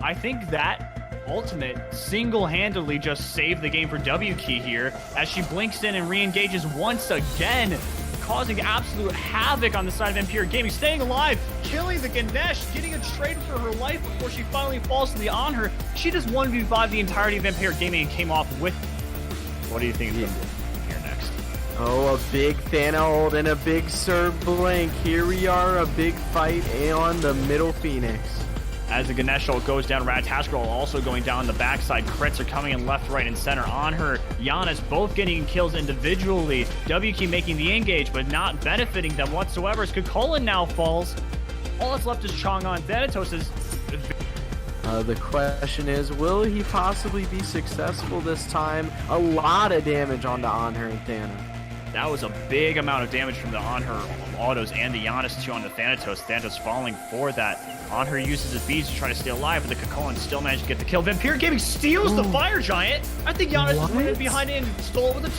I think that ultimate single-handedly just saved the game for WK here as she blinks in and re-engages once again, causing absolute havoc on the side of Imperial Gaming, staying alive, killing the Ganesh, getting a trade for her life before she finally falls to the on her. She just 1v5 the entirety of Imperial Gaming and came off with. What do you think is going to be here next? Oh, a big Thana ult and a big Serb blink. Here we are, a big fight on the middle Phoenix. As the Ganesh ult goes down, Ratatasker also going down the backside. Crits are coming in left, right, and center on her. Giannis both getting kills individually. WK making the engage, but not benefiting them whatsoever as Kukulin now falls. All that's left is Chang'e and Thanatos is... The question is, will he possibly be successful this time? A lot of damage onto Anher and Thana. That was a big amount of damage from the Anher autos and the Giannis too on the Thanatos. Thanatos falling for that. Anher uses his beads to try to stay alive, but the Kukulin still managed to get the kill. Vampire Gaming steals the Fire Giant. I think Giannis is running behind it and stole it with a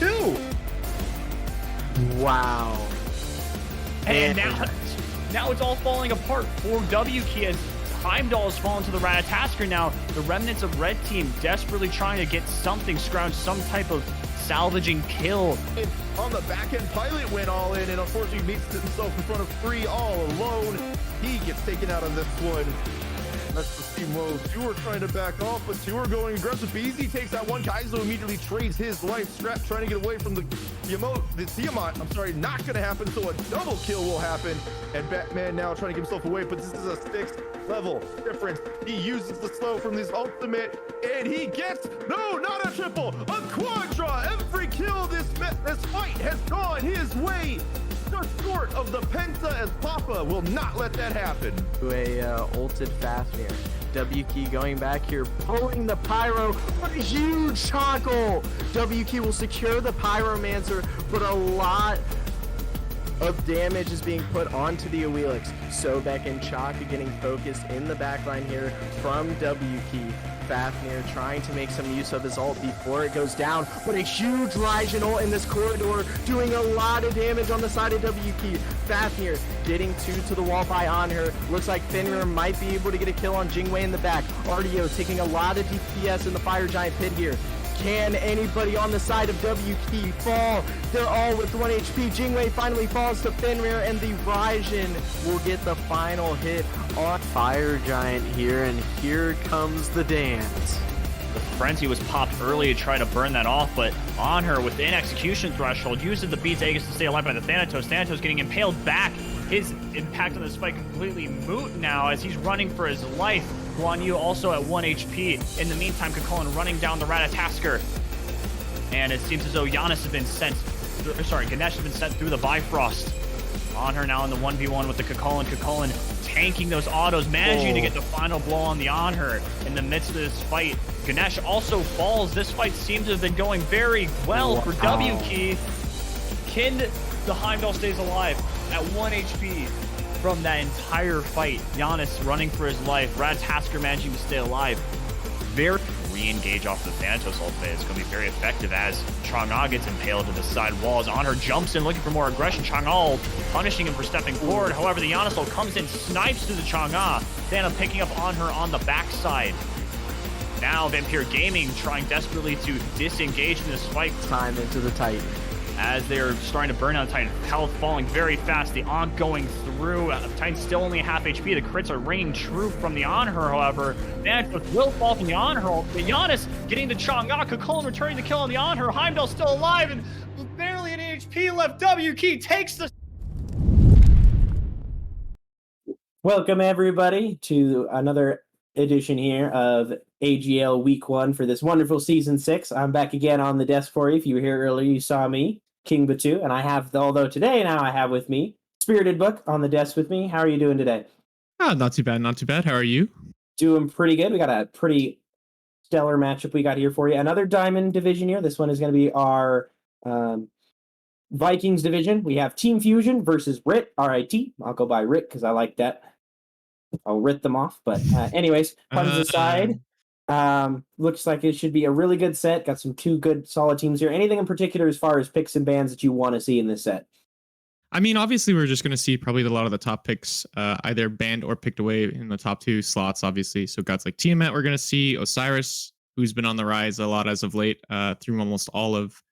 2. Wow. And now it's all falling apart for WK as Heimdall has fallen to the Ratatasker now. The remnants of Red Team desperately trying to get something, scrounge some type of salvaging kill. On the back end, Pilot went all in and unfortunately meets himself in front of 3 all alone. He gets taken out on this one. That's the team low. 2 are trying to back off, but 2 are going aggressive. Easy takes that one. Kaizo immediately trades his life. Strap trying to get away from the Tiamat. I'm sorry, not going to happen. So a double kill will happen. And Batman now trying to get himself away, but this is a 6th level difference. He uses the slow from his ultimate, and he gets, no, not a triple, a quadra. Every kill this fight has gone his way. Just short of the Penta, as Papa will not let that happen. To a ulted Fafnir. WK going back here, pulling the Pyro, but a huge toggle. WK will secure the Pyromancer, but a lot of damage is being put onto the Awilix. Sobek and Chaka getting focused in the backline here from WK. Fafnir trying to make some use of his ult before it goes down, but a huge Raijin ult in this corridor doing a lot of damage on the side of WK. Fafnir getting 2 to the wall by Anher. Looks like Fenrir might be able to get a kill on Jingwei in the back. RDO taking a lot of DPS in the Fire Giant pit here. Can anybody on the side of WK fall? They're all with 1 HP. Jingwei finally falls to Fenrir, and the Raijin will get the final hit on Fire Giant here, and here comes the dance. The Frenzy was popped early to try to burn that off, but Anher within execution threshold uses the Beats Aegis to stay alive by the Thanatos. Thanatos getting impaled back. His impact on this fight completely moot now as he's running for his life. Guan Yu also at 1 HP. In the meantime, Kukulin running down the Ratatasker. And it seems as though Ganesh has been sent through the Bifrost. On her now in the 1v1 with the Kukulin. Kukulin tanking those autos, managing to get the final blow on the on her in the midst of this fight. Ganesh also falls. This fight seems to have been going very well for WK. The Heimdall stays alive at 1 HP from that entire fight. Giannis running for his life. Ratatasker managing to stay alive. Very re-engage off the Thanatos ultimate. It's going to be very effective as Chang'e gets impaled to the side walls. Anher jumps in looking for more aggression. Chang'e punishing him for stepping forward. However, the Giannis ult comes in, snipes through the Chang'e. Thana picking up on her on the backside. Now Vampire Gaming trying desperately to disengage in this fight. Time into the Titan. As they're starting to burn out Titan. Health falling very fast. The Ankh going through. Titan still only half HP. The crits are ringing true from the Anher, however. Thanatos will fall from the Anher. But Giannis getting the Chang'e. Kukulin returning the kill on the Anher. Heimdall still alive and barely an HP left. WK takes the... Welcome everybody to another edition here of AGL Week 1 for this wonderful Season 6. I'm back again on the desk for you. If you were here earlier, you saw me, King Batu, and I have, although today now I have with me Spirited Book on the desk with me. How are you doing today? Not too bad, not too bad. How are you? Doing pretty good. We got a pretty stellar matchup we got here for you. Another Diamond division here. This one is going to be our Vikings division. We have Team Fusion versus RIT, RIT. I'll go by RIT because I like that. I'll RIT them off. But anyways, puns aside, looks like it should be a really good set. Got some 2 good solid teams here. Anything in particular as far as picks and bans that you want to see in this set? I mean, obviously, we're just going to see probably a lot of the top picks either banned or picked away in the top 2 slots, obviously. So gods like Tiamat, we're going to see Osiris, who's been on the rise a lot as of late through almost all of,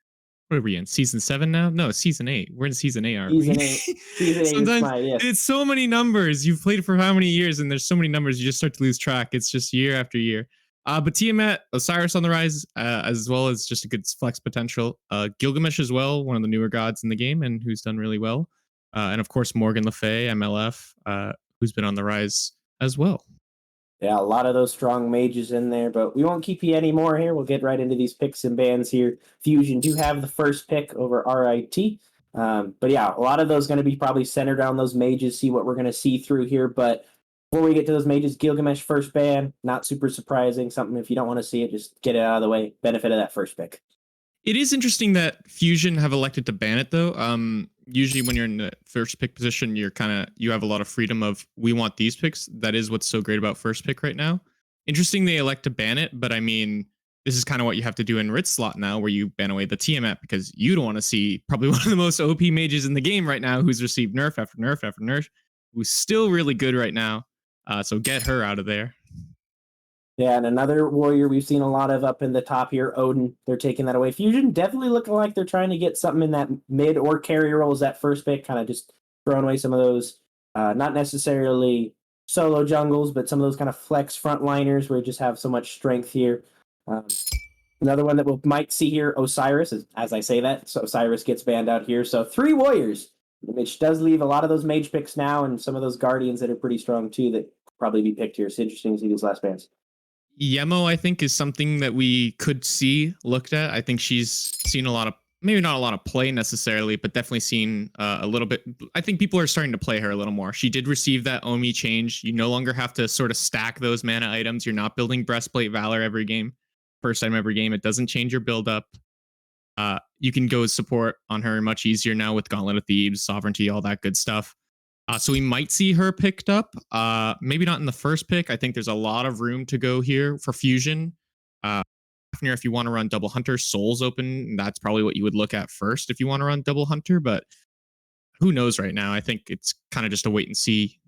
what are we in, season 7 now? No, season 8. We're in season 8, aren't Season we? 8. Season 8 is Sometimes my, yes. it's so many numbers. You've played for how many years, and there's so many numbers, you just start to lose track. It's just year after year. But Tiamat, Osiris on the rise, as well as just a good flex potential. Gilgamesh as well, one of the newer gods in the game, and who's done really well. And of course, Morgan Le Fay, MLF, who's been on the rise as well. Yeah, a lot of those strong mages in there, but we won't keep you any more here. We'll get right into these picks and bans here. Fusion do have the first pick over RIT. But yeah, a lot of those going to be probably centered around those mages, see what we're going to see through here. But before we get to those mages, Gilgamesh first ban, not super surprising. Something if you don't want to see it, just get it out of the way. Benefit of that first pick. It is interesting that Fusion have elected to ban it, though. Usually when you're in the first pick position, you have a lot of freedom of, we want these picks. That is what's so great about first pick right now. Interesting they elect to ban it, but I mean, this is kind of what you have to do in RIT slot now, where you ban away the Tiamat because you don't want to see probably one of the most OP mages in the game right now, who's received nerf after nerf after nerf, who's still really good right now. So get her out of there. Yeah, and another warrior we've seen a lot of up in the top here, Odin. They're taking that away. Fusion definitely looking like they're trying to get something in that mid or carry role as that first pick, kind of just throwing away some of those, not necessarily solo jungles, but some of those kind of flex frontliners where you just have so much strength here. Another one that we might see here, Osiris, as I say that, so Osiris gets banned out here. So 3 warriors, which does leave a lot of those mage picks now and some of those guardians that are pretty strong too that probably be picked here. It's interesting to see these last bans. Yemo, I think, is something that we could see looked at. I think she's seen a lot of, maybe not a lot of play necessarily, but definitely seen a little bit. I think people are starting to play her a little more. She did receive that Omi change. You no longer have to sort of stack those mana items. You're not building Breastplate Valor every game, first time every game. It doesn't change your build up. You can go support on her much easier now with Gauntlet of Thebes, Sovereignty, all that good stuff. So we might see her picked up. Maybe not in the first pick. I think there's a lot of room to go here for Fusion. If you want to run Double Hunter, Soul's open. That's probably what you would look at first if you want to run Double Hunter. But who knows right now? I think it's kind of just a wait and see.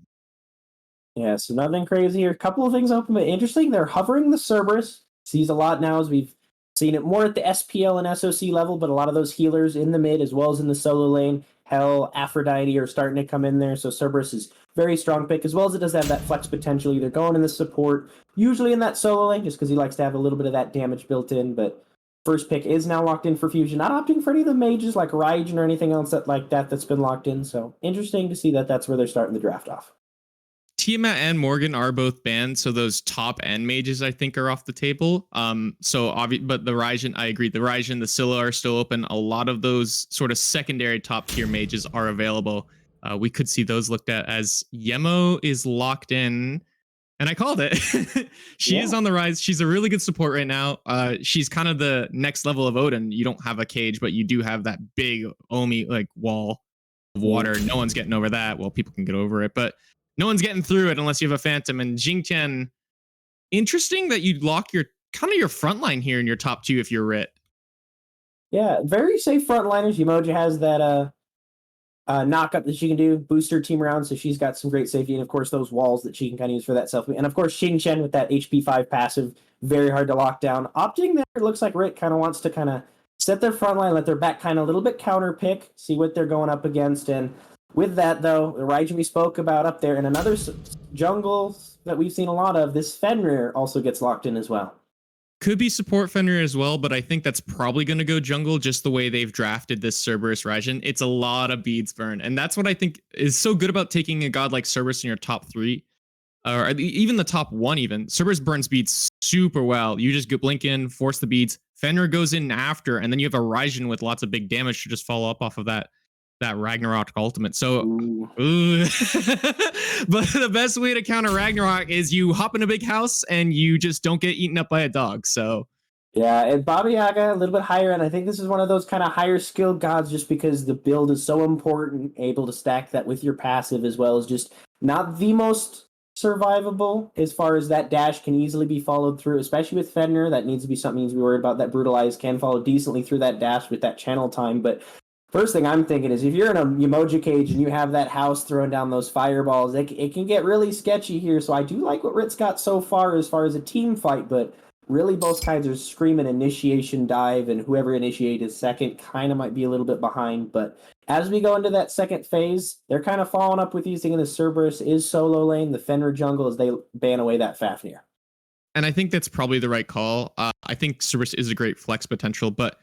Yeah, so nothing crazy here. A couple of things open, but interesting. They're hovering the Cerberus. Sees a lot now as we've seen it more at the SPL and SOC level, but a lot of those healers in the mid as well as in the solo lane. Hell, Aphrodite are starting to come in there, so Cerberus is very strong pick, as well as it does have that flex potential, either going in the support, usually in that solo lane, just because he likes to have a little bit of that damage built in, but first pick is now locked in for Fusion. Not opting for any of the mages like Raijin or anything else that's been locked in, so interesting to see that that's where they're starting the draft off. Tiamat and Morgan are both banned, so those top end mages I think are off the table. But the Raijin, I agree. The Raijin, the Scylla are still open. A lot of those sort of secondary top tier mages are available. We could see those looked at as Yemo is locked in, and I called it. She is on the rise. She's a really good support right now. She's kind of the next level of Odin. You don't have a cage, but you do have that big Omi like wall of water. No one's getting over that. Well, people can get over it, but no one's getting through it unless you have a Phantom. And Jingtian, interesting that you'd lock your kind of your front line here in your top 2 if you're RIT. Yeah, very safe frontliners. Umoja has that knock up that she can do, boost her team around, so she's got some great safety. And of course, those walls that she can kind of use for that self. And of course, Xingqian with that HP 5 passive, very hard to lock down. Opting there, it looks like RIT kind of wants to kind of set their front line, let their back kind of a little bit counter pick, see what they're going up against. And with that, though, the Raijin we spoke about up there, and another jungle that we've seen a lot of, this Fenrir also gets locked in as well. Could be support Fenrir as well, but I think that's probably going to go jungle just the way they've drafted this Cerberus Raijin. It's a lot of beads burn, and that's what I think is so good about taking a god like Cerberus in your top 3, or even the top 1 even. Cerberus burns beads super well. You just blink in, force the beads. Fenrir goes in after, and then you have a Raijin with lots of big damage to just follow up off of that Ragnarok ultimate. So, ooh. But the best way to counter Ragnarok is you hop in a big house and you just don't get eaten up by a dog. So, yeah, and Baba Yaga a little bit higher, and I think this is one of those kind of higher skilled gods just because the build is so important, able to stack that with your passive as well as just not the most survivable as far as that dash can easily be followed through, especially with Fenrir. That needs to be something you need to be worried about. That Brutalize can follow decently through that dash with that channel time, but first thing I'm thinking is if you're in a emoji cage and you have that house throwing down those fireballs, it can get really sketchy here. So I do like what RIT's got so far as a team fight, but really both kinds are screaming initiation dive, and whoever initiated second kind of might be a little bit behind. But as we go into that second phase, they're kind of following up with using the Cerberus is solo lane, the Fenrir jungle as they ban away that Fafnir. And I think that's probably the right call. I think Cerberus is a great flex potential, but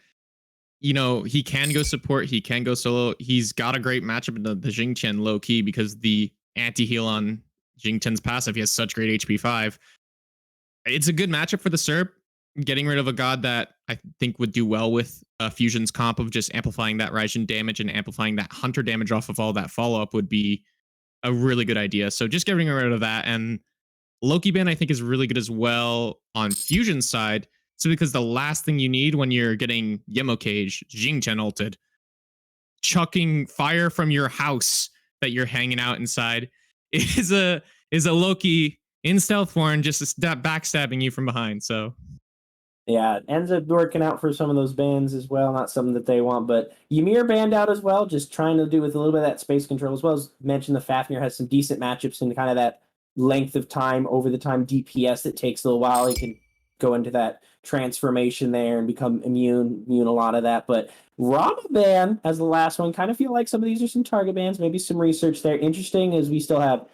you know, he can go support, he can go solo. He's got a great matchup in the Jing Chen low key because the anti-heal on Jing Chen's passive, he has such great HP 5. It's a good matchup for the Serb. Getting rid of a god that I think would do well with Fusion's comp of just amplifying that Raijin damage and amplifying that Hunter damage off of all that follow-up would be a really good idea. So just getting rid of that. And Loki ban, I think, is really good as well on Fusion's side. So because the last thing you need when you're getting Yemo Cage, Jing Chen ulted, chucking fire from your house that you're hanging out inside is a Loki in stealth form just backstabbing you from behind. So yeah, it ends up working out for some of those bans as well. Not something that they want, but Ymir banned out as well, just trying to do with a little bit of that space control as well. As mentioned, the Fafnir has some decent matchups and kind of that length of time over the time DPS that takes a little while. He can go into that transformation there and become immune a lot of that. But Rama ban as the last one, kind of feel like some of these are some target bans, maybe some research there. Interesting as we still have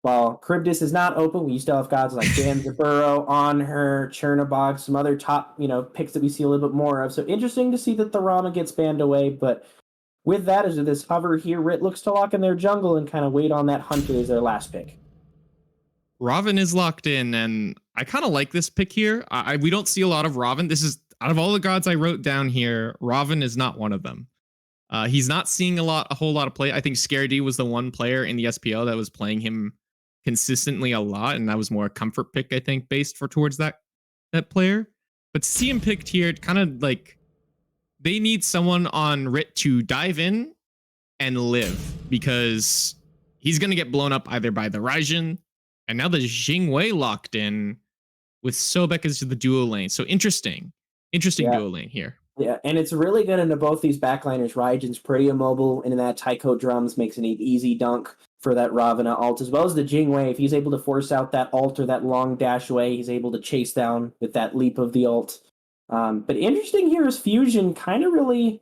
while Charybdis is not open, we still have gods like Dan Zaburo, On Her, Chernobog, some other top, picks that we see a little bit more of. So interesting to see that the Rama gets banned away. But with that, as this hover here, RIT looks to lock in their jungle and kind of wait on that Hunter as their last pick. Raven is locked in, and I kind of like this pick here. We don't see a lot of Raven. This is, out of all the gods I wrote down here, Raven is not one of them. He's not seeing a whole lot of play. I think Scary D was the one player in the SPL that was playing him consistently a lot, and that was more a comfort pick, I think, based towards that player. But to see him picked here, kind of like they need someone on RIT to dive in and live, because he's going to get blown up either by the Raijin, and now the Jingwei locked in with Sobek as the duo lane. So interesting duo lane here. Yeah, and it's really good into both these backliners. Raijin's pretty immobile, and in that Taiko drums makes an easy dunk for that Ravana alt, as well as the Jingwei. If he's able to force out that ult or that long dash away, he's able to chase down with that leap of the ult. But interesting here is Fusion kind of really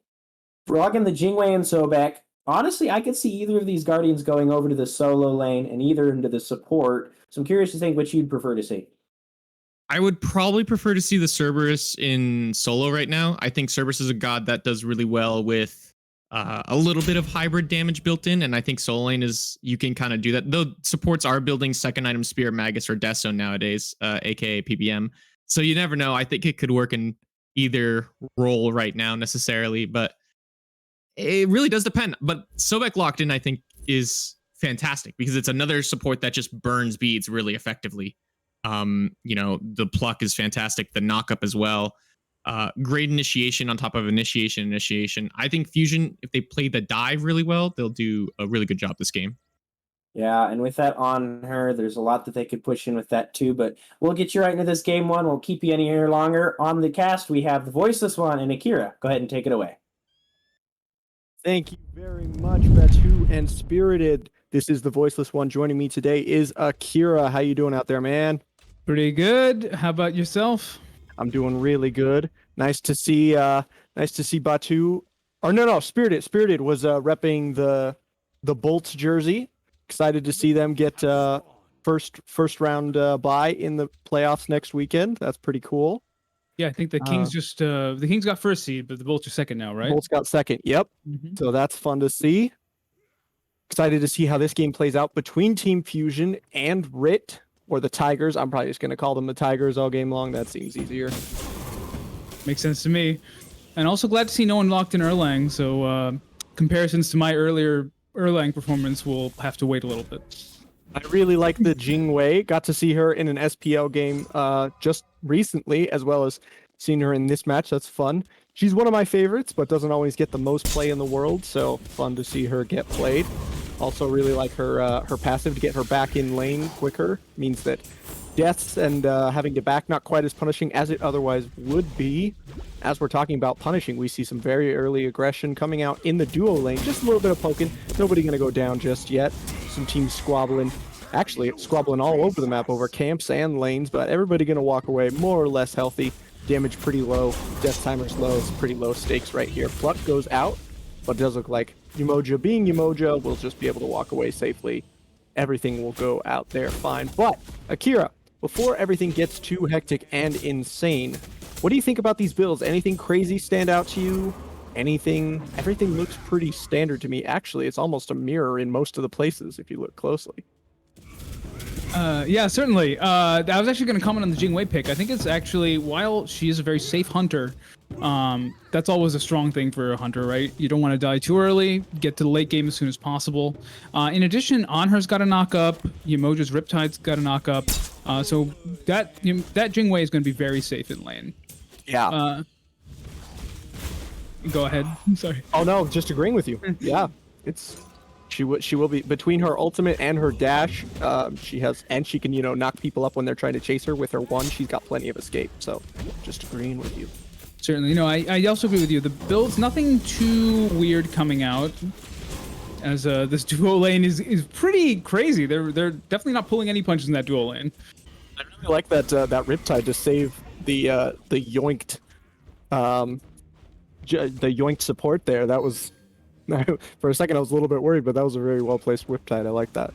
rocking the Jingwei and Sobek. Honestly, I could see either of these Guardians going over to the solo lane and either into the support. So I'm curious to think which you'd prefer to see. I would probably prefer to see the Cerberus in solo right now. I think Cerberus is a god that does really well with a little bit of hybrid damage built in, and I think solo lane is, you can kind of do that. Though supports are building second item Spear, Magus, or Death Zone nowadays, aka PBM. So you never know. I think it could work in either role right now necessarily, but it really does depend. But Sobek locked in, I think, is fantastic because it's another support that just burns beads really effectively. The pluck is fantastic, the knockup as well. Great initiation on top of initiation. I think Fusion, if they play the dive really well, they'll do a really good job this game. Yeah, and with that On Her, there's a lot that they could push in with that too, but we'll get you right into this game one. We'll keep you any here longer. On the cast, we have the voiceless one and Akira. Go ahead and take it away. Thank you very much, Batu and Spirited. This is the voiceless one. Joining me today is Akira. How you doing out there, man? Pretty good. How about yourself? I'm doing really good. Nice to see Batu. Or no, Spirited. Spirited was repping the Bolts jersey. Excited to see them get first round bye in the playoffs next weekend. That's pretty cool. Yeah, I think the Kings the Kings got first seed, but the Bolts are second now, right? Bolts got second. Yep. Mm-hmm. So that's fun to see. Excited to see how this game plays out between Team Fusion and RIT, or the Tigers. I'm probably just going to call them the Tigers all game long. That seems easier. Makes sense to me. And also glad to see no one locked in Erlang. So comparisons to my earlier Erlang performance will have to wait a little bit. I really like the Jingwei. Got to see her in an SPL game just recently, as well as seeing her in this match. That's fun. She's one of my favorites, but doesn't always get the most play in the world. So fun to see her get played. Also really like her her passive to get her back in lane quicker. Means that deaths and having to back not quite as punishing as it otherwise would be. As we're talking about punishing, we see some very early aggression coming out in the duo lane. Just a little bit of poking. Nobody going to go down just yet. Some teams squabbling. Actually, squabbling all over the map over camps and lanes, but everybody going to walk away more or less healthy. Damage pretty low. Death timer's low. It's pretty low stakes right here. Pluck goes out, but it does look like Umoja being Umoja will just be able to walk away safely. Everything will go out there fine. But, Akira, before everything gets too hectic and insane, what do you think about these builds? Anything crazy stand out to you? Anything? Everything looks pretty standard to me. Actually, it's almost a mirror in most of the places if you look closely. Yeah, certainly. I was actually going to comment on the Jingwei pick. I think it's actually, while she is a very safe hunter, that's always a strong thing for a hunter, right? You don't want to die too early, get to the late game as soon as possible. In addition, Anher's got a knock up, Umoja's Riptide's got a knock up, so that Jingwei is going to be very safe in lane. Yeah. Go ahead. I'm sorry. Oh no, just agreeing with you. Yeah, it's she will be between her ultimate and her dash. She can knock people up when they're trying to chase her with her one. She's got plenty of escape. So just agreeing with you. Certainly. I also agree with you. The build's nothing too weird coming out. As this duo lane is pretty crazy. They're definitely not pulling any punches in that duo lane. I really like that Riptide to save the yoinked the yoinked support there. That was for a second I was a little bit worried, but that was a very well placed Riptide. I like that.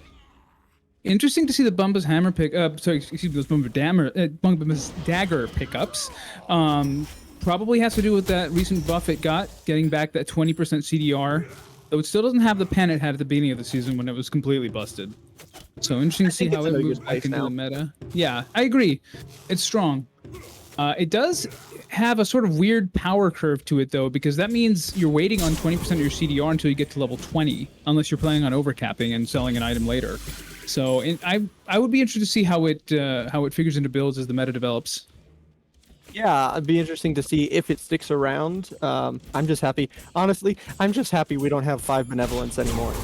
Interesting to see the Bumba's hammer pick up. Sorry, excuse me, those Bumba's dagger pickups. Probably has to do with that recent buff it got, getting back that 20% CDR. Though it still doesn't have the pen it had at the beginning of the season when it was completely busted. So interesting to see how it moves back into the meta. Yeah, I agree. It's strong. It does have a sort of weird power curve to it though, because that means you're waiting on 20% of your CDR until you get to level 20, unless you're planning on overcapping and selling an item later. So I would be interested to see how it figures into builds as the meta develops. Yeah, it'd be interesting to see if it sticks around. I'm just happy. Honestly, I'm just happy we don't have 5 benevolence anymore.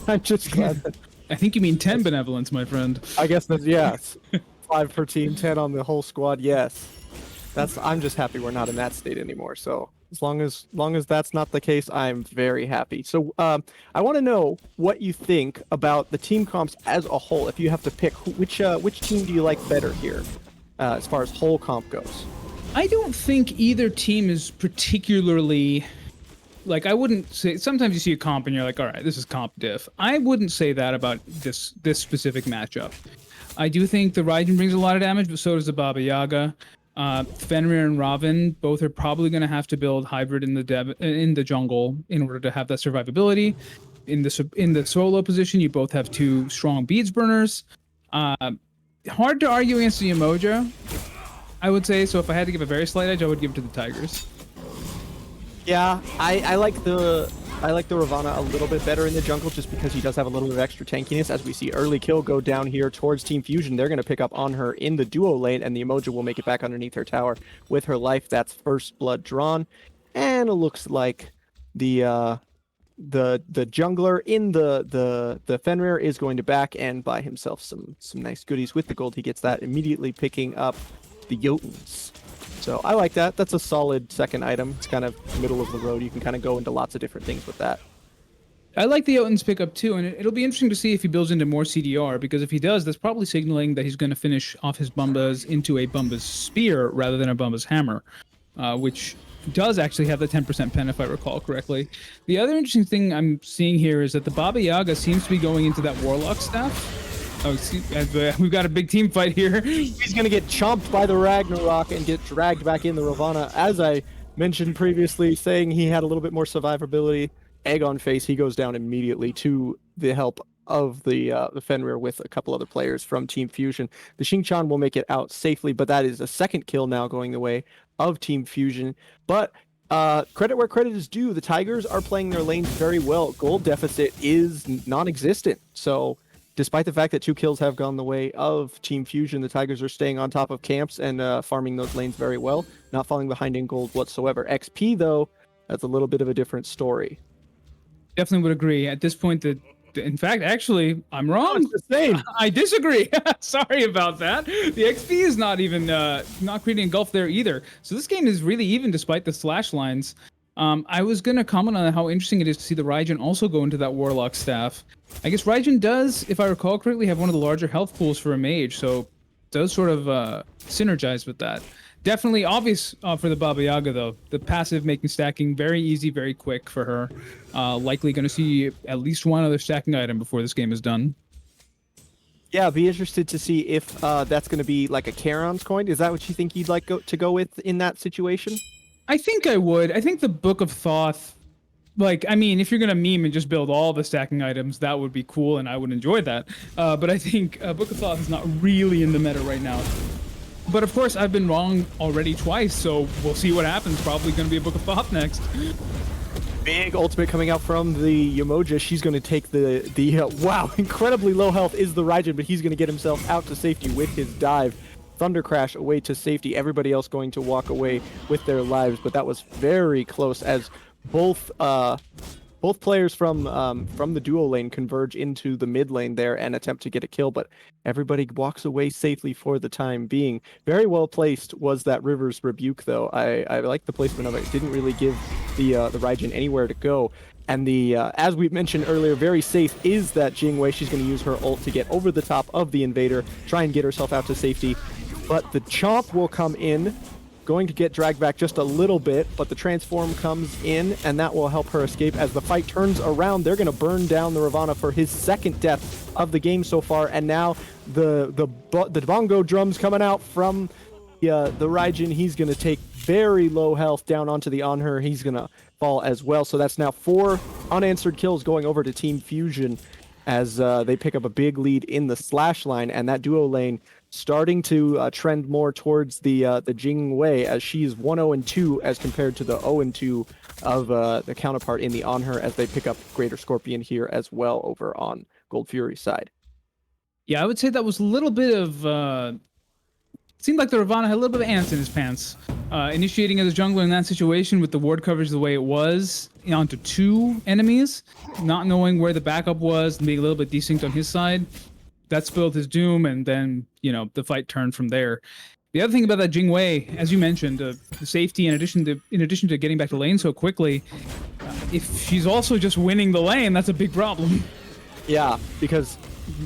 I'm just glad that, I think you mean 10 benevolence, my friend. I guess that's, yes. 5 per team, 10 on the whole squad, yes. I'm just happy we're not in that state anymore. So as long as that's not the case, I'm very happy. So I want to know what you think about the team comps as a whole. If you have to pick, which team do you like better here, as far as whole comp goes? I don't think either team is particularly, like, I wouldn't say, sometimes you see a comp and you're like, all right, this is comp diff. I wouldn't say that about this specific matchup. I do think the Raiden brings a lot of damage, but so does the Baba Yaga. Fenrir and Raven both are probably going to have to build hybrid in the jungle in order to have that survivability. In the solo position, you both have 2 strong beads burners. Hard to argue against the Umoja, I would say. So if I had to give a very slight edge, I would give it to the Tigers. Yeah, I like the Ravana a little bit better in the jungle just because he does have a little bit of extra tankiness. As we see early kill go down here towards Team Fusion, they're going to pick up on her in the duo lane, and the Umoja will make it back underneath her tower with her life. That's first blood drawn, and it looks like the jungler in the Fenrir is going to back and buy himself some nice goodies with the gold. He gets that immediately, picking up the Jotuns. So I like that. That's a solid second item. It's kind of middle of the road. You can kind of go into lots of different things with that. I like the Jotun's pickup too, and it'll be interesting to see if he builds into more CDR, because if he does, that's probably signaling that he's going to finish off his Bumbas into a Bumba's Spear rather than a Bumba's Hammer, which does actually have the 10% pen if I recall correctly. The other interesting thing I'm seeing here is that the Baba Yaga seems to be going into that Warlock staff. Oh, we've got a big team fight here. He's going to get chomped by the Ragnarok and get dragged back in the Ravana. As I mentioned previously, saying he had a little bit more survivability. Egg on face, he goes down immediately to the help of the Fenrir with a couple other players from Team Fusion. The Xingqiang will make it out safely, but that is a second kill now going the way of Team Fusion. But credit where credit is due. The Tigers are playing their lanes very well. Gold deficit is non-existent. So despite the fact that 2 kills have gone the way of Team Fusion, the Tigers are staying on top of camps and farming those lanes very well, not falling behind in gold whatsoever. XP, though, that's a little bit of a different story. Definitely would agree. At this point, the In fact, actually, I'm wrong. It's the same. I disagree. Sorry about that. The XP is not even not creating a gulf there either. So this game is really even despite the slash lines. I was gonna comment on how interesting it is to see the Raijin also go into that Warlock staff. I guess Raijin does, if I recall correctly, have one of the larger health pools for a mage, so it does sort of synergize with that. Definitely obvious for the Baba Yaga though. The passive making stacking very easy, very quick for her. Likely going to see at least one other stacking item before this game is done. Yeah, be interested to see if that's going to be like a Charon's coin. Is that what you think you'd like to go with in that situation? I think I would. I think the Book of Thoth, like, I mean, if you're going to meme and just build all the stacking items, that would be cool and I would enjoy that. But I think Book of Thoth is not really in the meta right now. But of course, I've been wrong already twice, so we'll see what happens. Probably going to be a Book of Thoth next. Big ultimate coming out from the Yamoja. She's going to take the wow, incredibly low health is the Raijin, but he's going to get himself out to safety with his dive. Thunder Crash away to safety. Everybody else going to walk away with their lives, but that was very close as both players from the duo lane converge into the mid lane there and attempt to get a kill, but everybody walks away safely for the time being. Very well placed was that Rivers Rebuke, though. I like the placement of it. It didn't really give the Raijin anywhere to go. And the as we mentioned earlier, very safe is that Jingwei. She's going to use her ult to get over the top of the invader, try and get herself out to safety. But the Chomp will come in, going to get dragged back just a little bit, but the transform comes in and that will help her escape. As the fight turns around, they're going to burn down the Ravana for his second death of the game so far, and now the bongo drums coming out from the Raijin. He's going to take very low health down onto the Anhur. He's going to fall as well, so that's now 4 unanswered kills going over to Team Fusion as they pick up a big lead in the slash line, and that duo lane starting to trend more towards the Jingwei, as she's 1-0-2 as compared to the 0-2 of the counterpart in the Anhur, as they pick up Greater Scorpion here as well over on Gold Fury's side. Yeah, I would say that was a little bit of seemed like the Ravana had a little bit of ants in his pants. Initiating as a jungler in that situation with the ward coverage the way it was, onto 2 enemies, not knowing where the backup was, and being a little bit desynced on his side. That spilled his doom, and then, you know, the fight turned from there. The other thing about that Jingwei, as you mentioned, the safety in addition to getting back to lane so quickly, if she's also just winning the lane, that's a big problem. Yeah, because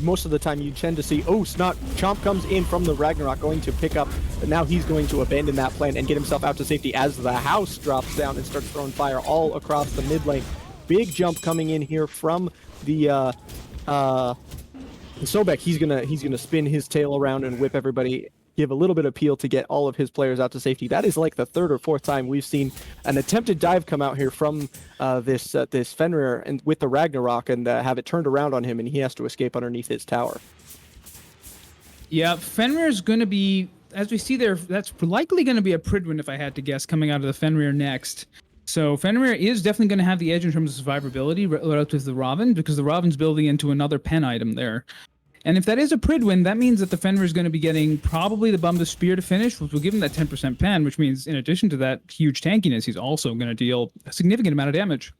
most of the time you tend to see, oh, Snot, Chomp comes in from the Ragnarok, going to pick up, but now he's going to abandon that plan and get himself out to safety as the house drops down and starts throwing fire all across the mid lane. Big jump coming in here from the Sobek. He's gonna spin his tail around and whip everybody, give a little bit of peel to get all of his players out to safety. That is like the 3rd or 4th time we've seen an attempted dive come out here from this Fenrir and with the Ragnarok and have it turned around on him, and he has to escape underneath his tower. Yeah, Fenrir's going to be, as we see there, that's likely going to be a Pridwin, if I had to guess, coming out of the Fenrir next. So Fenrir is definitely going to have the edge in terms of survivability relative to the Raven, because the Raven's building into another pen item there. And if that is a Pridwin, that means that the Fenrir is going to be getting probably the Bumba Spear to finish, which will give him that 10% pen, which means in addition to that huge tankiness, he's also going to deal a significant amount of damage.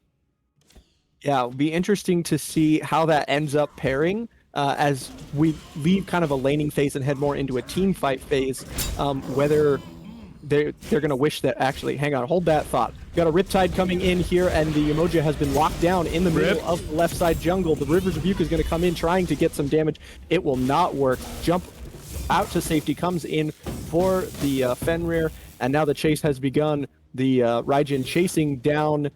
Yeah, it'll be interesting to see how that ends up pairing as we leave kind of a laning phase and head more into a team fight phase, whether they're going to wish that, actually, hang on, hold that thought. Got a Riptide coming in here, and the Umoja has been locked down in the middle of the left side jungle. The Rivers Rebuke is going to come in trying to get some damage. It will not work. Jump out to safety comes in for the Fenrir, and now the chase has begun. The Raijin chasing down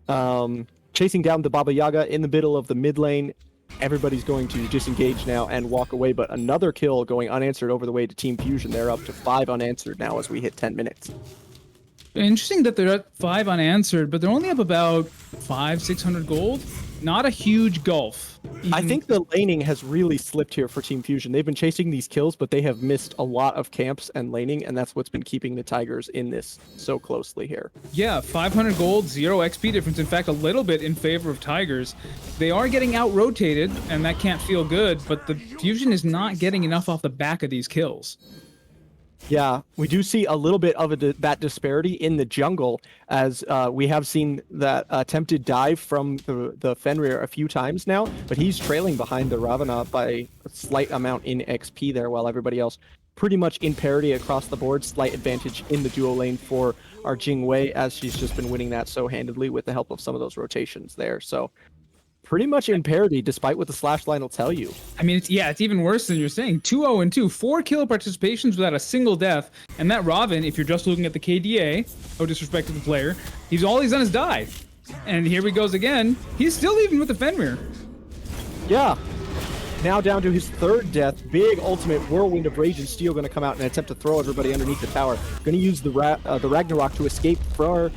the Baba Yaga in the middle of the mid lane. Everybody's going to disengage now and walk away, but another kill going unanswered over the way to Team Fusion. They're up to 5 unanswered now as we hit 10 minutes. Interesting that they're at 5 unanswered, but they're only up about 500-600 gold. Not a huge gulf. I think the laning has really slipped here for Team Fusion. They've been chasing these kills, but they have missed a lot of camps and laning, and that's what's been keeping the Tigers in this so closely here. Yeah, 500 gold, 0 XP difference. In fact, a little bit in favor of Tigers. They are getting out-rotated, and that can't feel good, but the Fusion is not getting enough off the back of these kills. Yeah, we do see a little bit of that disparity in the jungle, as we have seen that attempted dive from the Fenrir a few times now, but he's trailing behind the Ravana by a slight amount in XP there, while everybody else pretty much in parity across the board. Slight advantage in the duo lane for our Jingwei, as she's just been winning that so handedly with the help of some of those rotations there. So pretty much in parity, despite what the slash line will tell you. I mean, it's even worse than you're saying. 2-0-2, 4 kill participations without a single death. And that Robin, if you're just looking at the KDA, no disrespect to the player, all he's done is die. And here he goes again. He's still even with the Fenrir. Yeah. Now down to his third death. Big ultimate Whirlwind of Rage and Steel going to come out and attempt to throw everybody underneath the tower. Going to use the Ragnarok to escape from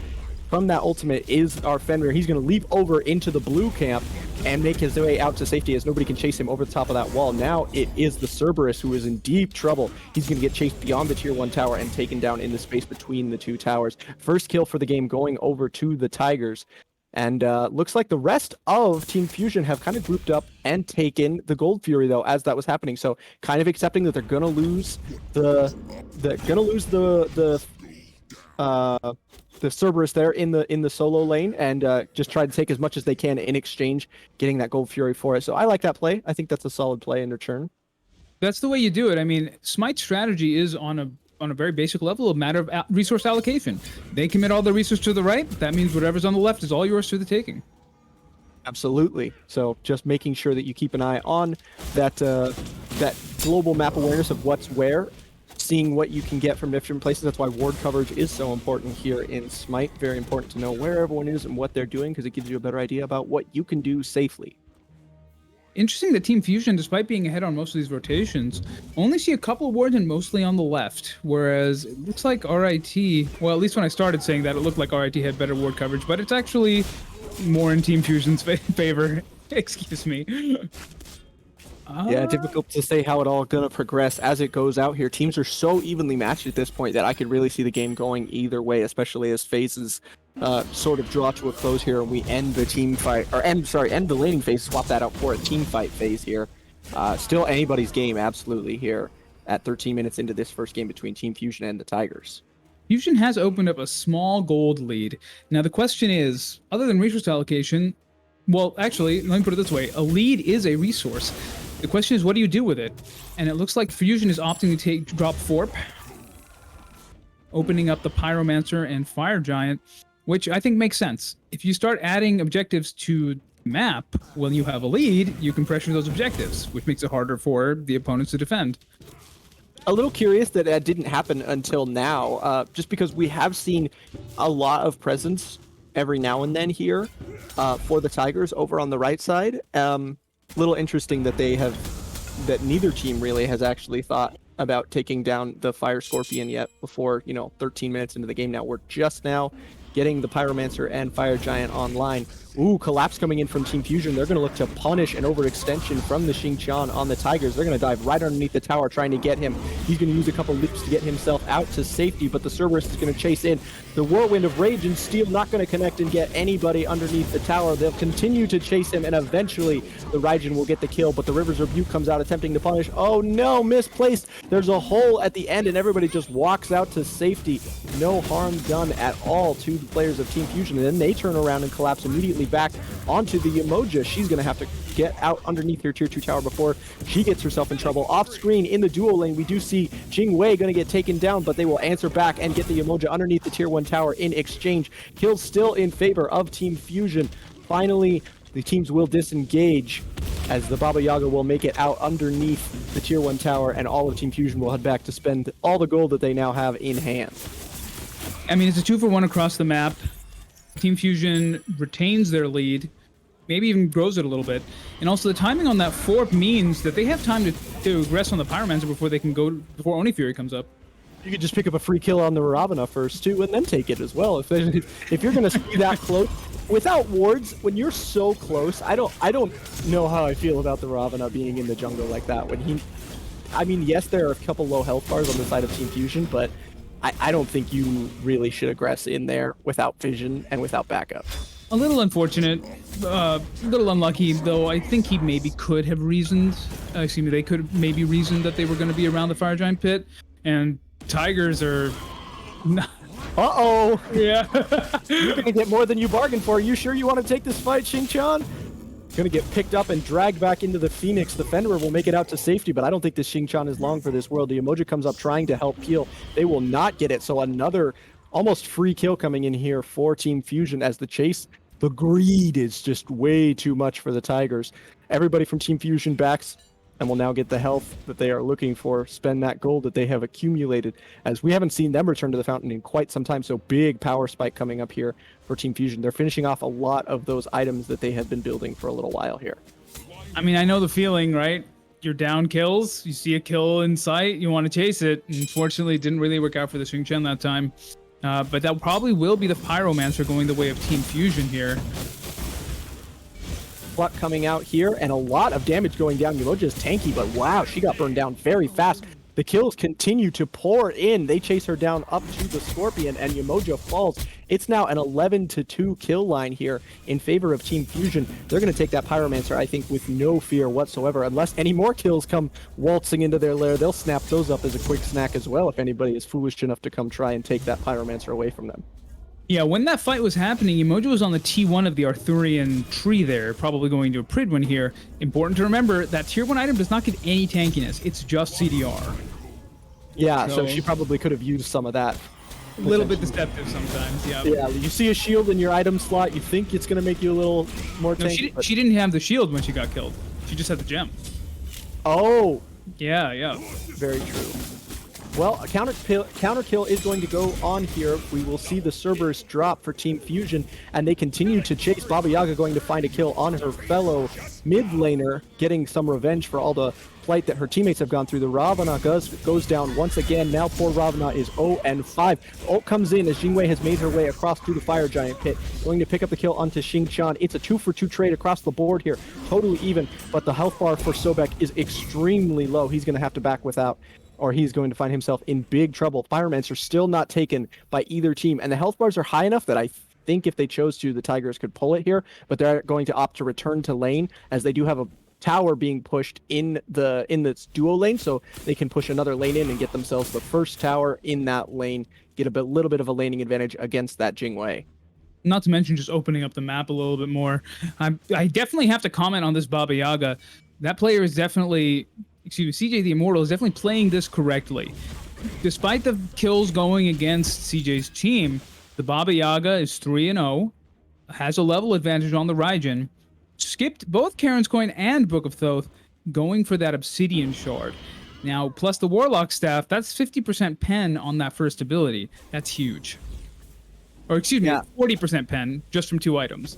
that ultimate is our Fenrir. He's going to leap over into the blue camp and make his way out to safety, as nobody can chase him over the top of that wall. Now it is the Cerberus who is in deep trouble. He's going to get chased beyond the tier 1 tower and taken down in the space between the two towers. First kill for the game going over to the Tigers. And looks like the rest of Team Fusion have kind of grouped up and taken the Gold Fury, though, as that was happening. So kind of accepting that they're going to lose the Cerberus there in the solo lane, and just try to take as much as they can in exchange, getting that Gold Fury for it. So I like that play. I think that's a solid play in return. That's the way you do it. I mean, Smite's strategy is on a very basic level a matter of resource allocation. They commit all the resource to the right. That means whatever's on the left is all yours to the taking. Absolutely. So just making sure that you keep an eye on that global map awareness of what's where, seeing what you can get from different places. That's why ward coverage is so important here in Smite. Very important to know where everyone is and what they're doing, because it gives you a better idea about what you can do safely. Interesting that Team Fusion, despite being ahead on most of these rotations, only see a couple of wards and mostly on the left, whereas it looks like RIT, well, at least when I started saying that, it looked like RIT had better ward coverage, but it's actually more in Team Fusion's favor. Excuse me. Yeah, difficult to say how it all gonna progress as it goes out here. Teams are so evenly matched at this point that I could really see the game going either way, especially as phases sort of draw to a close here and we end the team fight, end the laning phase, swap that out for a team fight phase here. Still anybody's game, absolutely, here at 13 minutes into this first game between Team Fusion and the Tigers. Fusion has opened up a small gold lead. Now the question is, other than resource allocation, well, actually, let me put it this way, a lead is a resource. The question is, what do you do with it? And it looks like Fusion is opting to drop Forp, opening up the Pyromancer and Fire Giant, which I think makes sense. If you start adding objectives to map when you have a lead, you can pressure those objectives, which makes it harder for the opponents to defend. A little curious that that didn't happen until now, just because we have seen a lot of presence every now and then here for the Tigers over on the right side. Little interesting that that neither team really has actually thought about taking down the Fire Scorpion yet before, 13 minutes into the game now. We're just now getting the Pyromancer and Fire Giant online. Ooh, collapse coming in from Team Fusion. They're going to look to punish an overextension from the Xingqiang on the Tigers. They're going to dive right underneath the tower trying to get him. He's going to use a couple leaps to get himself out to safety, but the Cerberus is going to chase in. The Whirlwind of Rage and Steel not going to connect and get anybody underneath the tower. They'll continue to chase him, and eventually the Raijin will get the kill, but the River's Rebuke comes out attempting to punish. Oh no, misplaced. There's a hole at the end, and everybody just walks out to safety. No harm done at all to the players of Team Fusion, and then they turn around and collapse immediately back onto the Yemoja. She's going to have to get out underneath her tier 2 tower before she gets herself in trouble. Off screen in the duo lane, we do see Jingwei going to get taken down, but they will answer back and get the Yemoja underneath the tier 1 tower in exchange. Kills still in favor of Team Fusion. Finally, the teams will disengage as the Baba Yaga will make it out underneath the tier 1 tower, and all of Team Fusion will head back to spend all the gold that they now have in hand. I mean, it's a 2-for-1 across the map. Team Fusion retains their lead, maybe even grows it a little bit. And also the timing on that Forp means that they have time to aggress on the Pyromancer before Oni Fury comes up. You could just pick up a free kill on the Ravana first too, and then take it as well. If you're gonna be that close without wards, when you're so close, I don't know how I feel about the Ravana being in the jungle like that. I mean, yes, there are a couple low health bars on the side of Team Fusion, but I don't think you really should aggress in there without vision and without backup. A little unfortunate, a little unlucky, though I think he maybe could have reasoned, they could have maybe reasoned that they were going to be around the Fire Giant pit, and Tigers are not. Uh-oh. Yeah. You're going to get more than you bargained for. You sure you want to take this fight, Xingqian? Going to get picked up and dragged back into the Phoenix. The Fenrir will make it out to safety, but I don't think this Xingqian is long for this world. The Emoji comes up trying to help Peel. They will not get it, so another almost free kill coming in here for Team Fusion as the chase. The greed is just way too much for the Tigers. Everybody from Team Fusion backs and will now get the health that they are looking for, spend that gold that they have accumulated, as we haven't seen them return to the fountain in quite some time. So big power spike coming up here for Team Fusion. They're finishing off a lot of those items that they have been building for a little while here. I mean, I know the feeling, right? You're down kills, you see a kill in sight, you want to chase it. Unfortunately, it didn't really work out for the Xingqian that time. But that probably will be the Pyromancer going the way of Team Fusion here. Pluck coming out here, and a lot of damage going down. Umoja is tanky, but wow, she got burned down very fast. The kills continue to pour in. They chase her down up to the Scorpion, and Umoja falls. It's now an 11-2 kill line here in favor of Team Fusion. They're going to take that Pyromancer, I think, with no fear whatsoever. Unless any more kills come waltzing into their lair, they'll snap those up as a quick snack as well if anybody is foolish enough to come try and take that Pyromancer away from them. Yeah, when that fight was happening, Emoji was on the T1 of the Arthurian tree there, probably going to a Pridwin here. Important to remember that tier 1 item does not get any tankiness. It's just CDR. Yeah, so she probably could have used some of that. A little bit deceptive sometimes, yeah. Yeah, you see a shield in your item slot, you think it's going to make you a little more No, tanky. she didn't have the shield when she got killed. She just had the gem. Oh, Yeah. very true. Well, a counter kill is going to go on here. We will see the Cerberus drop for Team Fusion, and they continue to chase. Baba Yaga going to find a kill on her fellow mid laner, getting some revenge for all the plight that her teammates have gone through. The Ravana goes down once again. Now poor Ravana is 0-5. Ult comes in as Jingwei has made her way across through the Fire Giant pit, going to pick up the kill onto Xingqian. It's a 2-for-2 trade across the board here, totally even, but the health bar for Sobek is extremely low. He's going to have to back without, or he's going to find himself in big trouble. Pyromancer still not taken by either team, and the health bars are high enough that I think if they chose to, the Tigers could pull it here, but they're going to opt to return to lane, as they do have a tower being pushed in this duo lane, so they can push another lane in and get themselves the first tower in that lane, get a little bit of a laning advantage against that Jingwei. Not to mention just opening up the map a little bit more. I definitely have to comment on this Baba Yaga. That player is definitely, CJ the Immortal is definitely playing this correctly. Despite the kills going against CJ's team, the Baba Yaga is 3-0, has a level advantage on the Raijin, skipped both Karen's Coin and Book of Thoth, going for that Obsidian Shard. Now, plus the Warlock Staff, that's 50% pen on that first ability. That's huge. Or excuse me, 40% pen just from 2 items.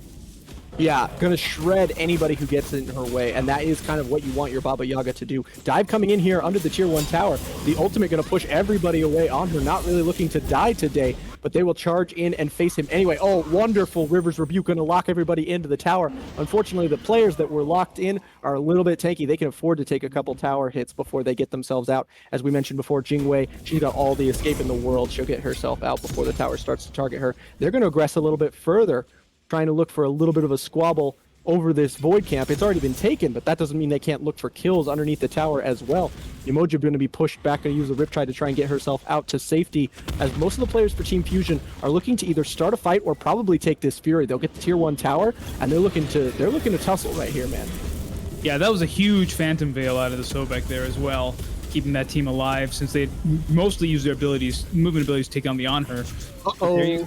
Yeah, gonna shred anybody who gets in her way, and that is kind of what you want your Baba Yaga to do. Dive coming in here under the tier 1 tower. The ultimate gonna push everybody away on her, not really looking to die today, but they will charge in and face him anyway. Oh, wonderful River's Rebuke, gonna lock everybody into the tower. Unfortunately, the players that were locked in are a little bit tanky. They can afford to take a couple tower hits before they get themselves out. As we mentioned before, Jingwei, she's got all the escape in the world. She'll get herself out before the tower starts to target her. They're gonna aggress a little bit further, trying to look for a little bit of a squabble over this void camp. It's already been taken, but that doesn't mean they can't look for kills underneath the tower as well. Emoji going to be pushed back and use the Riptide to try and get herself out to safety, as most of the players for Team Fusion are looking to either start a fight or probably take this Fury. They'll get the tier 1 tower, and they're looking to tussle right here, man. Yeah, that was a huge Phantom Veil out of the Sobek there as well, keeping that team alive since they mostly use their movement abilities to take on the On-Her. Uh-oh.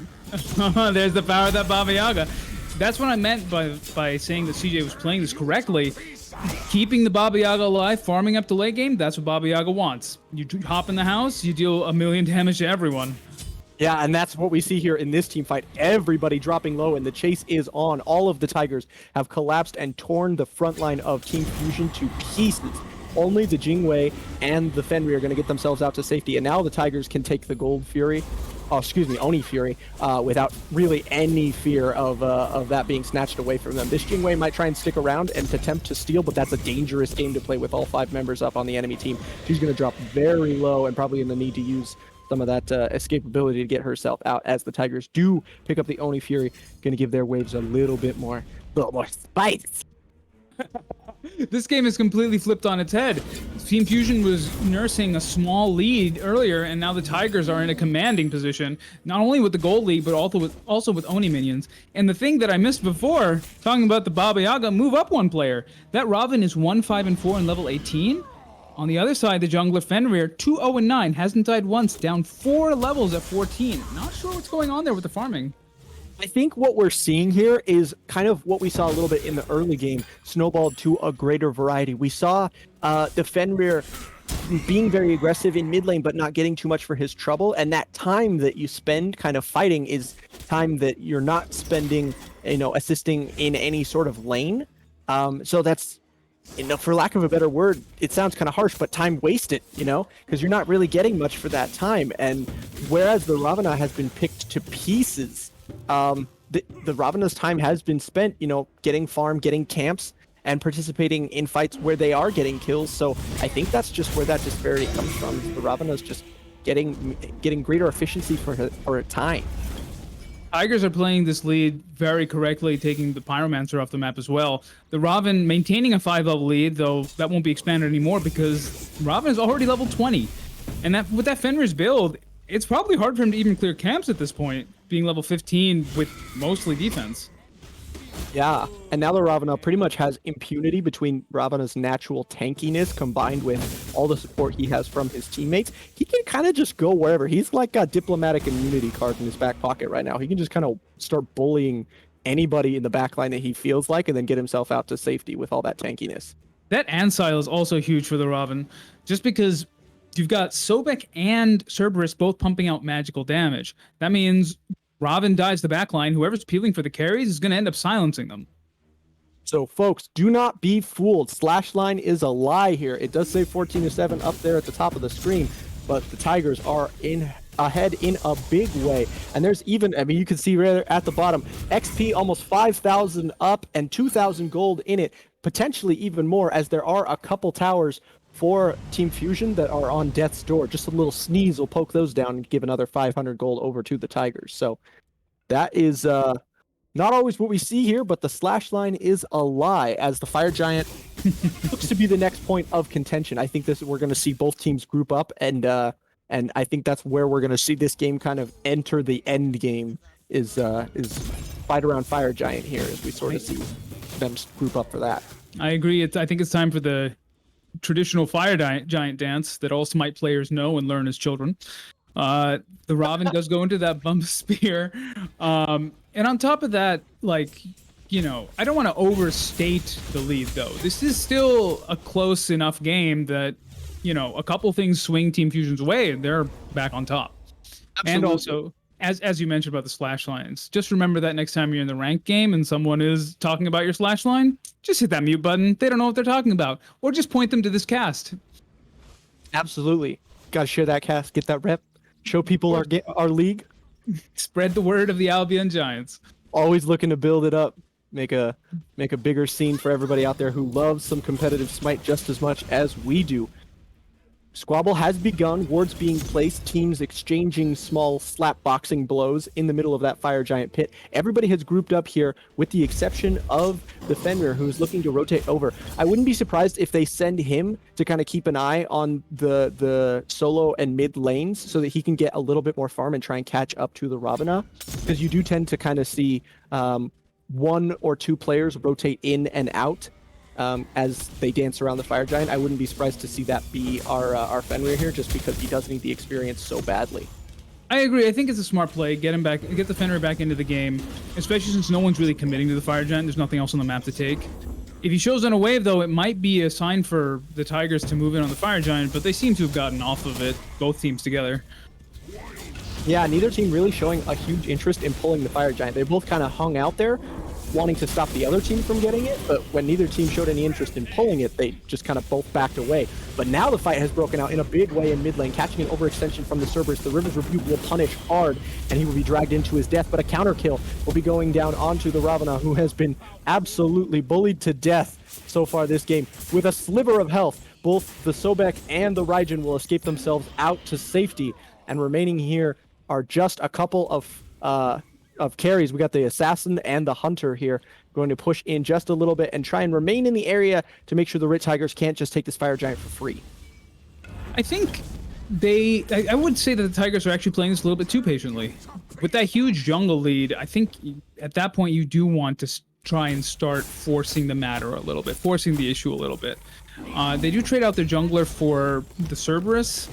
There's the power of that Baba Yaga. That's what I meant by saying that CJ was playing this correctly. Keeping the Baba Yaga alive, farming up the late game, that's what Baba Yaga wants. You hop in the house, you deal 1 million damage to everyone. Yeah, and that's what we see here in this team fight. Everybody dropping low, and the chase is on. All of the Tigers have collapsed and torn the front line of Team Fusion to pieces. Only the Jingwei and the Fenrir are going to get themselves out to safety, and now the Tigers can take the Gold Fury. Oni Fury, without really any fear of that being snatched away from them. This Jingwei might try and stick around and attempt to steal, but that's a dangerous game to play with all 5 members up on the enemy team. She's going to drop very low and probably going to need to use some of that escapability to get herself out, as the Tigers do pick up the Oni Fury, going to give their waves a little more spice. This game is completely flipped on its head. Team Fusion was nursing a small lead earlier, and now the Tigers are in a commanding position, not only with the gold lead, but also with Oni minions. And the thing that I missed before, talking about the Baba Yaga, move up one player. That Robin is 1-5-4 in level 18. On the other side, the jungler Fenrir, 2-0-9, hasn't died once, down 4 levels at 14. Not sure what's going on there with the farming. I think what we're seeing here is kind of what we saw a little bit in the early game, snowballed to a greater variety. We saw the Fenrir being very aggressive in mid lane, but not getting too much for his trouble. And that time that you spend kind of fighting is time that you're not spending, assisting in any sort of lane. So that's, for lack of a better word, it sounds kind of harsh, but time wasted, because you're not really getting much for that time. And whereas the Ravana has been picked to pieces, the Ravana's time has been spent, getting farm, getting camps, and participating in fights where they are getting kills. So I think that's just where that disparity comes from. The Ravana's just getting greater efficiency for her time. Tigers are playing this lead very correctly, taking the Pyromancer off the map as well. The Raven maintaining a 5-level lead, though that won't be expanded anymore because Raven is already level 20. And that with that Fenrir's build, it's probably hard for him to even clear camps at this point, being level 15 with mostly defense. Yeah, and now the Ravana pretty much has impunity between Ravana's natural tankiness combined with all the support he has from his teammates. He can kind of just go wherever. He's like got diplomatic immunity card in his back pocket right now. He can just kind of start bullying anybody in the backline that he feels like and then get himself out to safety with all that tankiness. That Ansile is also huge for the Raven, just because you've got Sobek and Cerberus both pumping out magical damage. That means Raven dies the backline. Whoever's peeling for the carries is going to end up silencing them. So, folks, do not be fooled. Slash line is a lie here. It does say 14-7 up there at the top of the screen, but the Tigers are ahead in a big way. And there's even, you can see right at the bottom, XP almost 5,000 up and 2,000 gold in it, potentially even more, as there are a couple towers for Team Fusion that are on death's door. Just a little sneeze will poke those down and give another 500 gold over to the Tigers. So that is not always what we see here, but the slash line is a lie, as the Fire Giant looks to be the next point of contention. I think we're going to see both teams group up, and I think that's where we're going to see this game kind of enter the end game, is fight around Fire Giant here, as we sort of see them group up for that. I agree. I think it's time for the traditional Fire Giant dance that all Smite players know and learn as children. The Raven does go into that bump spear. And on top of that, I don't want to overstate the lead, though. This is still a close enough game that, a couple things swing Team Fusion's way and they're back on top. Absolutely. And also, as you mentioned about the slash lines, just remember that next time you're in the ranked game and someone is talking about your slash line, just hit that mute button. They don't know what they're talking about. Or just point them to this cast. Absolutely. Got to share that cast, get that rep, show people our league. Spread the word of the Albion Giants. Always looking to build it up, make a bigger scene for everybody out there who loves some competitive Smite just as much as we do. Squabble has begun, wards being placed, teams exchanging small slap boxing blows in the middle of that Fire Giant pit. Everybody has grouped up here with the exception of the Fenrir, who's looking to rotate over. I wouldn't be surprised if they send him to kind of keep an eye on the solo and mid lanes so that he can get a little bit more farm and try and catch up to the Ravana, because you do tend to kind of see one or two players rotate in and out as they dance around the Fire Giant. I wouldn't be surprised to see that be our Fenrir here, just because he does need the experience so badly. I agree. I think it's a smart play. Get the Fenrir back into the game, especially since no one's really committing to the Fire Giant. There's nothing else on the map to take. If he shows on a wave, though, it might be a sign for the Tigers to move in on the Fire Giant, but they seem to have gotten off of it, both teams together. Yeah, neither team really showing a huge interest in pulling the Fire Giant. They both kind of hung out there, wanting to stop the other team from getting it, but when neither team showed any interest in pulling it, they just kind of both backed away. But now the fight has broken out in a big way in mid lane, catching an overextension from the Cerberus. The River's Rebuke will punish hard, and he will be dragged into his death, but a counter kill will be going down onto the Ravana, who has been absolutely bullied to death so far this game. With a sliver of health, both the Sobek and the Raijin will escape themselves out to safety, and remaining here are just a couple of of carries. We got the Assassin and the Hunter here going to push in just a little bit and try and remain in the area to make sure the RIT Tigers can't just take this Fire Giant for free. I think I would say that the Tigers are actually playing this a little bit too patiently. With that huge jungle lead, I think at that point you do want to try and start forcing the matter a little bit, forcing the issue a little bit. They do trade out their jungler for the Cerberus.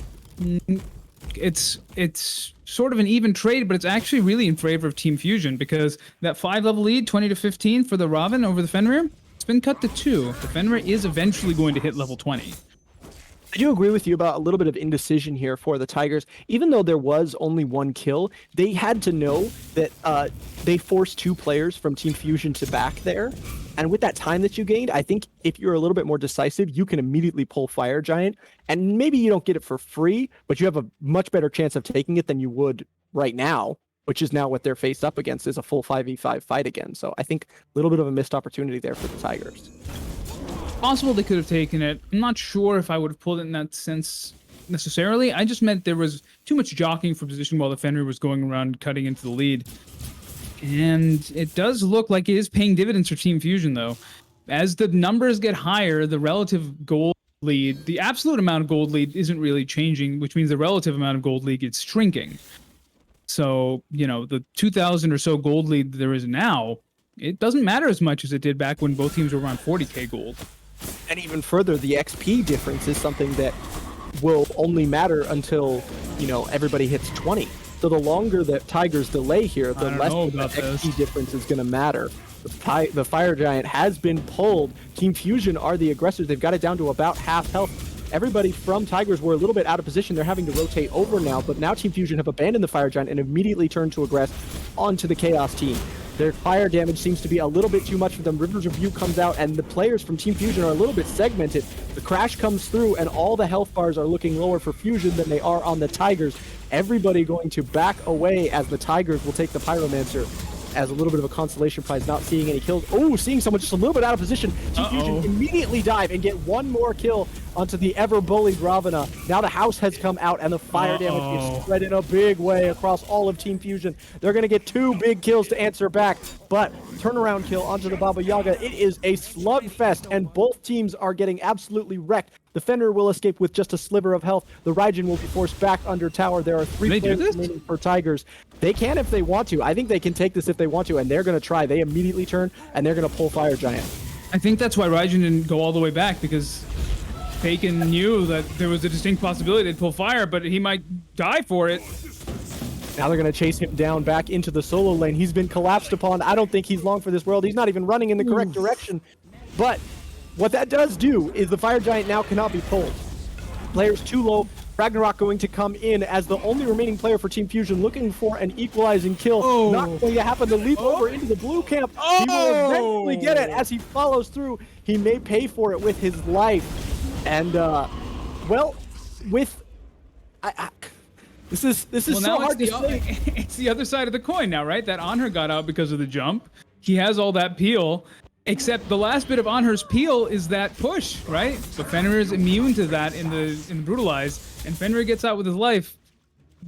It's sort of an even trade, but it's actually really in favor of Team Fusion because that 5-level lead, 20-15 for the Raven over the Fenrir, it's been cut to 2. The Fenrir is eventually going to hit level 20. I do agree with you about a little bit of indecision here for the Tigers. Even though there was only 1 kill, they had to know that they forced 2 players from Team Fusion to back there. And with that time that you gained, I think if you're a little bit more decisive, you can immediately pull Fire Giant. And maybe you don't get it for free, but you have a much better chance of taking it than you would right now, which is now what they're faced up against is a full 5v5 fight again. So I think a little bit of a missed opportunity there for the Tigers. Possible they could have taken it. I'm not sure if I would have pulled it in that sense necessarily. I just meant there was too much jockeying for position while the Fenrir was going around cutting into the lead. And it does look like it is paying dividends for Team Fusion, though. As the numbers get higher, the relative gold lead, the absolute amount of gold lead isn't really changing, which means the relative amount of gold lead is shrinking. So, you know, the 2,000 or so gold lead there is now, it doesn't matter as much as it did back when both teams were around 40k gold. And even further, the XP difference is something that will only matter until, you know, everybody hits 20. So the longer that Tigers delay here, the less the XP difference is going to matter. The Fire Giant has been pulled. Team Fusion are the aggressors. They've got it down to about half health. Everybody from Tigers were a little bit out of position. They're having to rotate over now, but now Team Fusion have abandoned the Fire Giant and immediately turned to aggress onto the Chaos team. Their fire damage seems to be a little bit too much for them. Rivers Review comes out, and the players from Team Fusion are a little bit segmented. The crash comes through, and all the health bars are looking lower for Fusion than they are on the Tigers. Everybody going to back away as the Tigers will take the Pyromancer as a little bit of a consolation prize, not seeing any kills. Oh, seeing someone just a little bit out of position. Team Fusion immediately dive and get 1 more kill onto the ever-bullied Ravana. Now the house has come out, and the fire damage is spread in a big way across all of Team Fusion. They're going to get 2 big kills to answer back, but turnaround kill onto the Baba Yaga. It is a slugfest, and both teams are getting absolutely wrecked. The Fenrir will escape with just a sliver of health. The Raijin will be forced back under tower. There are 3 players remaining for Tigers. They can if they want to. I think they can take this if they want to, and they're going to try. They immediately turn, and they're going to pull Fire Giant. I think that's why Raijin didn't go all the way back, because Faken knew that there was a distinct possibility they'd pull fire, but he might die for it. Now they're going to chase him down back into the solo lane. He's been collapsed upon. I don't think he's long for this world. He's not even running in the correct direction. But what that does do is the Fire Giant now cannot be pulled. Players too low. Ragnarok going to come in as the only remaining player for Team Fusion, looking for an equalizing kill. Not going to happen to leap over into the blue camp. He will eventually get it as he follows through. He may pay for it with his life. And, well, with... This is so hard to say. It's the other side of the coin now, right? That Anhur got out because of the jump. He has all that peel. Except the last bit of Anhur's peel is that push, right? So Fenrir is immune to that in the Brutalize, and Fenrir gets out with his life.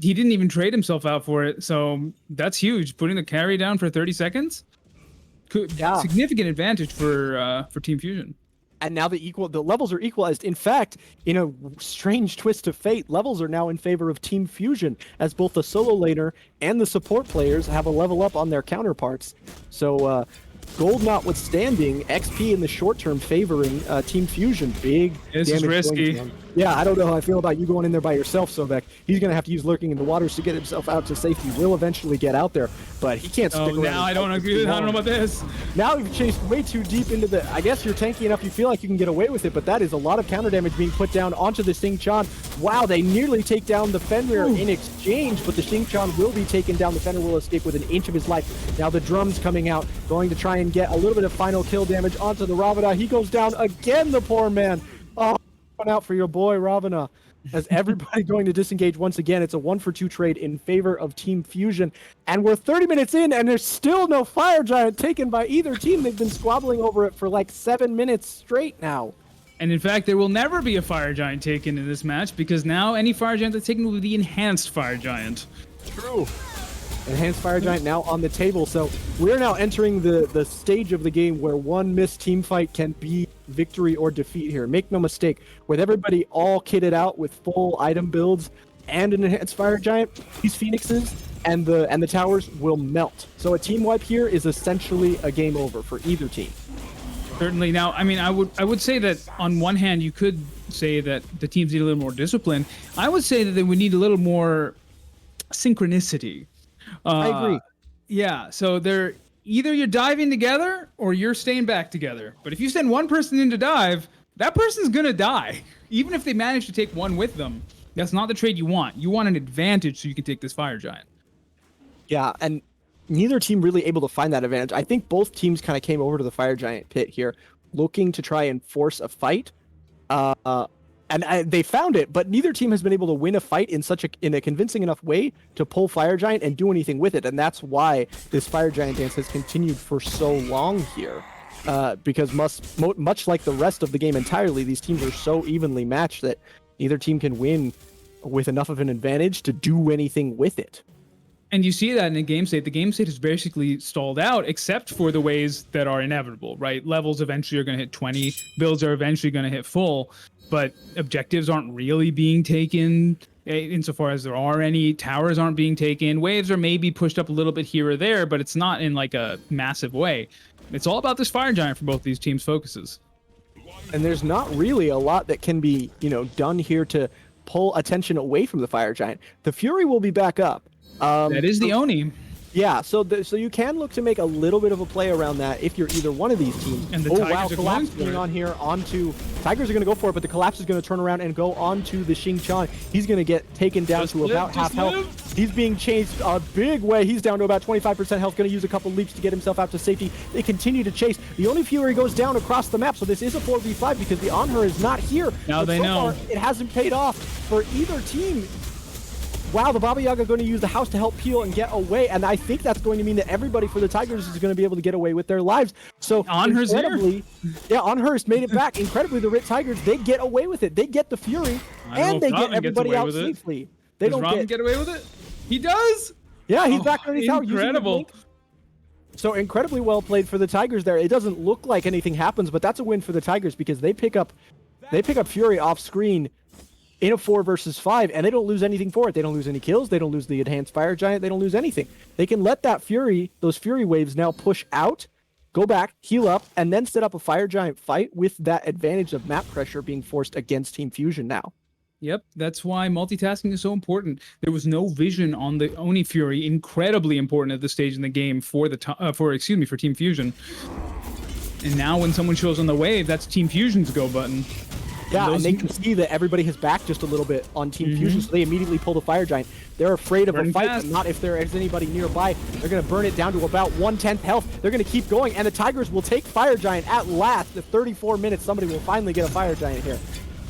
He didn't even trade himself out for it, so that's huge. Putting the carry down for 30 seconds, significant advantage for Team Fusion. And now the levels are equalized. In fact, in a strange twist of fate, levels are now in favor of Team Fusion, as both the solo laner and the support players have a level up on their counterparts. So. Gold notwithstanding, XP in the short term favoring Team Fusion. Big This is risky. Yeah, I don't know how I feel about you going in there by yourself, Sobek. He's going to have to use Lurking in the Waters to get himself out to safety. Will eventually get out there, but he can't stick around. Now I don't agree with I don't know about this. Now you've chased way too deep into the... I guess you're tanky enough you feel like you can get away with it, but that is a lot of counter damage being put down onto the Xing Chan. Wow, they nearly take down the Fenrir in exchange, but the Xing Chan will be taken down. The Fenrir will escape with 1 inch of his life. Now the drums coming out, going to try and get a little bit of final kill damage onto the Ravana. He goes down again, the poor man. Oh, one out for your boy, Ravana. As everybody going to disengage once again. It's a 1-for-2 trade in favor of Team Fusion. And we're 30 minutes in, and there's still no Fire Giant taken by either team. They've been squabbling over it for like 7 minutes straight now. And in fact, there will never be a Fire Giant taken in this match, because now any Fire Giant that's taken will be the Enhanced Fire Giant. True. Enhanced Fire Giant now on the table. So we're now entering the stage of the game where one missed team fight can be victory or defeat here. Make no mistake, with everybody all kitted out with full item builds and an Enhanced Fire Giant, these Phoenixes and the towers will melt. So a team wipe here is essentially a game over for either team. Certainly. Now, I mean, I would say that on one hand, you could say that the teams need a little more discipline. I would say that they would need a little more synchronicity. I agree. Yeah. So they're either you're diving together or you're staying back together. But if you send one person in to dive, that person's gonna die, even if they manage to take one with them. That's not the trade you want. You want an advantage so you can take this Fire Giant. Yeah, and neither team really able to find that advantage. I think both teams kind of came over to the Fire Giant pit here, looking to try and force a fight. They found it, but neither team has been able to win a fight in a convincing enough way to pull Fire Giant and do anything with it. And that's why this Fire Giant dance has continued for so long here. Because much like the rest of the game entirely, these teams are so evenly matched that neither team can win with enough of an advantage to do anything with it. And you see that in the game state. The game state is basically stalled out, except for the ways that are inevitable, right? Levels eventually are going to hit 20. Builds are eventually going to hit full. But objectives aren't really being taken insofar as there are any. Towers aren't being taken. Waves are maybe pushed up a little bit here or there, but it's not in like a massive way. It's all about this Fire Giant for both these teams' focuses. And there's not really a lot that can be, done here to pull attention away from the Fire Giant. The Fury will be back up. That is the Oni. Yeah, so you can look to make a little bit of a play around that if you're either one of these teams. And the Tigers are collapse going on here onto Tigers are going to go for it, but the collapse is going to turn around and go onto the Xing Chan. He's going to get taken down to about half health. He's being chased a big way. He's down to about 25% health. Going to use a couple leaps to get himself out to safety. They continue to chase. The Oni Fury goes down across the map, so this is a 4v5 because the Anhur is not here. Now they know. Far, it hasn't paid off for either team. Wow, the Baba Yaga going to use the house to help peel and get away, and I think that's going to mean that everybody for the Tigers is going to be able to get away with their lives. So Anhur's here. Yeah, Anhurst made it back. Incredibly, the RIT Tigers, they get away with it. They get the Fury, and they get everybody out safely. They don't get away with it? He does? Yeah, he's back underneath tower. Incredible. So incredibly well played for the Tigers there. It doesn't look like anything happens, but that's a win for the Tigers because they pick up Fury off screen in a 4 versus 5, and they don't lose anything for it. They don't lose any kills. They don't lose the Enhanced Fire Giant. They don't lose anything. They can let that Fury, those Fury waves now push out, go back, heal up, and then set up a Fire Giant fight with that advantage of map pressure being forced against Team Fusion now. Yep, that's why multitasking is so important. There was no vision on the Oni Fury, incredibly important at this stage in the game for Team Fusion. And now when someone shows on the wave, that's Team Fusion's go button. Yeah, and they can see that everybody has backed just a little bit on Team Fusion, so they immediately pull the Fire Giant. They're afraid of a fight, but not if there is anybody nearby. They're going to burn it down to about 1/10 health. They're going to keep going, and the Tigers will take Fire Giant at last. At 34 minutes, somebody will finally get a Fire Giant here.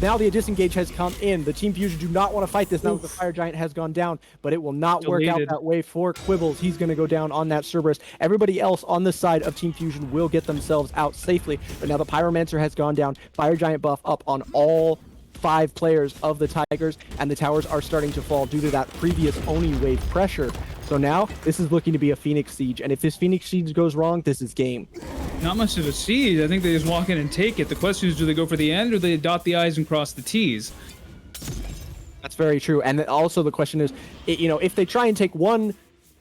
Now the disengage has come in. The Team Fusion do not want to fight this now that the Fire Giant has gone down, but it will not work out that way for Quibbles. He's going to go down on that Cerberus. Everybody else on the side of Team Fusion will get themselves out safely, but now the Pyromancer has gone down. Fire Giant buff up on all 5 players of the Tigers, and the towers are starting to fall due to that previous Oni wave pressure. So now this is looking to be a Phoenix Siege, and if this Phoenix Siege goes wrong, this is game. Not much of a siege. I think they just walk in and take it. The question is, do they go for the end or do they dot the I's and cross the T's? That's very true. And also the question is, if they try and take one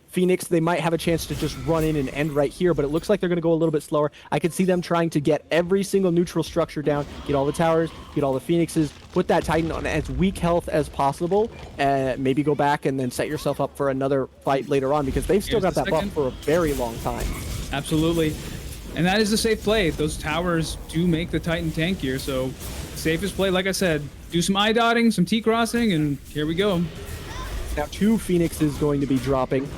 Phoenix, they might have a chance to just run in and end right here, but it looks like they're going to go a little bit slower. I could see them trying to get every single neutral structure down, get all the towers, get all the Phoenixes, put that Titan on as weak health as possible, and maybe go back and then set yourself up for another fight later on, because they've still got that buff for a very long time. Absolutely. And that is the safe play. Those towers do make the Titan tankier, so safest play, like I said, do some eye dotting, some T crossing, and here we go. Now 2 Phoenixes going to be dropping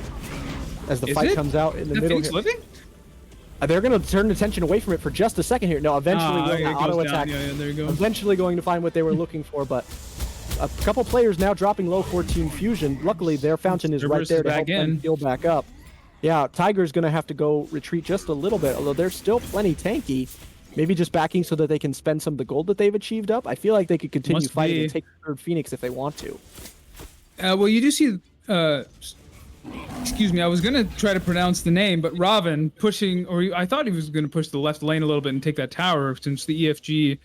as the fight comes out in the middle here. Living? They're going to turn attention away from it for just a second here. No, eventually going to auto attack. Yeah, there you go. Eventually going to find what they were looking for, but a couple players now dropping low for Team Fusion. Luckily, their fountain is right there to help them heal back up. Yeah, Tiger's going to have to go retreat just a little bit, although they're still plenty tanky. Maybe just backing so that they can spend some of the gold that they've achieved up. I feel like they could continue fighting and take the 3rd Phoenix if they want to. Well, you do see excuse me, I was gonna try to pronounce the name, but Robin pushing, or I thought he was gonna push the left lane a little bit and take that tower since the EFG,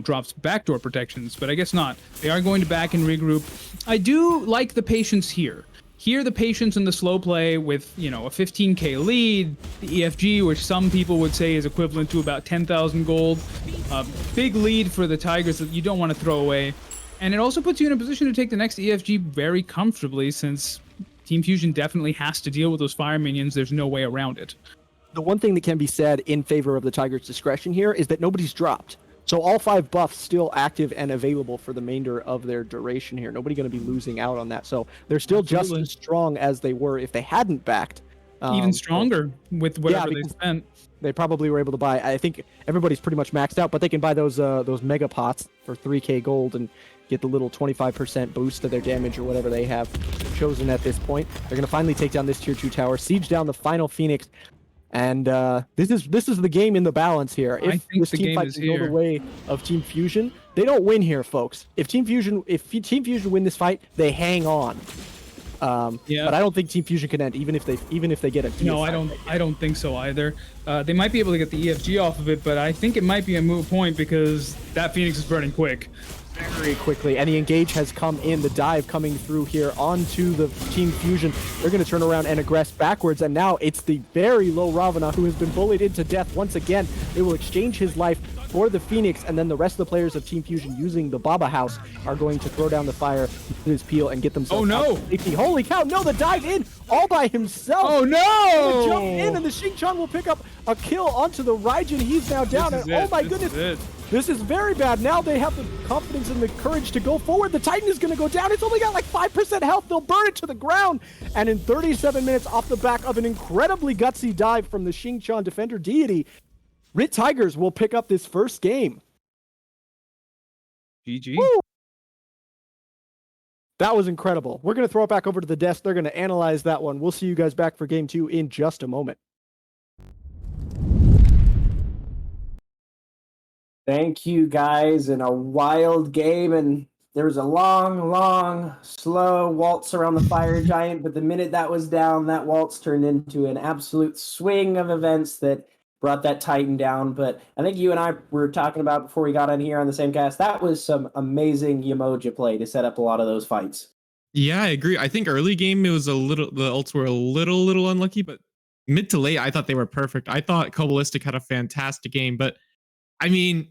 drops backdoor protections, but I guess not. They are going to back and regroup. I do like the patience here. Here, the patience and the slow play with, a 15k lead, the EFG, which some people would say is equivalent to about 10,000 gold. Big lead for the Tigers that you don't want to throw away. And it also puts you in a position to take the next EFG very comfortably, since Team Fusion definitely has to deal with those fire minions. There's no way around it. The one thing that can be said in favor of the Tigers' discretion here is that nobody's dropped. So all 5 buffs still active and available for the remainder of their duration here. Nobody going to be losing out on that. So they're still Absolutely. just as strong as they were if they hadn't backed. Even stronger with whatever they spent. They probably were able to buy. I think everybody's pretty much maxed out, but they can buy those mega pots for 3k gold and get the little 25% boost to their damage or whatever they have chosen at this point. They're going to finally take down this tier 2 tower, siege down the final Phoenix. And this is the game in the balance here. If this team fight can go the way of Team Fusion, they don't win here, folks. If Team Fusion win this fight, they hang on. But I don't think Team Fusion can end, even if they get a. No, I don't think so either. They might be able to get the EFG off of it, but I think it might be a moot point because that Phoenix is burning quick. Very quickly, and the engage has come in. The dive coming through here onto the Team Fusion. They're going to turn around and aggress backwards, and now it's the very low Ravana who has been bullied into death once again. They will exchange his life for the Phoenix, and then the rest of the players of Team Fusion using the Baba House are going to throw down the fire with his peel and get themselves out of safety. Holy cow, no, the dive in all by himself. Oh no! Jump in, and the Xingqiang will pick up a kill onto the Raijin. He's now down, and oh my goodness. This is very bad. Now they have the confidence and the courage to go forward. The Titan is going to go down. It's only got like 5% health. They'll burn it to the ground. And in 37 minutes, off the back of an incredibly gutsy dive from the Xingqiang Defender Deity, RIT Tigers will pick up this first game. GG. Woo! That was incredible. We're going to throw it back over to the desk. They're going to analyze that one. We'll see you guys back for game 2 in just a moment. Thank you, guys. In a wild game, and there was a long, slow waltz around the fire giant, but the minute that was down, that waltz turned into an absolute swing of events that brought that Titan down. But I think you and I were talking about before we got on here on the same cast, that was some amazing Yemoja play to set up a lot of those fights. Yeah, I agree. I think early game the ults were a little unlucky, but mid to late, I thought they were perfect. I thought Kobalistic had a fantastic game, but I mean,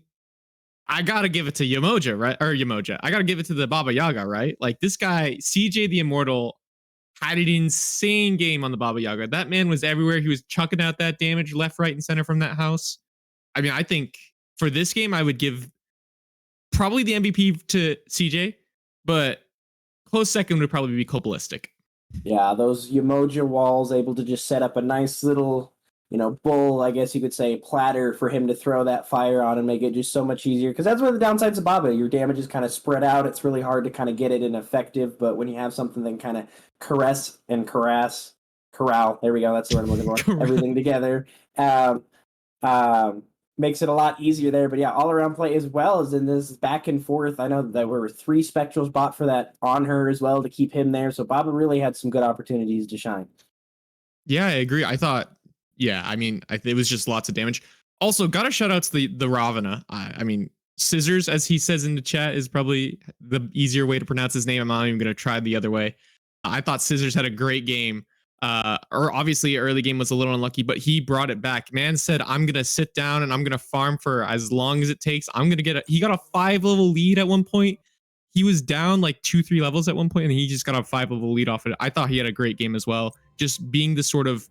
I gotta give it to Yemoja, right? Or Yemoja. I gotta give it to the Baba Yaga, right? Like this guy, CJ the Immortal, had an insane game on the Baba Yaga. That man was everywhere. He was chucking out that damage left, right, and center from that house. I mean, I think for this game, I would give probably the MVP to CJ, but close second would probably be Kobalistic. Yeah, those Yemoja walls able to just set up a nice little, bull, I guess you could say, platter for him to throw that fire on and make it just so much easier. Because that's one of the downsides of Baba. Your damage is kind of spread out. It's really hard to kind of get it in effective. But when you have something that kind of corral, there we go, that's the word I'm looking for, everything together, makes it a lot easier there. But yeah, all around play as well as in this back and forth. I know that there were 3 Spectrals bought for that on her as well to keep him there. So Baba really had some good opportunities to shine. Yeah, I agree. I thought, it was just lots of damage. Also, gotta shout out to the Ravana. I mean, Scissors, as he says in the chat, is probably the easier way to pronounce his name. I'm not even going to try the other way. I thought Scissors had a great game. Or obviously early game was a little unlucky, but he brought it back. Man said, I'm going to sit down and I'm going to farm for as long as it takes. I'm going to he got a 5-level lead at one point. He was down like 2-3 levels at one point, and he just got a 5-level lead off of it. I thought he had a great game as well. Just being the sort of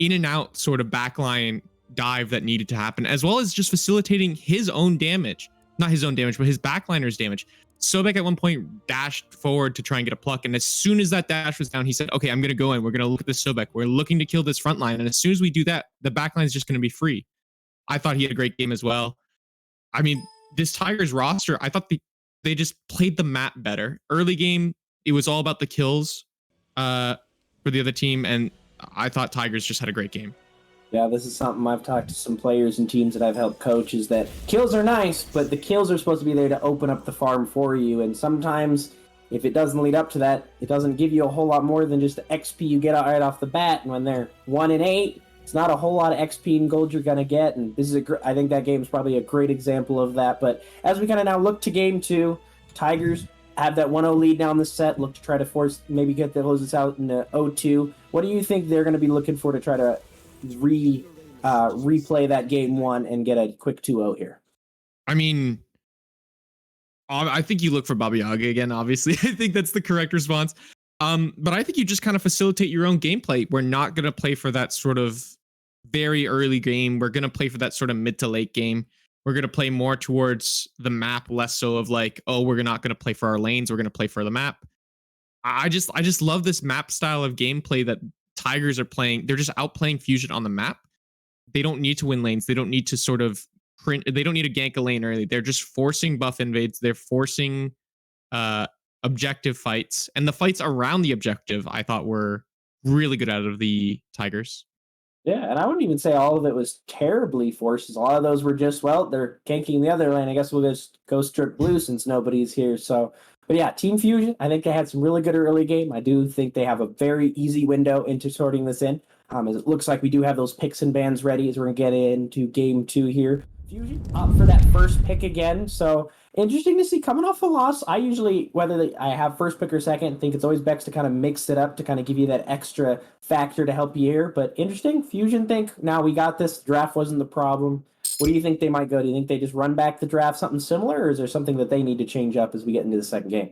in and out sort of backline dive that needed to happen, as well as just facilitating his own damage. Not his own damage, but his backliner's damage. Sobek at one point dashed forward to try and get a pluck, and as soon as that dash was down, he said, okay, I'm going to go in. We're going to look at this Sobek. We're looking to kill this front line, and as soon as we do that, the backline is just going to be free. I thought he had a great game as well. I mean, this Tigers roster, I thought they just played the map better. Early game, it was all about the kills for the other team, and I thought Tigers just had a great game. Yeah, this is something I've talked to some players and teams that I've helped coach, is that kills are nice, but the kills are supposed to be there to open up the farm for you. And sometimes if it doesn't lead up to that, it doesn't give you a whole lot more than just the XP you get right off the bat. And when they're 1-8, it's not a whole lot of XP and gold you're going to get. And this is I think that game is probably a great example of that. But as we kind of now look to game 2, Tigers have that 1-0 lead now in the set, look to try to force, maybe get the closes out in 0-2. What do you think they're going to be looking for to try to replay that game 1 and get a quick 2-0 here? I mean, I think you look for Baba Yaga again, obviously. I think that's the correct response. But I think you just kind of facilitate your own gameplay. We're not going to play for that sort of very early game. We're going to play for that sort of mid to late game. We're going to play more towards the map, less so of like, oh, we're not going to play for our lanes. We're going to play for the map. I just love this map style of gameplay that Tigers are playing. They're just outplaying Fusion on the map. They don't need to win lanes. They don't need to sort of they don't need to gank a lane early. They're just forcing buff invades. They're forcing objective fights, and the fights around the objective I thought were really good out of the Tigers. Yeah, and I wouldn't even say all of it was terribly forced. A lot of those were just, well, they're ganking the other lane. I guess we'll just go strip blue since nobody's here. So, but yeah, Team Fusion, I think they had some really good early game. I do think they have a very easy window into sorting this in. As it looks like we do have those picks and bans ready as we're going to get into game 2 here. Fusion up for that first pick again. So interesting to see coming off a loss. I usually, whether I have first pick or second, think it's always best to kind of mix it up to kind of give you that extra factor to help you here. But interesting, Fusion think, now we got this. Draft wasn't the problem. What do you think they might go? Do you think they just run back the draft, something similar, or is there something that they need to change up as we get into the second game?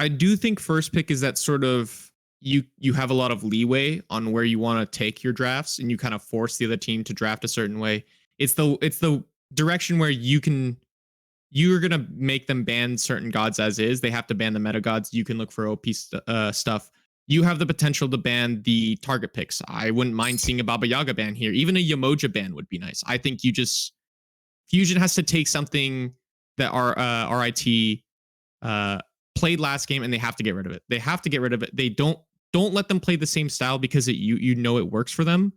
I do think first pick is that sort of you have a lot of leeway on where you want to take your drafts, and you kind of force the other team to draft a certain way. It's the direction where you're gonna make them ban certain gods as is. They have to ban the meta gods. You can look for OP stuff. You have the potential to ban the target picks. I wouldn't mind seeing a Baba Yaga ban here. Even a Yamoja ban would be nice. I think Fusion has to take something that our RIT played last game, and they have to get rid of it. They have to get rid of it. They don't let them play the same style because you know it works for them.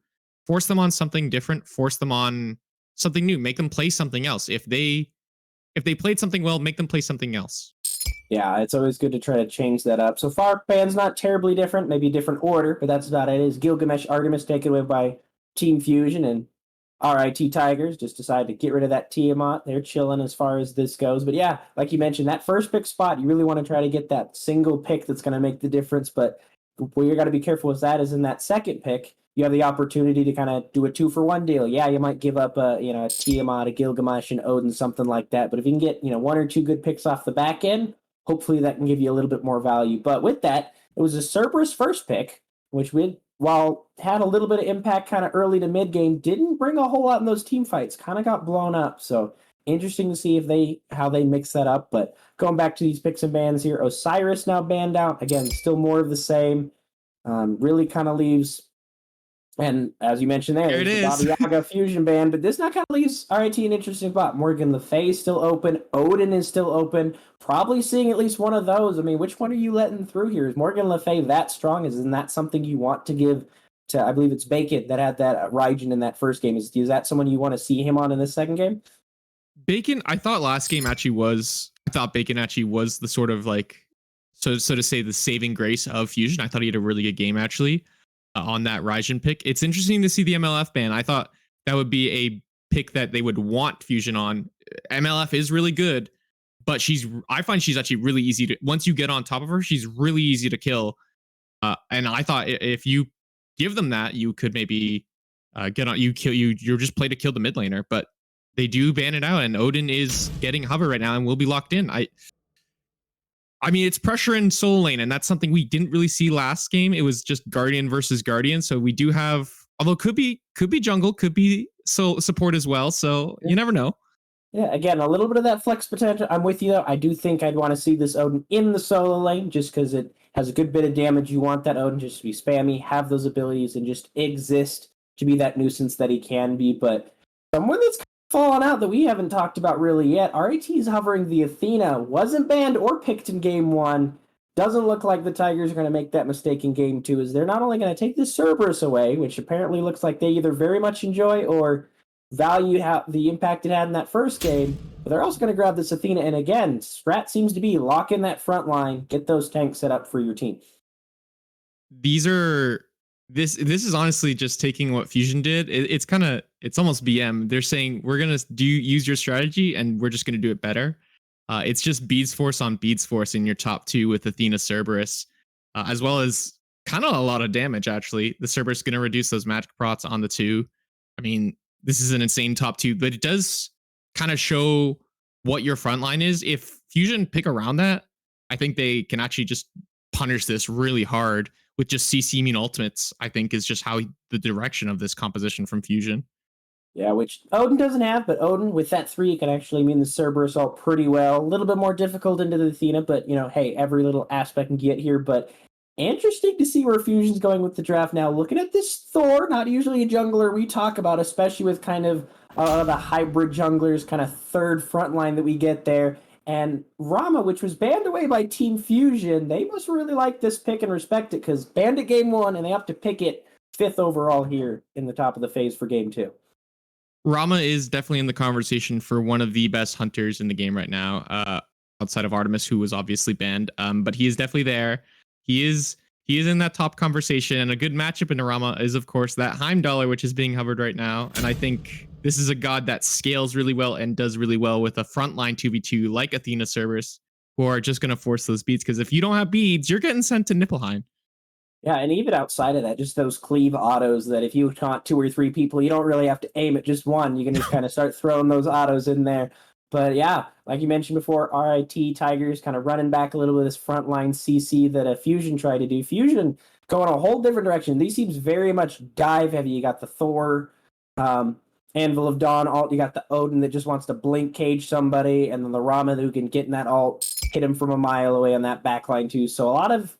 Force them on something different. Force them on something new. Make them play something else. If they played something well, make them play something else. Yeah, it's always good to try to change that up. So far, ban's not terribly different, maybe different order, but that's about it. It is Gilgamesh Artemis taken away by Team Fusion, and RIT Tigers just decided to get rid of that Tiamat. They're chilling as far as this goes. But yeah, like you mentioned, that first pick spot, you really want to try to get that single pick that's going to make the difference. But where you got to be careful with that is in that second pick, you have the opportunity to kind of do a 2-for-1 deal. Yeah, you might give up a Tiamat, a Gilgamesh, and Odin, something like that. But if you can get 1 or 2 good picks off the back end, hopefully that can give you a little bit more value. But with that, it was a Cerberus first pick, which while had a little bit of impact kind of early to mid game, didn't bring a whole lot in those team fights. Kind of got blown up. So interesting to see how they mix that up. But going back to these picks and bans here, Osiris now banned out. Again, still more of the same. Really kind of leaves. And as you mentioned there's the Baba Yaga Fusion ban, but this now kind of leaves RIT an interesting spot. Morgan Le Fay is still open. Odin is still open. Probably seeing at least one of those. I mean, which one are you letting through here? Is Morgan Le Fay that strong? Isn't that something you want to give to, I believe it's Bacon that had that Raijin in that first game. Is that someone you want to see him on in this second game? Bacon, I thought last game actually was, Bacon actually was the sort of like, so to say, the saving grace of Fusion. I thought he had a really good game actually. On that Raijin pick. It's interesting to see the MLF ban. I thought that would be a pick that they would want Fusion on. MLF is really good, but I find she's actually really easy to, once you get on top of her, she's really easy to kill. And I thought if you give them that, you could maybe get on, you're just play to kill the mid laner, but they do ban it out, and Odin is getting hover right now and will be locked in. I mean, it's pressure in solo lane, and that's something we didn't really see last game. It was just Guardian versus Guardian. So we do have, although could be jungle, could be support as well. So you never know. Yeah, again, a little bit of that flex potential. I'm with you, though. I do think I'd want to see this Odin in the solo lane just because it has a good bit of damage. You want that Odin just to be spammy, have those abilities, and just exist to be that nuisance that he can be. But someone that's fallen out that we haven't talked about really yet. RIT is hovering the Athena. Wasn't banned or picked in game 1. Doesn't look like the Tigers are going to make that mistake in game 2, as they're not only going to take the Cerberus away, which apparently looks like they either very much enjoy or value the impact it had in that first game, but they're also going to grab this Athena. And again, Strat seems to be lock in that front line, get those tanks set up for your team. These are this is honestly just taking what Fusion did. It's almost BM. They're saying we're gonna use your strategy and we're just gonna do it better. It's just Beads Force on Beads Force in your top two with Athena Cerberus, as well as kind of a lot of damage actually. The Cerberus is gonna reduce those magic prots on the two. I mean, this is an insane top two, but it does kind of show what your front line is. If Fusion pick around that, I think they can actually just punish this really hard with just CC immune ultimates. I think is just how the direction of this composition from Fusion. Yeah, which Odin doesn't have, but Odin with that 3 can actually mean the Cerberus all pretty well. A little bit more difficult into the Athena, but hey, every little aspect can get here. But interesting to see where Fusion's going with the draft now. Looking at this Thor, not usually a jungler we talk about, especially with kind of the hybrid junglers, kind of third front line that we get there. And Rama, which was banned away by Team Fusion, they must really like this pick and respect it, because banned at game 1, and they have to pick it 5th overall here in the top of the phase for game 2. Rama is definitely in the conversation for one of the best hunters in the game right now, outside of Artemis, who was obviously banned. But he is definitely there. He is in that top conversation, and a good matchup in Rama is, of course, that Heimdallr, which is being hovered right now. And I think this is a god that scales really well and does really well with a frontline 2v2 like Athena Cerberus, who are just going to force those beads. Because if you don't have beads, you're getting sent to Niflheim. Yeah, and even outside of that, just those cleave autos that if you taunt 2 or 3 people, you don't really have to aim at just one. You can just kind of start throwing those autos in there. But yeah, like you mentioned before, RIT Tigers kind of running back a little bit of this frontline CC that a Fusion tried to do. Fusion going a whole different direction. These seems very much dive heavy. You got the Thor, Anvil of Dawn alt. You got the Odin that just wants to blink cage somebody, and then the Rama who can get in that alt, hit him from a mile away on that backline too. So a lot of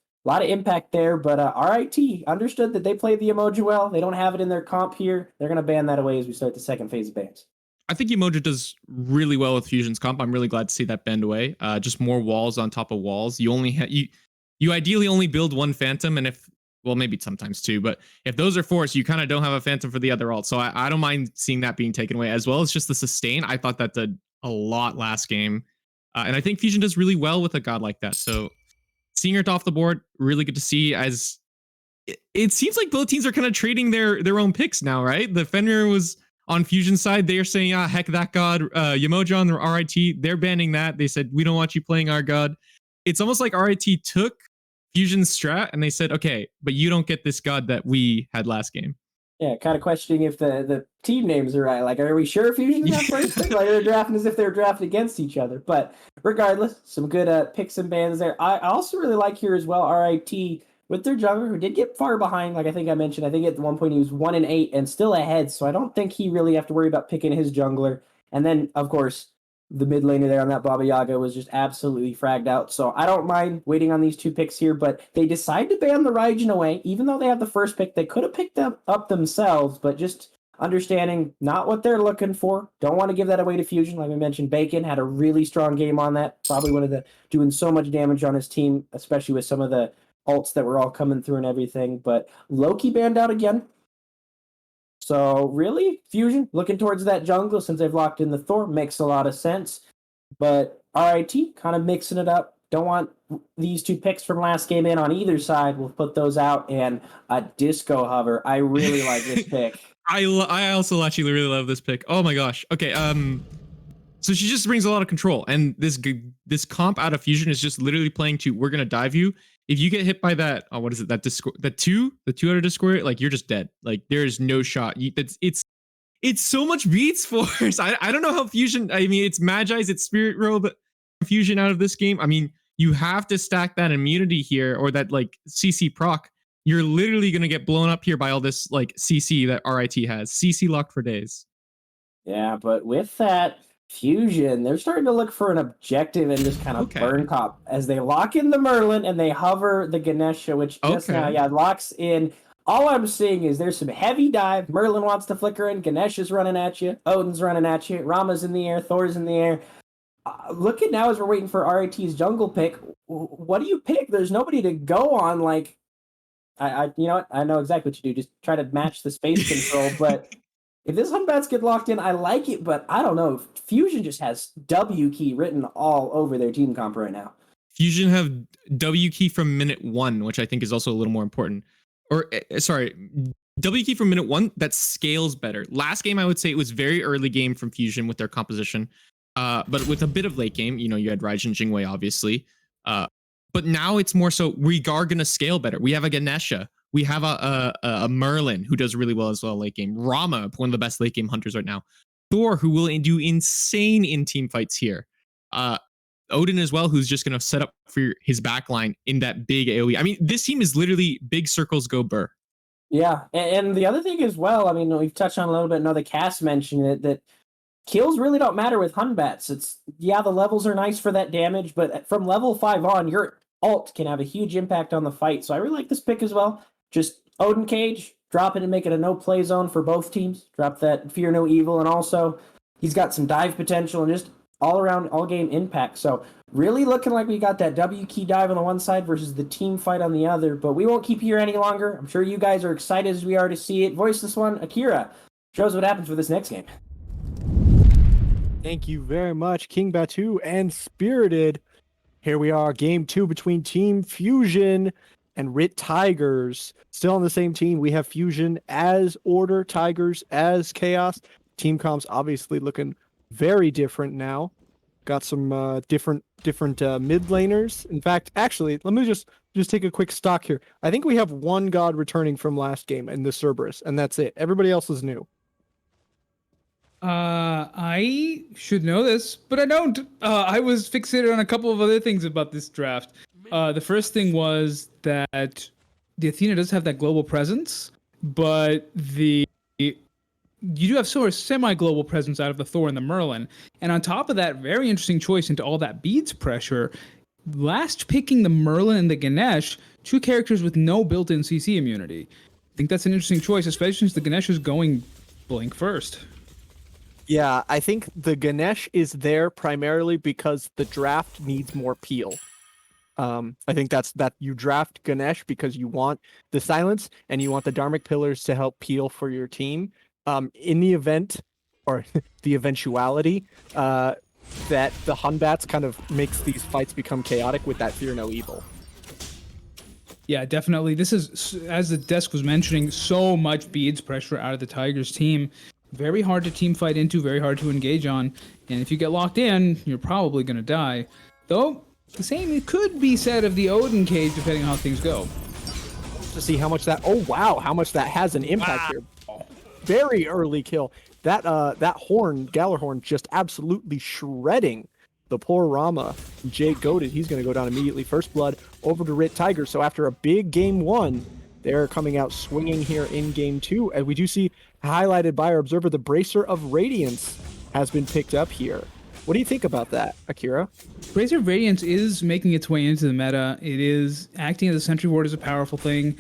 impact there, but RIT understood that they played the emoji well. They don't have it in their comp here. They're going to ban that away as we start the second phase of bans. I think Emoji does really well with Fusion's comp. I'm really glad to see that bend away. Just more walls on top of walls. You only you ideally only build one Phantom, and maybe sometimes two, but if those are forced, you kind of don't have a Phantom for the other alt. So I don't mind seeing that being taken away, as well as just the sustain. I thought that did a lot last game, and I think Fusion does really well with a god like that. So seeing it off the board, really good to see. As it seems like both teams are kind of trading their own picks now, right? The Fenrir was on Fusion side. They are saying, heck that god. Yamoja on the RIT, they're banning that. They said, we don't want you playing our god. It's almost like RIT took Fusion's strat and they said, okay, but you don't get this god that we had last game. Yeah, kind of questioning if the team names are right. Like, are we sure Fusion's that first pick? Like, they're drafting as if they're drafted against each other. But regardless, some good picks and bans there. I also really like here as well, RIT with their jungler, who did get far behind. Like I think I mentioned, I think at one point he was 1-8 and still ahead. So I don't think he really have to worry about picking his jungler. And then, of course, the mid laner there on that Baba Yaga was just absolutely fragged out. So I don't mind waiting on these 2 picks here, but they decide to ban the Raijin away. Even though they have the first pick, they could have picked them up themselves, but just understanding not what they're looking for. Don't want to give that away to Fusion. Like we mentioned, Bacon had a really strong game on that. Probably one of the doing so much damage on his team, especially with some of the alts that were all coming through and everything. But Loki banned out again. So really, Fusion looking towards that jungle since they've locked in the Thor makes a lot of sense. But RIT kind of mixing it up. Don't want these 2 picks from last game in on either side. We'll put those out, and a Disco Hover. I really like this pick. I also actually really love this pick. Oh my gosh. Okay. So she just brings a lot of control, and this comp out of Fusion is just literally playing to, we're gonna dive you. If you get hit by that, what is it? That the two out of Discord, like you're just dead. Like there is no shot. It's so much Beats Force. I don't know how Fusion. I mean, it's Magi's, it's Spirit Robe Fusion out of this game. I mean, you have to stack that immunity here, or that like CC proc. You're literally gonna get blown up here by all this like CC that RIT has. CC locked for days. Yeah, but with that Fusion, they're starting to look for an objective and just kind of burn cop as they lock in the Merlin and they hover the Ganesha, which just now, locks in. All I'm seeing is there's some heavy dive. Merlin wants to flicker in. Ganesha's running at you. Odin's running at you. Rama's in the air. Thor's in the air. Looking now as we're waiting for RIT's jungle pick, what do you pick? There's nobody to go on. Like, you know what? I know exactly what you do. Just try to match the space control, but if this Hunbats get locked in, I like it, but I don't know. Fusion just has W key written all over their team comp right now. Fusion have W key from minute 1, which I think is also a little more important. Or sorry, W key from minute 1 that scales better. Last game, I would say it was very early game from Fusion with their composition, but with a bit of late game. You had Raijin Jingwei, obviously. But now it's more so we are going to scale better. We have a Ganesha. We have a Merlin who does really well as well late game. Rama, one of the best late game hunters right now. Thor, who will do insane in team fights here. Odin as well, who's just going to set up for his backline in that big AoE. I mean, this team is literally big circles go burr. Yeah, and the other thing as well, I mean, we've touched on a little bit, another cast mentioned it, that kills really don't matter with Hunbats. It's, the levels are nice for that damage, but from level 5 on, your ult can have a huge impact on the fight. So I really like this pick as well. Just Odin Cage, drop it and make it a no-play zone for both teams. Drop that Fear No Evil, and also he's got some dive potential and just all-around, all-game impact. So really looking like we got that W key dive on the one side versus the team fight on the other. But we won't keep you here any longer. I'm sure you guys are excited as we are to see it. Voice this one, Akira. Shows what happens for this next game. Thank you very much, King Batu and Spirited. Here we are, game 2 between Team Fusion and RIT Tigers. Still on the same team, we have Fusion as Order, Tigers as Chaos. Team comps obviously looking very different now. Got some different mid laners. In fact, actually, let me just take a quick stock here. I think we have one god returning from last game in the Cerberus, and that's it. Everybody else is new. I should know this, but I don't. I was fixated on a couple of other things about this draft. The first thing was that the Athena does have that global presence, but you do have sort of semi-global presence out of the Thor and the Merlin. And on top of that, very interesting choice into all that beads pressure. Last picking the Merlin and the Ganesh, 2 characters with no built-in CC immunity. I think that's an interesting choice, especially since the Ganesh is going Blink first. Yeah, I think the Ganesh is there primarily because the draft needs more peel. I think that you draft Ganesh because you want the silence and you want the Dharmic Pillars to help peel for your team. In the event, or the eventuality, that the Hunbats kind of makes these fights become chaotic with that Fear No Evil. Yeah, definitely. This is, as the desk was mentioning, so much beads pressure out of the Tigers team. Very hard to team fight into, very hard to engage on. And if you get locked in, you're probably going to die. Though, the same could be said of the Odin Cage, depending on how things go. To see how much that, oh wow, how much that has an impact here. Very early kill. That horn, Galarhorn, just absolutely shredding the poor Rama. Jay goaded, he's going to go down immediately. First blood over to RIT Tiger. So after a big game 1, they're coming out swinging here in game 2. And we do see, highlighted by our observer, the Bracer of Radiance has been picked up here. What do you think about that, Akira? Bracer of Radiance is making its way into the meta. It is acting as a sentry ward is a powerful thing,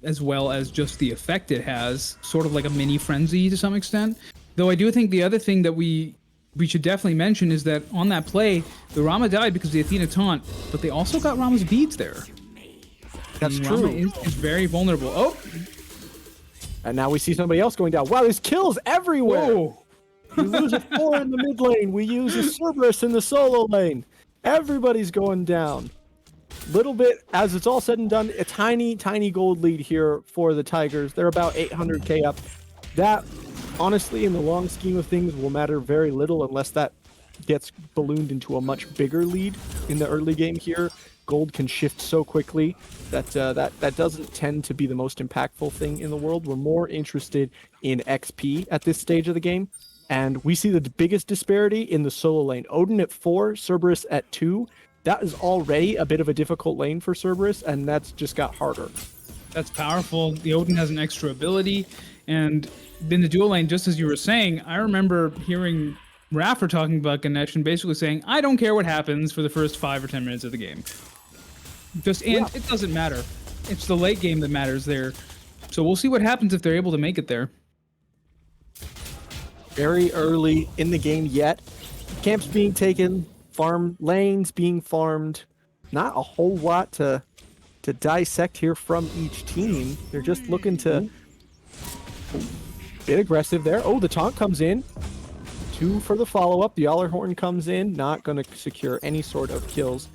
as well as just the effect it has, sort of like a mini frenzy to some extent. Though I do think the other thing that we should definitely mention is that on that play, the Rama died because of the Athena taunt, but they also got Rama's beads there. That's and true. Rama is very vulnerable. Oh! And now we see somebody else going down. Wow, there's kills everywhere! Whoa. We lose a 4 in the mid lane. We use a Cerberus in the solo lane. Everybody's going down. Little bit, as it's all said and done, a tiny gold lead here for the Tigers. They're about 800k up. That, honestly, in the long scheme of things, will matter very little unless that gets ballooned into a much bigger lead in the early game here. Gold can shift so quickly that that doesn't tend to be the most impactful thing in the world. We're more interested in XP at this stage of the game. And we see the biggest disparity in the solo lane. Odin at 4, Cerberus at 2. That is already a bit of a difficult lane for Cerberus, and that's just got harder. That's powerful. The Odin has an extra ability. And in the dual lane, just as you were saying, I remember hearing Raffer talking about Ganesh and basically saying, I don't care what happens for the first 5 or 10 minutes of the game. It doesn't matter. It's the late game that matters there. So we'll see what happens if they're able to make it there. Very early in the game yet. Camps being taken, farm lanes being farmed. Not a whole lot to dissect here from each team. They're just looking to Bit aggressive there. Oh, the taunt comes in. 2 for the follow-up. The Allerhorn comes in, not going to secure any sort of kills.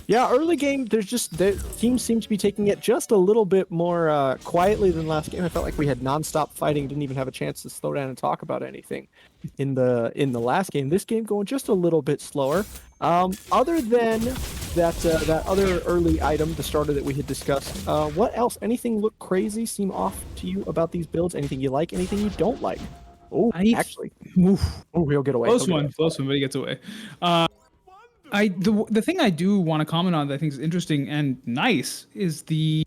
Yeah, early game, there's just the team seemed to be taking it just a little bit more quietly than last game. I felt like we had non-stop fighting, didn't even have a chance to slow down and talk about anything in the last game. This game going just a little bit slower. Other than that other early item, the starter that we had discussed, what else? Anything look crazy, seem off to you about these builds? Anything you like? Anything you don't like? Oh, actually, he'll get away. Close one, but he gets away. The thing I do want to comment on that I think is interesting and nice is the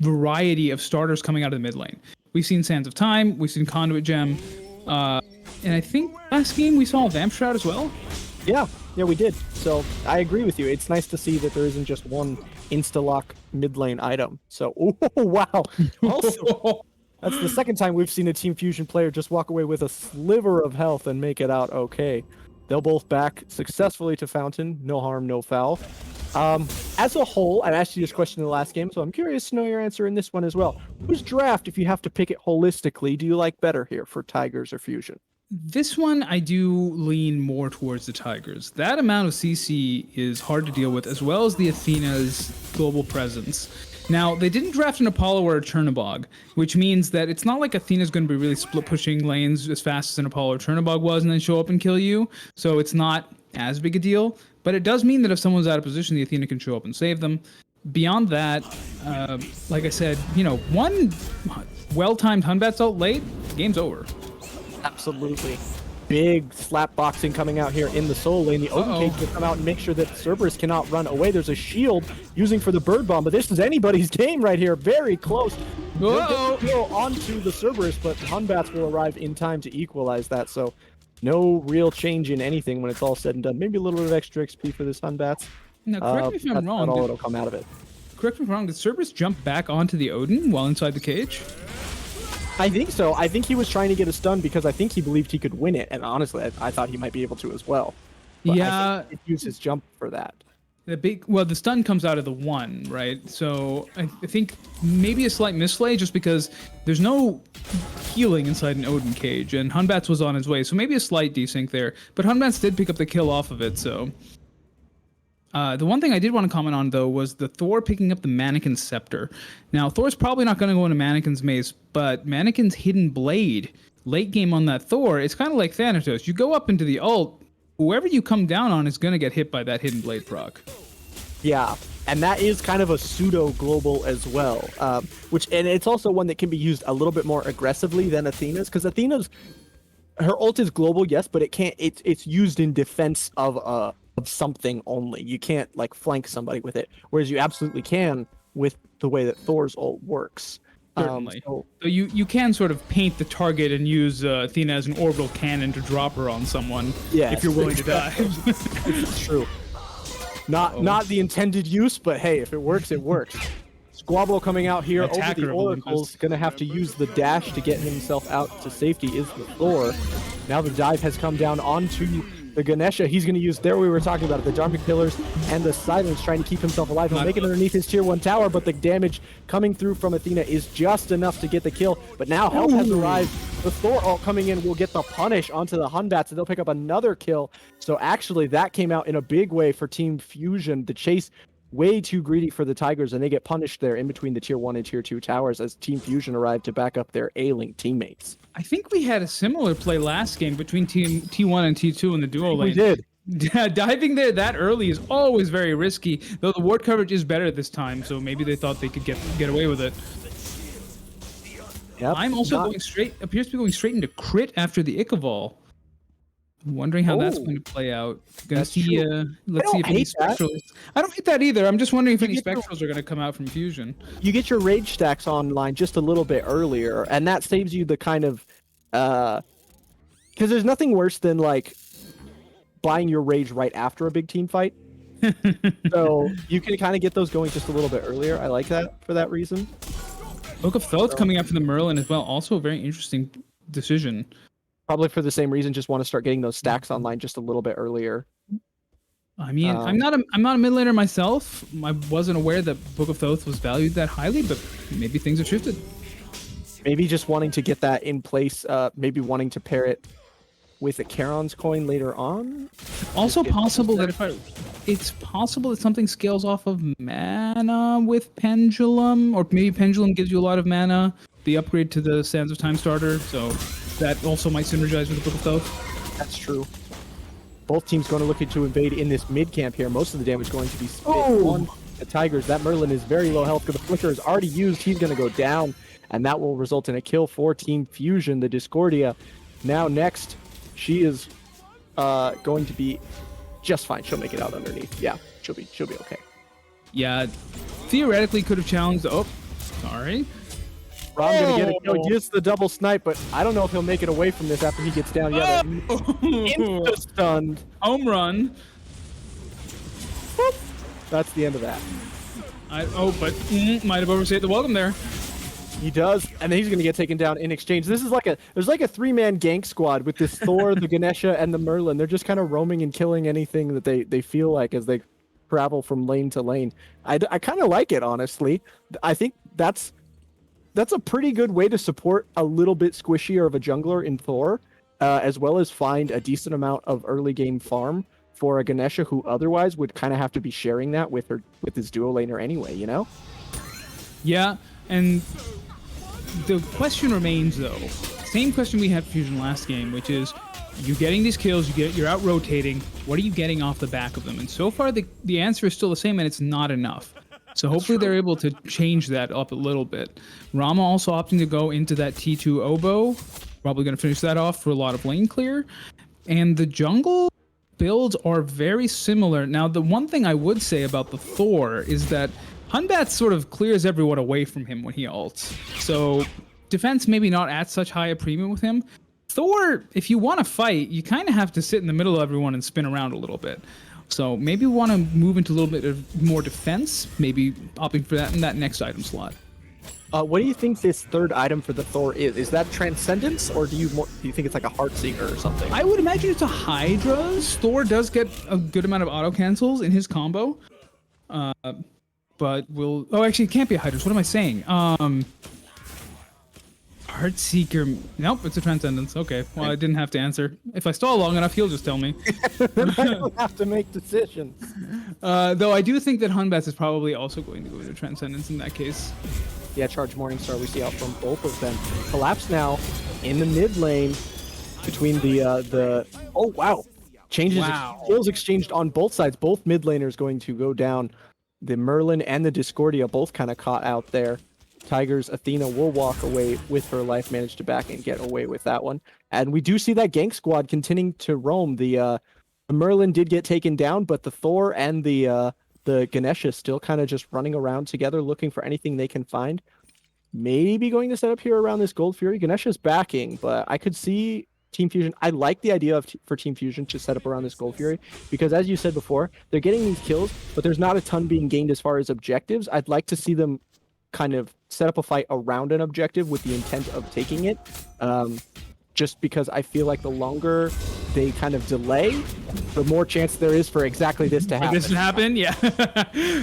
variety of starters coming out of the mid lane. We've seen Sands of Time, we've seen Conduit Gem, and I think last game we saw Vamp Shroud as well. Yeah, we did. So I agree with you. It's nice to see that there isn't just one insta-lock mid lane item. So, oh, wow. Also, that's the second time we've seen a Team Fusion player just walk away with a sliver of health and make it out okay. They'll both back successfully to Fountain. No harm, no foul. As a whole, I asked you this question in the last game, so I'm curious to know your answer in this one as well. Whose draft, if you have to pick it holistically, do you like better here for Tigers or Fusion? This one, I do lean more towards the Tigers. That amount of CC is hard to deal with, as well as the Athena's global presence. Now, they didn't draft an Apollo or a Chernobog, which means that it's not like Athena's going to be really split pushing lanes as fast as an Apollo or Chernobog was and then show up and kill you. So it's not as big a deal. But it does mean that if someone's out of position, the Athena can show up and save them. Beyond that, like I said, one well-timed Hunbat's ult late, game's over. Absolutely. Big slap boxing coming out here in the solo lane. The Odin Cage will come out and make sure that Cerberus cannot run away. There's a shield using for the bird bomb, but this is anybody's game right here. Very close. They'll go onto the Cerberus, but Hunbats will arrive in time to equalize that. So no real change in anything when it's all said and done. Maybe a little bit of extra XP for this Hunbats. Now, correct me if I'm wrong. That's all that'll come out of it. Correct me if I'm wrong. Did Cerberus jump back onto the Odin while inside the cage? I think so. I think he was trying to get a stun because I think he believed he could win it, and honestly, I thought he might be able to as well. But yeah, I think he used his jump for that. The stun comes out of the 1, right? So I think maybe a slight misplay just because there's no healing inside an Odin cage, and Hunbats was on his way, so maybe a slight desync there. But Hunbats did pick up the kill off of it, so. The one thing I did want to comment on, though, was the Thor picking up the Mannequin Scepter. Now, Thor's probably not going to go into Mannequin's mace, but Mannequin's Hidden Blade, late game on that Thor, it's kind of like Thanatos. You go up into the ult, whoever you come down on is going to get hit by that Hidden Blade proc. Yeah, and that is kind of a pseudo-global as well, and it's also one that can be used a little bit more aggressively than Athena's, because Athena's, her ult is global, yes, but it's used in defense of something only. You can't like flank somebody with it, whereas you absolutely can with the way that Thor's ult works. Certainly. So you can sort of paint the target and use Athena as an orbital cannon to drop her on someone if you're willing to die. It's true. Not the intended use, but hey, if it works, it works. Squabble coming out here over the Oracle's going to have to use the dash to get himself out to safety is the Thor. Now the dive has come down onto the Ganesha. He's going to use, there we were talking about it, the Dharmic Pillars and the Silence trying to keep himself alive. He'll make it underneath his tier 1 tower, but the damage coming through from Athena is just enough to get the kill. But now help has arrived. The Thor ult coming in will get the punish onto the Hunbats, and they'll pick up another kill. So actually that came out in a big way for Team Fusion. The chase way too greedy for the Tigers, and they get punished there in between the tier 1 and tier 2 towers as Team Fusion arrived to back up their ailing teammates. I think we had a similar play last game between Team T1 and T2 in the duo lane. We did. Diving there that early is always very risky, though the ward coverage is better this time, so maybe they thought they could get away with it. Yep, I'm also appears to be going straight into crit after the Ichabal. I'm wondering how that's going to play out. Let's see if any spectrals. I don't hate that either. I'm just wondering if any spectrals are going to come out from Fusion. You get your rage stacks online just a little bit earlier, and that saves you the kind of because there's nothing worse than like buying your rage right after a big team fight. So you can kind of get those going just a little bit earlier. I like that for that reason. Book of Thoth coming out for the Merlin as well. Also a very interesting decision. Probably for the same reason, just want to start getting those stacks online just a little bit earlier. I mean, I'm not a mid laner myself. I wasn't aware that Book of Thoth was valued that highly, but maybe things have shifted. Maybe just wanting to get that in place, maybe wanting to pair it with a Charon's coin later on. Also possible that it's possible that something scales off of mana with Pendulum, or maybe Pendulum gives you a lot of mana, the upgrade to the Sands of Time starter, so that also might synergize with the Book of Thoth. That's true. Both teams going to look to invade in this mid camp here. Most of the damage going to be spit on the Tigers. That Merlin is very low health because the Flicker is already used. He's going to go down, and that will result in a kill for Team Fusion. The Discordia now next. She is going to be just fine. She'll make it out underneath. Yeah, she'll be okay. Yeah, theoretically could have challenged. Oh, sorry. Rom gonna get it. No, use the double snipe, but I don't know if he'll make it away from this after he gets down. Yeah, insta-stunned. Home run. Boop. That's the end of that. Might have overstayed the welcome there. He does, and then he's gonna get taken down in exchange. This is there's like a 3-man gank squad with this Thor, the Ganesha, and the Merlin. They're just kind of roaming and killing anything that they feel like as they travel from lane to lane. I kind of like it, honestly. I think that's a pretty good way to support a little bit squishier of a jungler in Thor, as well as find a decent amount of early game farm for a Ganesha who otherwise would kind of have to be sharing that with his duo laner anyway, you know? Yeah, and the question remains though, same question we had for Fusion last game, which is you're getting these kills, you're out rotating, what are you getting off the back of them? And so far the answer is still the same, and it's not enough. So hopefully they're able to change that up a little bit. Rama also opting to go into that T2 oboe. Probably going to finish that off for a lot of lane clear. And the jungle builds are very similar. Now, the one thing I would say about the Thor is that Hunbat sort of clears everyone away from him when he ults. So defense maybe not at such high a premium with him. Thor, if you want to fight, you kind of have to sit in the middle of everyone and spin around a little bit. So maybe we want to move into a little bit of more defense, maybe opting for that in that next item slot. What do you think this third item for the Thor is? Is that Transcendence, or do you think it's like a Heartseeker or something? I would imagine it's a Hydra's. Thor does get a good amount of auto cancels in his combo. But we'll... Oh, actually, it can't be a Hydra's. What am I saying? Heartseeker. Nope, it's a Transcendence. Okay, well, I didn't have to answer. If I stall long enough, he'll just tell me. Then I don't have to make decisions. Though I do think that Hunbats is probably also going to go into Transcendence in that case. Yeah, Charge Morningstar we see out from both of them. Collapse now in the mid lane between the... Oh, wow. Changes. Wow. Kills exchanged on both sides. Both mid laners going to go down. The Merlin and the Discordia both kind of caught out there. Tigers, Athena will walk away with her life, manage to back and get away with that one. And we do see that gank squad continuing to roam. The Merlin did get taken down, but the Thor and the Ganesha still kind of just running around together, looking for anything they can find. Maybe going to set up here around this Gold Fury. Ganesha's backing, but I could see Team Fusion. I like the idea for Team Fusion to set up around this Gold Fury because, as you said before, they're getting these kills, but there's not a ton being gained as far as objectives. I'd like to see them kind of set up a fight around an objective with the intent of taking it, just because I feel like the longer they kind of delay, the more chance there is for exactly this to happen. This to happen, yeah.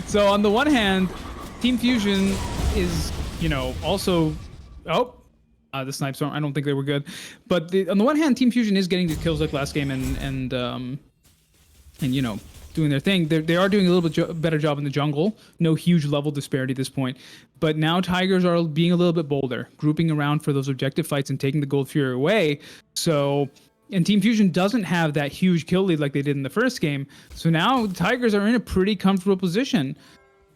So on the one hand, Team Fusion is, also... Oh, the snipes aren't... I don't think they were good. But on the one hand, Team Fusion is getting the kills like last game and doing their thing. They are doing a little bit better job in the jungle. No huge level disparity at this point. But now Tigers are being a little bit bolder, grouping around for those objective fights and taking the Gold Fury away. So, and Team Fusion doesn't have that huge kill lead like they did in the first game. So now the Tigers are in a pretty comfortable position.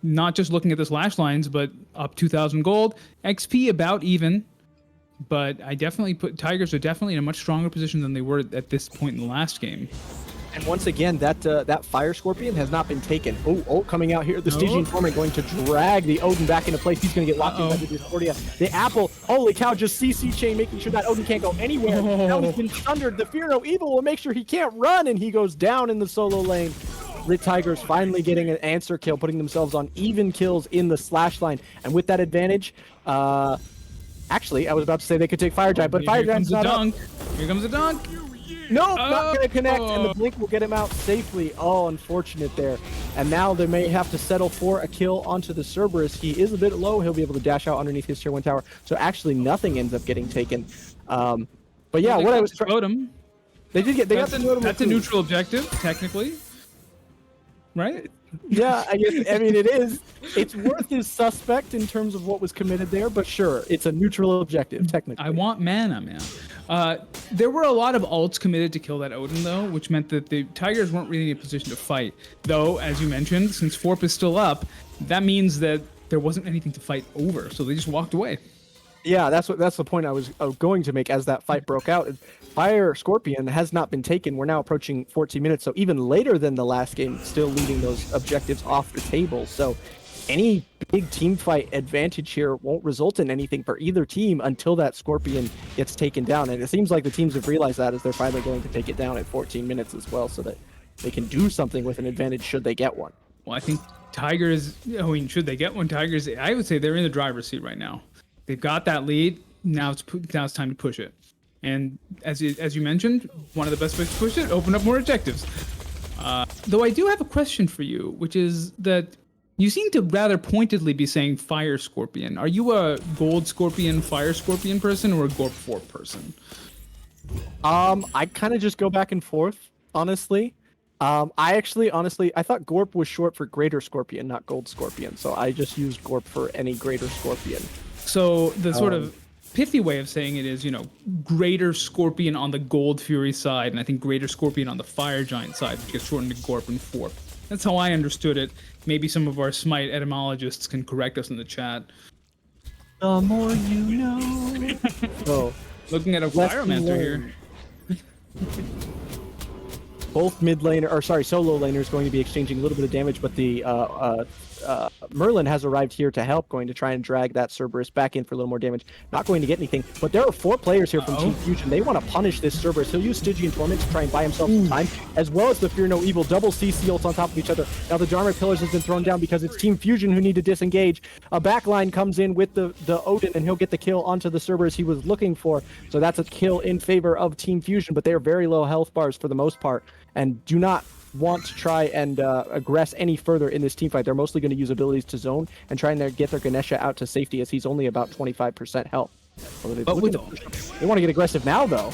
Not just looking at the slash lines, but up 2,000 gold. XP about even. But I definitely Tigers are definitely in a much stronger position than they were at this point in the last game. And once again, that Fire Scorpion has not been taken. Oh, coming out here. The Stygian Torment going to drag the Odin back into place. He's going to get locked in by the Discordia. The Apple, holy cow, just CC chain, making sure that Odin can't go anywhere. Now he's been thundered. The Fear No Evil will make sure he can't run, and he goes down in the solo lane. RIT Tigers finally getting an answer kill, putting themselves on even kills in the slash line. And with that advantage, actually, I was about to say they could take Fire Giant, but Fire Giant's not up. Here comes a dunk. Nope, not going to connect, and the blink will get him out safely. Oh, unfortunate there. And now they may have to settle for a kill onto the Cerberus. He is a bit low. He'll be able to dash out underneath his tier 1 tower. So actually nothing ends up getting taken. But yeah, what I was trying... They did get... That's a neutral objective, technically. Right? Yeah, I mean, it is. It's worth his suspect in terms of what was committed there, but sure, it's a neutral objective, technically. I want mana, man. There were a lot of ults committed to kill that Odin, though, which meant that the Tigers weren't really in a position to fight. Though, as you mentioned, since Forp is still up, that means that there wasn't anything to fight over, so they just walked away. Yeah, that's the point I was going to make as that fight broke out. Fire Scorpion has not been taken. We're now approaching 14 minutes, so even later than the last game, still leaving those objectives off the table. So any big team fight advantage here won't result in anything for either team until that Scorpion gets taken down. And it seems like the teams have realized that as they're finally going to take it down at 14 minutes as well, so that they can do something with an advantage should they get one. Well, I think Tigers, should they get one, Tigers, I would say they're in the driver's seat right now. They've got that lead. Now it's time to push it. And as you mentioned, one of the best ways to push it, open up more objectives. Though I do have a question for you, which is that you seem to rather pointedly be saying Fire Scorpion. Are you a Gold Scorpion, Fire Scorpion person, or a Gorp 4 person? I kind of just go back and forth, honestly. I thought Gorp was short for Greater Scorpion, not Gold Scorpion. So I just used Gorp for any Greater Scorpion. So the sort of pithy way of saying it is, Greater Scorpion on the Gold Fury side, and I think Greater Scorpion on the Fire Giant side, which gets shortened to Gorp and Forp. That's how I understood it. Maybe some of our Smite etymologists can correct us in the chat. The more you know. Oh, looking at a Pyromancer here. Both solo laners going to be exchanging a little bit of damage, but the Merlin has arrived here to help, going to try and drag that Cerberus back in for a little more damage. Not going to get anything, but there are 4 players here from Team Fusion. They want to punish this Cerberus. He'll use Stygian Torment to try and buy himself some time, as well as the Fear No Evil, double CC ults on top of each other. Now the Dharmic Pillars has been thrown down because it's Team Fusion who need to disengage. A backline comes in with the Odin, and he'll get the kill onto the Cerberus he was looking for. So that's a kill in favor of Team Fusion, but they are very low health bars for the most part, and do not want to try and aggress any further in this team fight. They're mostly going to use abilities to zone and try and get their Ganesha out to safety, as he's only about 25% health. They want to get aggressive now, though.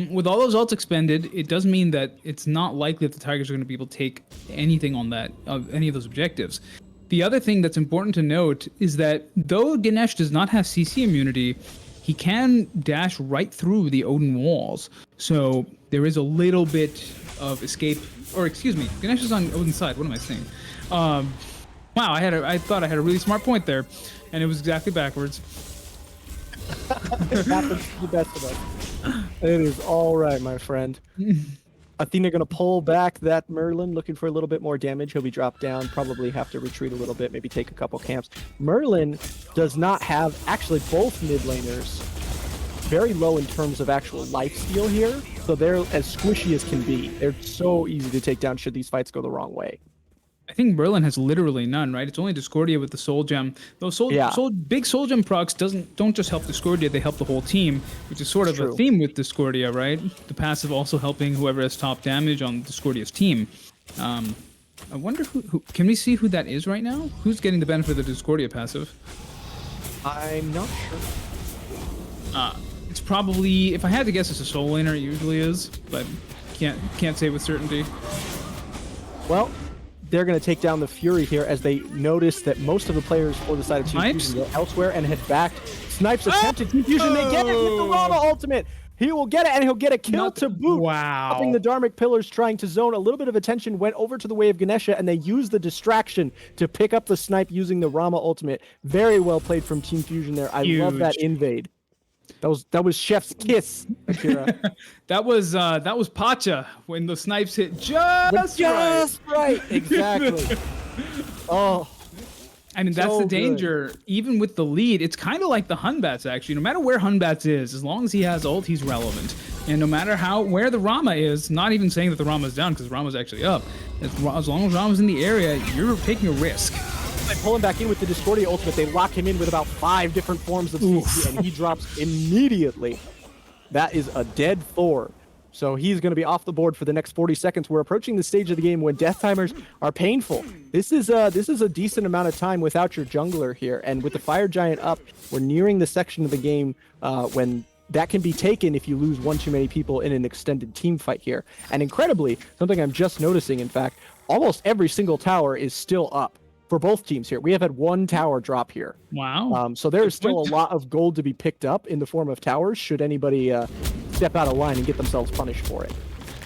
With all those ults expended, it does mean that it's not likely that the Tigers are going to be able to take anything on any of those objectives. The other thing that's important to note is that though Ganesh does not have CC immunity, he can dash right through the Odin walls. So there is a little bit of escape, or excuse me, Ganesh is on Odin's side. What am I saying? Wow, I thought I had a really smart point there, and it was exactly backwards. It happens to the best of us. It is all right, my friend. Athena gonna pull back that Merlin, looking for a little bit more damage. He'll be dropped down, probably have to retreat a little bit, maybe take a couple camps. Merlin does not have, actually both mid laners, very low in terms of actual lifesteal here, so they're as squishy as can be. They're so easy to take down should these fights go the wrong way. I think Merlin has literally none, right? It's only Discordia with the Soul Gem. Those big Soul Gem procs don't just help Discordia, they help the whole team, which is sort of a theme with Discordia, right? The passive also helping whoever has top damage on Discordia's team. I wonder who can we see who that is right now? Who's getting the benefit of the Discordia passive? I'm not sure. It's probably, if I had to guess, it's a Soul Laner. It usually is, but can't say with certainty. Well, they're going to take down the Fury here as they notice that most of the players for the side of Team Fusion go elsewhere and head back. Snipes attempted Team Fusion. They get it with the Rama ultimate. He will get it, and he'll get a kill to boot. Wow. Stopping the Dharmic Pillars, trying to zone. A little bit of attention went over to the way of Ganesha, and they used the distraction to pick up the snipe using the Rama ultimate. Very well played from Team Fusion there. I love that invade. That was Chef's kiss, Akira. that was Pacha when the snipes hit just right. Exactly. Oh, I mean, that's the danger. Even with the lead, it's kind of like the Hunbats, actually. No matter where Hunbats is, as long as he has ult, he's relevant. And no matter where the Rama is, not even saying that the Rama's down, because Rama's actually up, as long as Rama's in the area, you're taking a risk. They pull him back in with the Discordia ultimate. They lock him in with about 5 different forms of CC, and he drops immediately. That is a dead 4 So he's going to be off the board for the next 40 seconds. We're approaching the stage of the game when death timers are painful. This is a decent amount of time without your jungler here. And with the Fire Giant up, we're nearing the section of the game when that can be taken if you lose one too many people in an extended team fight here. And incredibly, something I'm just noticing, in fact, almost every single tower is still up for both teams here. We have had one tower drop here. Wow. So there is still a lot of gold to be picked up in the form of towers should anybody step out of line and get themselves punished for it.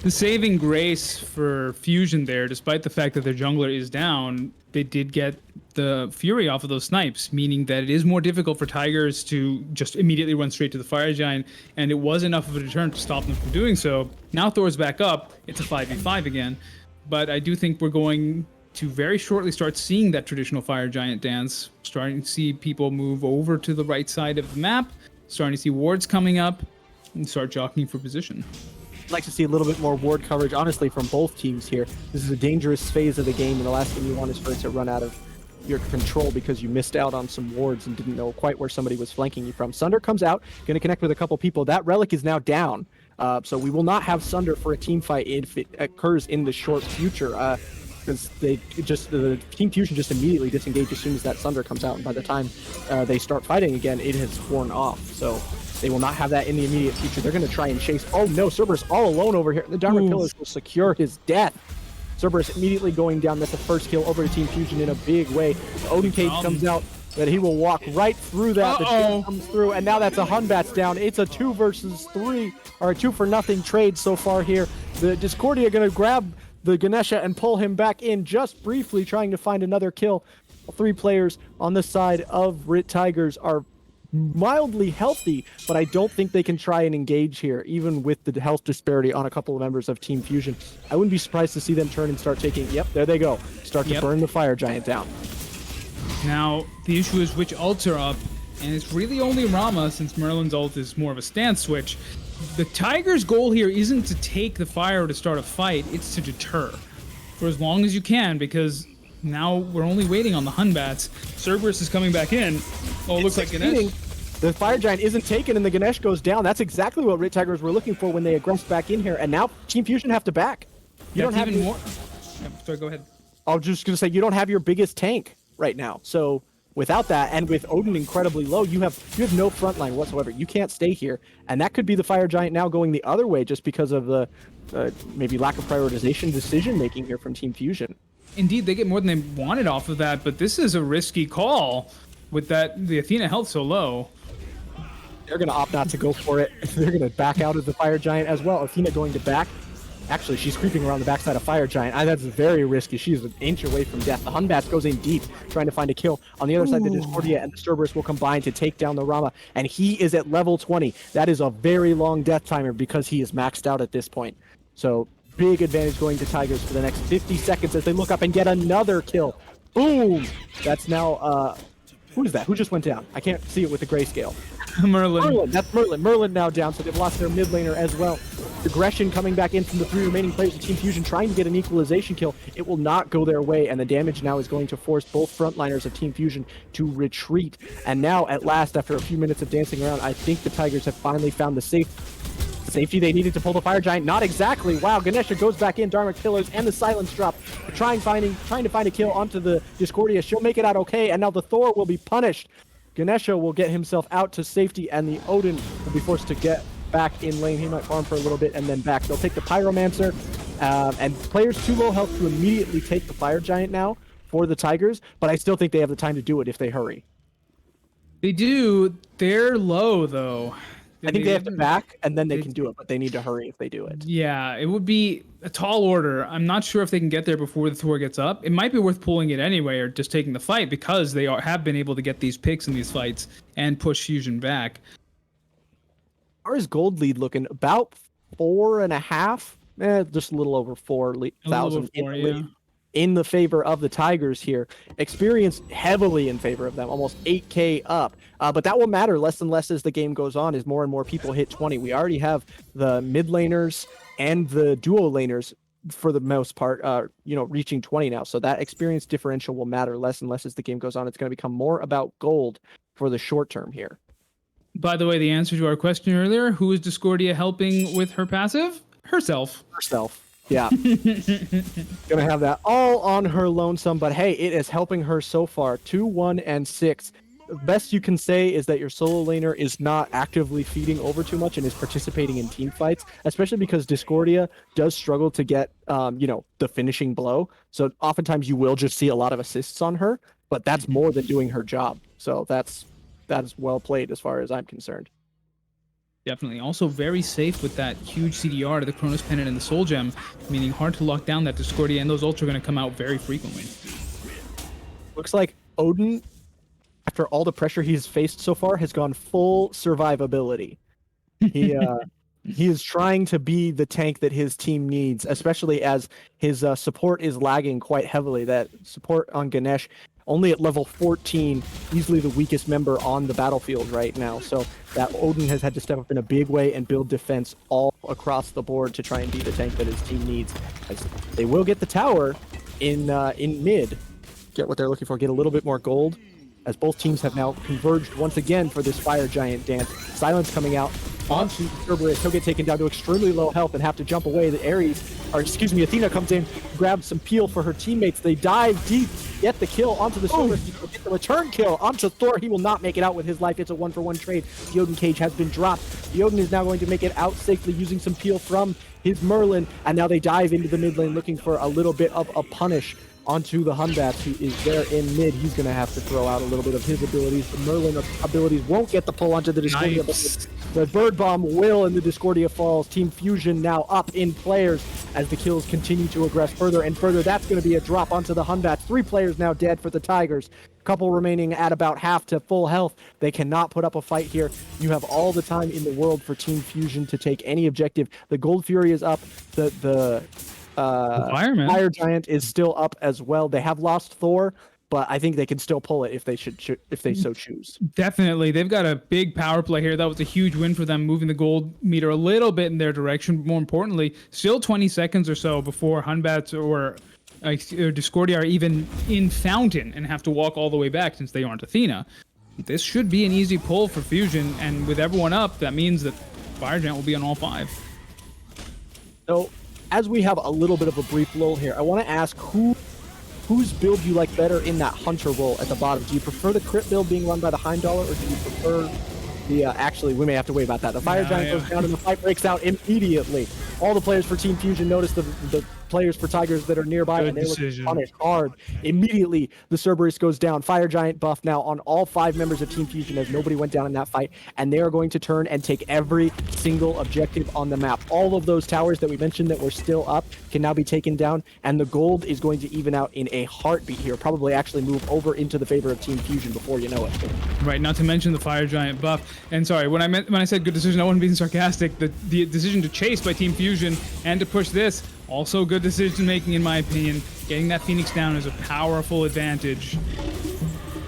The saving grace for Fusion there, despite the fact that their jungler is down, they did get the Fury off of those snipes, meaning that it is more difficult for Tigers to just immediately run straight to the Fire Giant, and it was enough of a deterrent to stop them from doing so. Now Thor's back up, it's a 5v5 again, but I do think we're going to very shortly start seeing that traditional Fire Giant dance, starting to see people move over to the right side of the map, starting to see wards coming up, and start jockeying for position. I'd like to see a little bit more ward coverage, honestly, from both teams here. This is a dangerous phase of the game, and the last thing you want is for it to run out of your control because you missed out on some wards and didn't know quite where somebody was flanking you from. Sunder comes out, going to connect with a couple people. That relic is now down, so we will not have Sunder for a team fight if it occurs in the short future. Because the Team Fusion just immediately disengage as soon as that Sunder comes out, and by the time they start fighting again, it has worn off. So they will not have that in the immediate future. They're going to try and chase. Oh no, Cerberus all alone over here. The Dharma Killers will secure his death. Cerberus immediately going down. That's the first kill over to Team Fusion in a big way. The Odin Cage comes out, but he will walk right through that. The shield comes through, and now that's a Hunbat's down. It's a 2 versus 3, or a 2 for nothing trade so far here. The Discordia going to grab the Ganesha and pull him back in just briefly, trying to find another kill. 3 players on the side of RIT Tigers are mildly healthy, but I don't think they can try and engage here, even with the health disparity on a couple of members of Team Fusion. I wouldn't be surprised to see them turn and start taking, yep, there they go, start to burn the Fire Giant down. Now, the issue is which ults are up, and it's really only Rama, since Merlin's ult is more of a stance switch. The Tigers' goal here isn't to take the fire to start a fight, it's to deter for as long as you can, because now we're only waiting on the Hunbats. Cerberus is coming back in. Oh, it looks like Ganesh. The Fire Giant isn't taken and the Ganesh goes down. That's exactly what RIT Tigers were looking for when they aggressed back in here, and now Team Fusion have to back. You don't have even more. Sorry, go ahead. I was just going to say, you don't have your biggest tank right now. So without that, and with Odin incredibly low, you have no front line whatsoever. You can't stay here, and that could be the Fire Giant now going the other way just because of the maybe lack of prioritization decision making here from Team Fusion. Indeed, they get more than they wanted off of that, but this is a risky call with the Athena health so low. They're going to opt not to go for it. They're going to back out of the Fire Giant as well. Athena going to back. Actually, she's creeping around the backside of Fire Giant. That's very risky. She's an inch away from death. The Hunbats goes in deep, trying to find a kill. On the other side, the Discordia and the Cerberus will combine to take down the Rama, and he is at level 20. That is a very long death timer because he is maxed out at this point. So big advantage going to Tigers for the next 50 seconds as they look up and get another kill. Boom! That's now, who is that? Who just went down? I can't see it with the grayscale. Merlin. That's Merlin. Merlin now down, so they've lost their mid laner as well. Aggression coming back in from the 3 remaining players of Team Fusion trying to get an equalization kill. It will not go their way, and the damage now is going to force both frontliners of Team Fusion to retreat. And now, at last, after a few minutes of dancing around, I think the Tigers have finally found the safety they needed to pull the Fire Giant. Not exactly. Wow, Ganesha goes back in, Dharma Killers, and the silence drop. Trying to find a kill onto the Discordia. She'll make it out okay, and now the Thor will be punished. Ganesha will get himself out to safety, and the Odin will be forced to get back in lane. He might farm for a little bit and then back. They'll take the Pyromancer, and players too low health to immediately take the Fire Giant now for the Tigers, but I still think they have the time to do it if they hurry. They do. They're low, though. I think they have to back, and then they can do it, but they need to hurry if they do it. Yeah, it would be a tall order. I'm not sure if they can get there before the Thor gets up. It might be worth pulling it anyway, or just taking the fight, because they have been able to get these picks in these fights and push Fusion back. Ours gold lead looking about 4.5, just a little over 4,000 in the favor of the Tigers here. Experience heavily in favor of them, almost 8K up. But that will matter less and less as the game goes on, as more and more people hit 20. We already have the mid laners and the duo laners, for the most part, reaching 20 now. So that experience differential will matter less and less as the game goes on. It's going to become more about gold for the short term here. By the way, the answer to our question earlier, who is Discordia helping with her passive? herself. Yeah. Gonna have that all on her lonesome, but hey, it is helping her so far. 2-1 and 6. The best you can say is that your solo laner is not actively feeding over too much and is participating in team fights, especially because Discordia does struggle to get, the finishing blow. So oftentimes you will just see a lot of assists on her, but that's more than doing her job. So that's well played as far as I'm concerned. Definitely. Also very safe with that huge CDR to the Chronos Pendant and the Soul Gem, meaning hard to lock down that Discordia, and those ults are going to come out very frequently. Looks like Odin, after all the pressure he's faced so far, has gone full survivability. He is trying to be the tank that his team needs, especially as his support is lagging quite heavily. That support on Ganesh, only at level 14, easily the weakest member on the battlefield right now. So that Odin has had to step up in a big way and build defense all across the board to try and be the tank that his team needs. As they will get the tower in mid, get what they're looking for, get a little bit more gold, as both teams have now converged once again for this Fire Giant dance. Silence coming out onto Cerberus. He'll get taken down to extremely low health and have to jump away. Athena comes in, grabs some peel for her teammates. They dive deep, get the kill onto the Cerberus, get the return kill onto Thor. He will not make it out with his life. It's a 1-for-1 trade. The Odin cage has been dropped. The Odin is now going to make it out safely using some peel from his Merlin, and now they dive into the mid lane looking for a little bit of a punish onto the Hunbat, who is there in mid. He's going to have to throw out a little bit of his abilities. The Merlin abilities won't get the pull onto the Discordia. Nice. The Bird Bomb will, and the Discordia falls. Team Fusion now up in players as the kills continue to aggress further and further. That's going to be a drop onto the Hunbat. 3 players now dead for the Tigers. Couple remaining at about half to full health. They cannot put up a fight here. You have all the time in the world for Team Fusion to take any objective. The Gold Fury is up. The Fire Giant is still up as well. They have lost Thor, but I think they can still pull it if they if they so choose. Definitely. They've got a big power play here. That was a huge win for them, moving the gold meter a little bit in their direction. More importantly, still 20 seconds or so before Hunbats or Discordia are even in Fountain and have to walk all the way back since they aren't Athena. This should be an easy pull for Fusion, and with everyone up, that means that Fire Giant will be on all 5. So, as we have a little bit of a brief lull here, I want to ask whose build you like better in that Hunter role at the bottom. Do you prefer the crit build being run by the Heimdall, or do you prefer the, actually, we may have to wait about that. The Fire Giant goes down and the fight breaks out immediately. All the players for Team Fusion notice the players for Tigers that are nearby, and they're looking to punish hard. Immediately, the Cerberus goes down. Fire Giant buff now on all 5 members of Team Fusion as nobody went down in that fight, and they are going to turn and take every single objective on the map. All of those towers that we mentioned that were still up can now be taken down, and the gold is going to even out in a heartbeat here. Probably actually move over into the favor of Team Fusion before you know it. Right, not to mention the Fire Giant buff. And sorry, when I said good decision, I wasn't being sarcastic. The decision to chase by Team Fusion and to push this, also good decision making in my opinion. Getting that Phoenix down is a powerful advantage.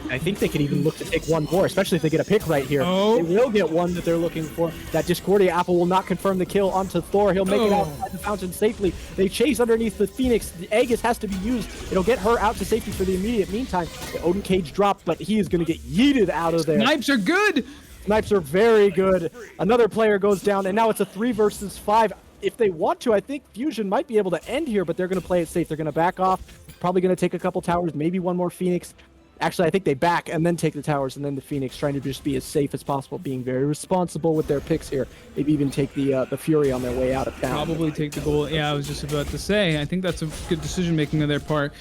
I think they could even look to take one more, especially if they get a pick right here. They will get one that they're looking for. That Discordia Apple will not confirm the kill onto Thor. He'll make it outside the fountain safely. They chase underneath the Phoenix. The Aegis has to be used. It'll get her out to safety for the immediate meantime. The Odin cage dropped, but he is going to get yeeted out of there. Snipes are good! Snipes are very good. Another player goes down, and now it's a 3 versus 5. If they want to, I think Fusion might be able to end here, but they're going to play it safe. They're going to back off. Probably going to take a couple towers, maybe one more Phoenix. Actually, I think they back and then take the towers and then the Phoenix, trying to just be as safe as possible, being very responsible with their picks here. Maybe even take the Fury on their way out of town. Probably take the goal. Yeah, I was just about to say, I think that's a good decision making on their part.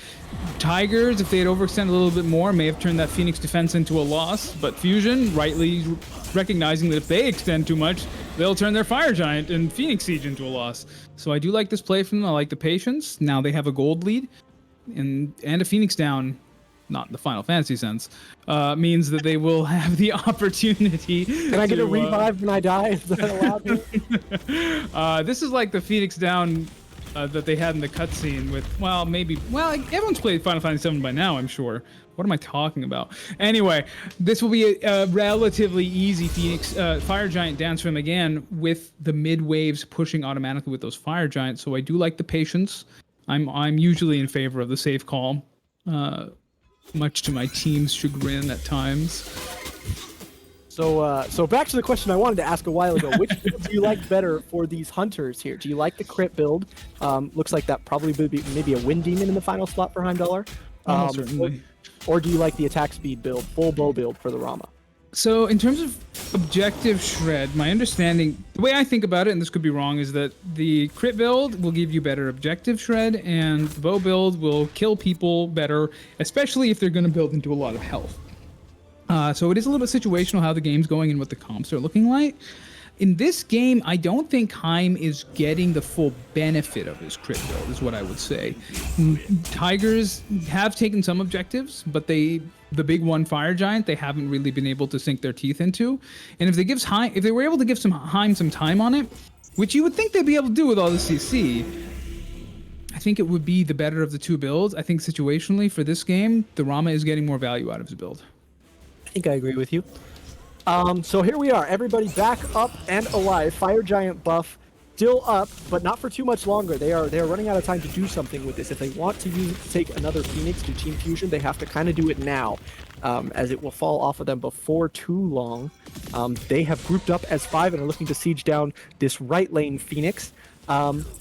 Tigers, if they had overextended a little bit more, may have turned that Phoenix defense into a loss, but Fusion, rightly recognizing that if they extend too much, they'll turn their Fire Giant and Phoenix Siege into a loss. So I do like this play from them. I like the patience. Now they have a gold lead and a Phoenix down. Not in the Final Fantasy sense, means that they will have the opportunity. Can I get a revive when I die? Is that allowed? This is like the Phoenix down that they had in the cutscene with, everyone's played Final Fantasy VII by now, I'm sure. What am I talking about? Anyway, this will be a relatively easy Phoenix Fire Giant dance for him again, with the mid waves pushing automatically with those Fire Giants. So I do like the patience. I'm usually in favor of the safe call. Much to my team's chagrin at times. So back to the question I wanted to ask a while ago. Which build do you like better for these hunters here? Do you like the crit build? Looks like that probably would be maybe a Wind Demon in the final slot for Heimdallr. Almost certainly. Or do you like the attack speed build, full bow build for the Rama? So in terms of objective shred, my understanding, the way I think about it, and this could be wrong, is that the crit build will give you better objective shred, and the bow build will kill people better, especially if they're going to build into a lot of health. So it is a little bit situational how the game's going and what the comps are looking like. In this game, I don't think Heim is getting the full benefit of his crit build, is what I would say. Tigers have taken some objectives, but the big one, Fire Giant, they haven't really been able to sink their teeth into. And if they were able to give Heim some time on it, which you would think they'd be able to do with all the CC, I think it would be the better of the two builds. I think situationally for this game, the Rama is getting more value out of his build. I think I agree with you. So here we are, everybody back up and alive. Fire Giant buff still up, but not for too much longer. They are running out of time to do something with this. If they want to take another Phoenix to Team Fusion, they have to kind of do it now, as it will fall off of them before too long. They have grouped up as 5 and are looking to siege down this right lane Phoenix,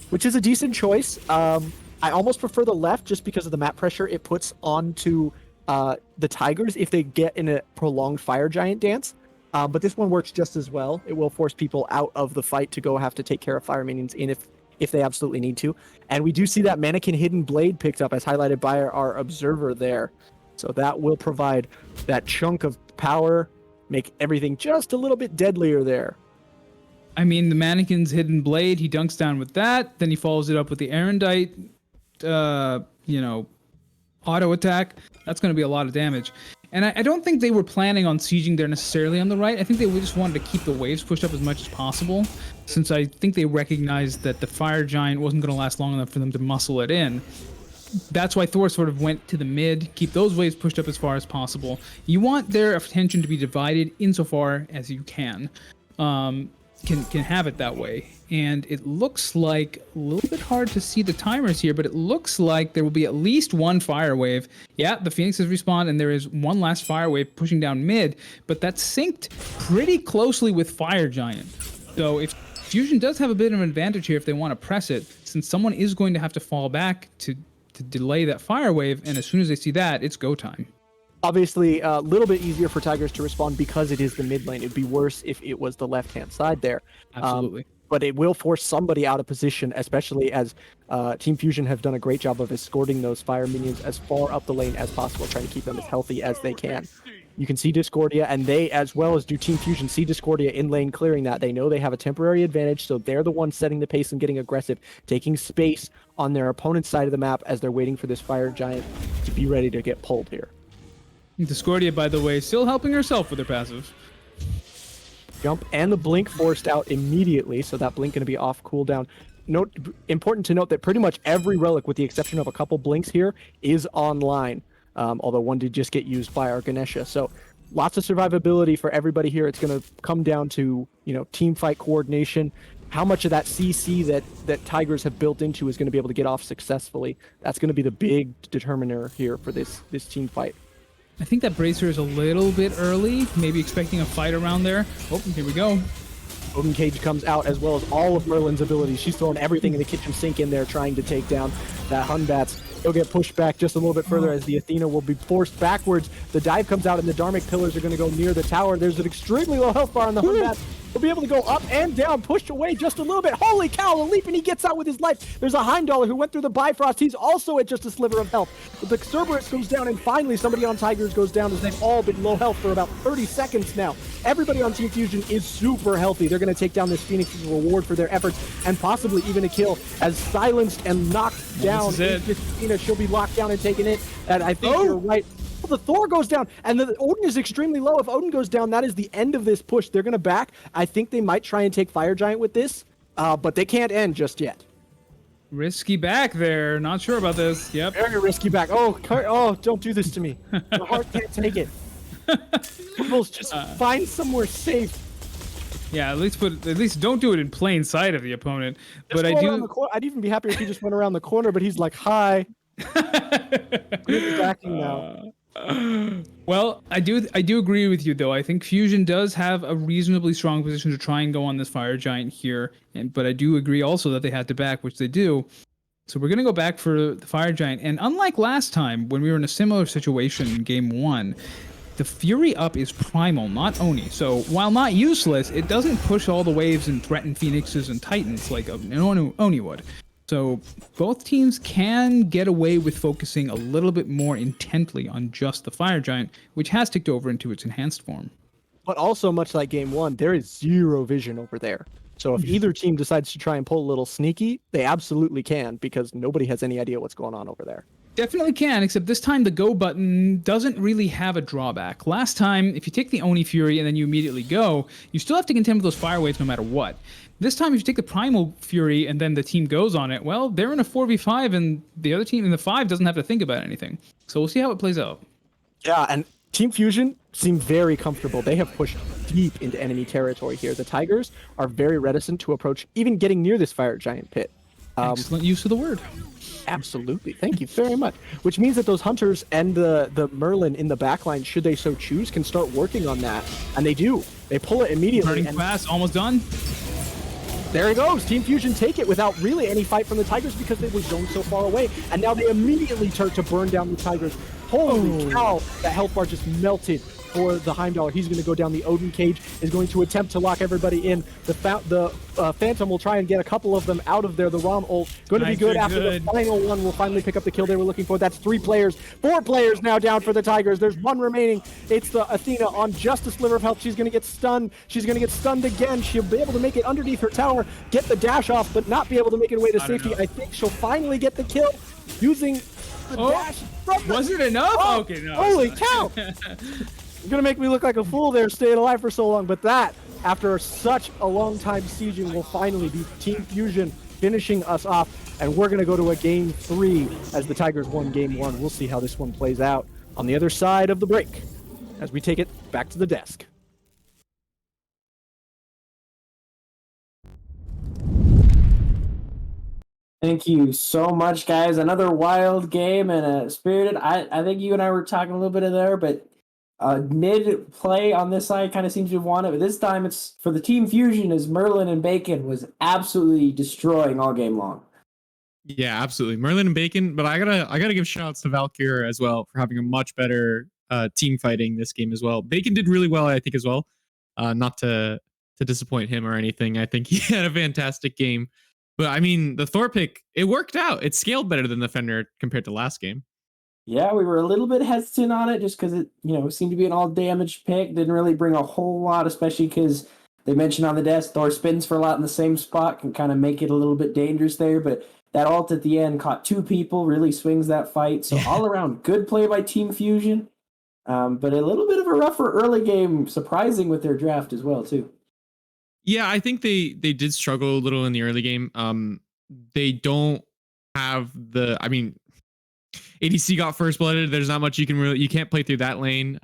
which is a decent choice. I almost prefer the left just because of the map pressure it puts onto the Tigers if they get in a prolonged Fire Giant dance. But this one works just as well. It will force people out of the fight to go have to take care of fire minions in if they absolutely need to. And we do see that Mannequin Hidden Blade picked up as highlighted by our observer there. So that will provide that chunk of power, make everything just a little bit deadlier there. I mean, the Mannequin's Hidden Blade, he dunks down with that, then he follows it up with the Erendite, auto attack. That's going to be a lot of damage. And I don't think they were planning on sieging there necessarily on the right. I think they just wanted to keep the waves pushed up as much as possible, since I think they recognized that the Fire Giant wasn't going to last long enough for them to muscle it in. That's why Thor sort of went to the mid, keep those waves pushed up as far as possible. You want their attention to be divided insofar as you can have it that way. And it looks like a little bit hard to see the timers here, but it looks like there will be at least one fire wave. Yeah, the Phoenix has respawned, and there is one last fire wave pushing down mid, but that's synced pretty closely with Fire Giant. So if Fusion does have a bit of an advantage here if they want to press it, since someone is going to have to fall back to delay that fire wave, and as soon as they see that, it's go time. Obviously, a little bit easier for Tigers to respond because it is the mid lane. It'd be worse if it was the left-hand side there. Absolutely. But it will force somebody out of position, especially as Team Fusion have done a great job of escorting those fire minions as far up the lane as possible, trying to keep them as healthy as they can. You can see Discordia, and they, as well as do Team Fusion, see Discordia in lane clearing that. They know they have a temporary advantage, so they're the ones setting the pace and getting aggressive, taking space on their opponent's side of the map as they're waiting for this Fire Giant to be ready to get pulled here. Discordia, by the way, still helping herself with her passive. Jump and the blink forced out immediately, so that blink going to be off cooldown. Important to note that pretty much every relic, with the exception of a couple blinks here, is online. Although one did just get used by our Ganesha. So lots of survivability for everybody here. It's going to come down to, team fight coordination. How much of that CC that Tigers have built into is going to be able to get off successfully. That's going to be the big determiner here for this team fight. I think that Bracer is a little bit early, maybe expecting a fight around there. Oh, here we go. Odin Cage comes out as well as all of Merlin's abilities. She's throwing everything in the kitchen sink in there trying to take down that Hunbats. He'll get pushed back just a little bit further as the Athena will be forced backwards. The dive comes out and the Dharmic pillars are going to go near the tower. There's an extremely low health bar on the Hunbats. He'll be able to go up and down, pushed away just a little bit. Holy cow, the leap and he gets out with his life. There's a Heimdallr who went through the Bifrost. He's also at just a sliver of health. The Cerberus goes down and finally somebody on Tigers goes down as they've all been low health for about 30 seconds now. Everybody on Team Fusion is super healthy. They're going to take down this Phoenix as a reward for their efforts and possibly even a kill as silenced and knocked down. She'll be locked down and taken it. And I think you're right. The Thor goes down, and the Odin is extremely low. If Odin goes down, that is the end of this push. They're going to back. I think they might try and take Fire Giant with this, but they can't end just yet. Risky back there. Not sure about this. Yep. Very risky back. Oh, don't do this to me. The heart can't take it. Just find somewhere safe. Yeah, at least don't do it in plain sight of the opponent. But I'd even be happier if he just went around the corner, but he's like, hi. Backing now. Well, I do agree with you though. I think Fusion does have a reasonably strong position to try and go on this Fire Giant here, but I do agree also that they had to back, which they do. So we're gonna go back for the Fire Giant, and unlike last time when we were in a similar situation in Game 1, the Fury up is primal, not Oni. So while not useless, it doesn't push all the waves and threaten Phoenixes and Titans like an Oni would. So both teams can get away with focusing a little bit more intently on just the Fire Giant, which has ticked over into its enhanced form. But also, much like Game 1, there is zero vision over there. So if either team decides to try and pull a little sneaky, they absolutely can, because nobody has any idea what's going on over there. Definitely can, except this time the go button doesn't really have a drawback. Last time, if you take the Oni Fury and then you immediately go, you still have to contend with those fire waves no matter what. This time, if you take the Primal Fury and then the team goes on it, well, they're in a 4v5 and the other team in the 5 doesn't have to think about anything. So we'll see how it plays out. Yeah, and Team Fusion seem very comfortable. They have pushed deep into enemy territory here. The Tigers are very reticent to approach even getting near this Fire Giant pit. Excellent use of the word. Absolutely. Thank you very much. Which means that those Hunters and the Merlin in the backline, should they so choose, can start working on that. And they do. They pull it immediately. Burning And fast, almost done. there he goes. Team Fusion take it without really any fight from the Tigers because they were zoned so far away. And now they immediately turn to burn down the Tigers. Holy cow, that health bar just melted for the Heimdall. He's going to go down the Odin cage, is going to attempt to lock everybody in. The Phantom will try and get a couple of them out of there. The Rom ult going to be good after the final one will finally pick up the kill they were looking for. That's 3 players. 4 players now down for the Tigers. There's 1 remaining. It's the Athena on just a sliver of health. She's going to get stunned. She's going to get stunned again. She'll be able to make it underneath her tower, get the dash off, but not be able to make it away to safety. I think she'll finally get the kill using the dash. Was it enough? Oh, okay, no. holy cow! You're gonna make me look like a fool there, staying alive for so long, but that, after such a long time sieging, will finally be Team Fusion finishing us off, and we're gonna go to a Game 3 as the Tigers won Game 1. We'll see how this one plays out on the other side of the break as we take it back to the desk. Thank you so much, guys. Another wild game and a spirited. I think you and I were talking a little bit of there, but mid play on this side kind of seems to have won it. But this time it's for the Team Fusion, as Merlin and Bacon was absolutely destroying all game long. Yeah, absolutely. Merlin and Bacon, but I gotta give shout outs to Valkyr as well for having a much better team fighting this game as well. Bacon did really well, I think, as well. Not to disappoint him or anything. I think he had a fantastic game. But I mean, the Thor pick, it worked out. It scaled better than the Fender compared to last game. Yeah, we were a little bit hesitant on it just because it, seemed to be an all damage pick. Didn't really bring a whole lot, especially because they mentioned on the desk Thor spins for a lot in the same spot, can kind of make it a little bit dangerous there. But that ult at the end caught 2 people, really swings that fight. So all around, good play by Team Fusion. But a little bit of a rougher early game, surprising with their draft as well, too. Yeah, I think they did struggle a little in the early game. They don't have ADC got first blooded. There's not much you can't play through that lane.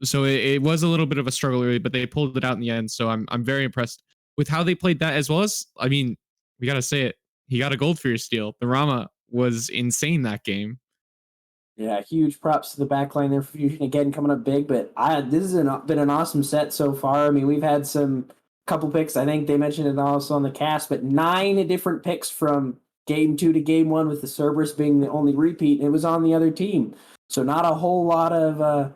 So it was a little bit of a struggle early, but they pulled it out in the end. So I'm very impressed with how they played that, as well as, we gotta say it, he got a gold for your steal. The Rama was insane that game. Yeah, huge props to the backline there for Fusion again coming up big. But this has been an awesome set so far. I mean, we've had couple picks. I think they mentioned it also on the cast, but 9 different picks from Game 2 to Game 1, with the Cerberus being the only repeat, and it was on the other team. So not a whole lot of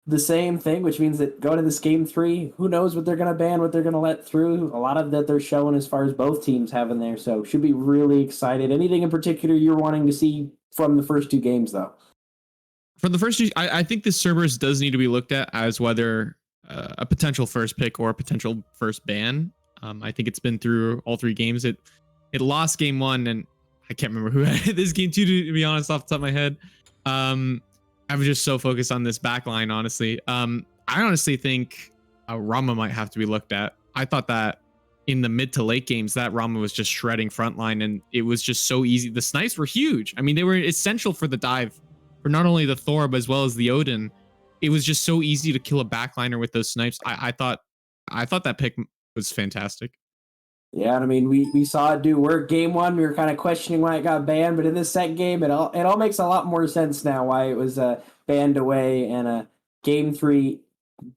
the same thing, which means that going to this Game 3, who knows what they're going to ban, what they're going to let through. A lot of that they're showing as far as both teams have in there, so should be really excited. Anything in particular you're wanting to see from the first 2 games, though? From the first 2, I think this Cerberus does need to be looked at as whether a potential first pick or a potential first ban. I think it's been through all 3 games. It lost Game 1, and I can't remember who had this Game 2, to be honest, off the top of my head. I'm just so focused on this back line, honestly. I honestly think Rama might have to be looked at. I thought that in the mid to late games, that Rama was just shredding frontline, and it was just so easy. The snipes were huge. I mean, they were essential for the dive, for not only the Thor, but as well as the Odin. It was just so easy to kill a backliner with those snipes. I thought that pick was fantastic. Yeah, I mean, we saw it do work. Game 1, we were kind of questioning why it got banned, but in this second game, it all makes a lot more sense now why it was banned away, and game 3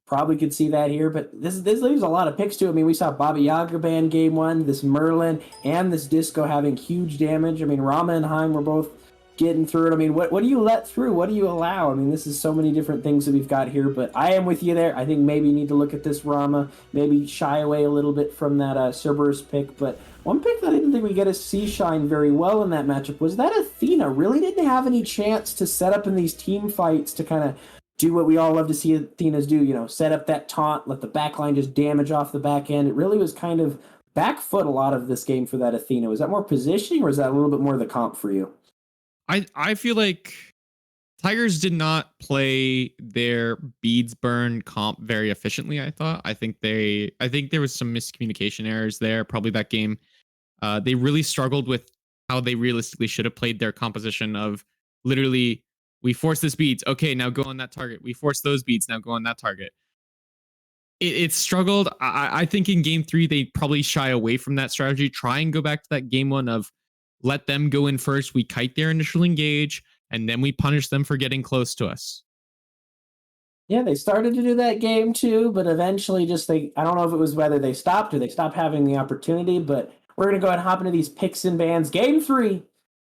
probably could see that here, but this leaves a lot of picks too. I mean, we saw Baba Yaga ban game 1, this Merlin and this Disco having huge damage. I mean, Rama and Heim were both getting through it. I mean, what do you let through? What do you allow? I mean, this is so many different things that we've got here, but I am with you there. I think maybe you need to look at this Rama, maybe shy away a little bit from that Cerberus pick, but one pick that I didn't think we get to see shine very well in that matchup was that Athena really didn't have any chance to set up in these team fights to kind of do what we all love to see Athena's do, set up that taunt, let the backline just damage off the back end. It really was kind of back foot a lot of this game for that Athena. Was that more positioning, or is that a little bit more the comp for you? I feel like Tigers did not play their beads burn comp very efficiently. I think there was some miscommunication errors there. Probably that game, they really struggled with how they realistically should have played their composition of literally, we force this beads, okay, now go on that target. We force those beads, now go on that target. It struggled. I think in game 3 they probably shy away from that strategy. Try and go back to that game 1 of let them go in first. We kite their initial engage, and then we punish them for getting close to us. Yeah, they started to do that game 2, but eventually I don't know if it was whether they stopped or they stopped having the opportunity, but we're going to go ahead and hop into these picks and bans. Game 3,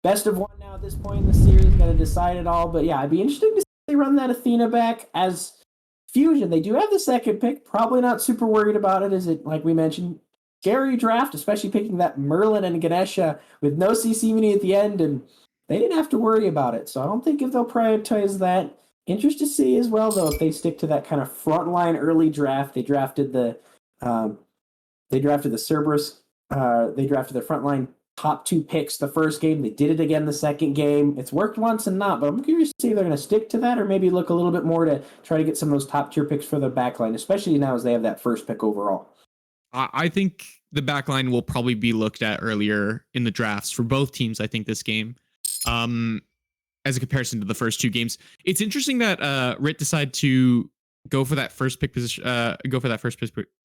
best of 1 now at this point in the series, got to decide it all, but yeah, it'd be interesting to see if they run that Athena back as Fusion. They do have the second pick, probably not super worried about it, as it, like we mentioned, scary draft, especially picking that Merlin and Ganesha with no CC mini at the end, and they didn't have to worry about it. So I don't think if they'll prioritize that. Interest to see as well, though, if they stick to that kind of frontline early draft. They drafted the Cerberus. They drafted their frontline top 2 picks the first game. They did it again the second game. It's worked once and not, but I'm curious to see if they're going to stick to that or maybe look a little bit more to try to get some of those top tier picks for the backline, especially now as they have that first pick overall. I think the backline will probably be looked at earlier in the drafts for both teams. I think this game, as a comparison to the first 2 games, it's interesting that RIT decided to go for that first pick position.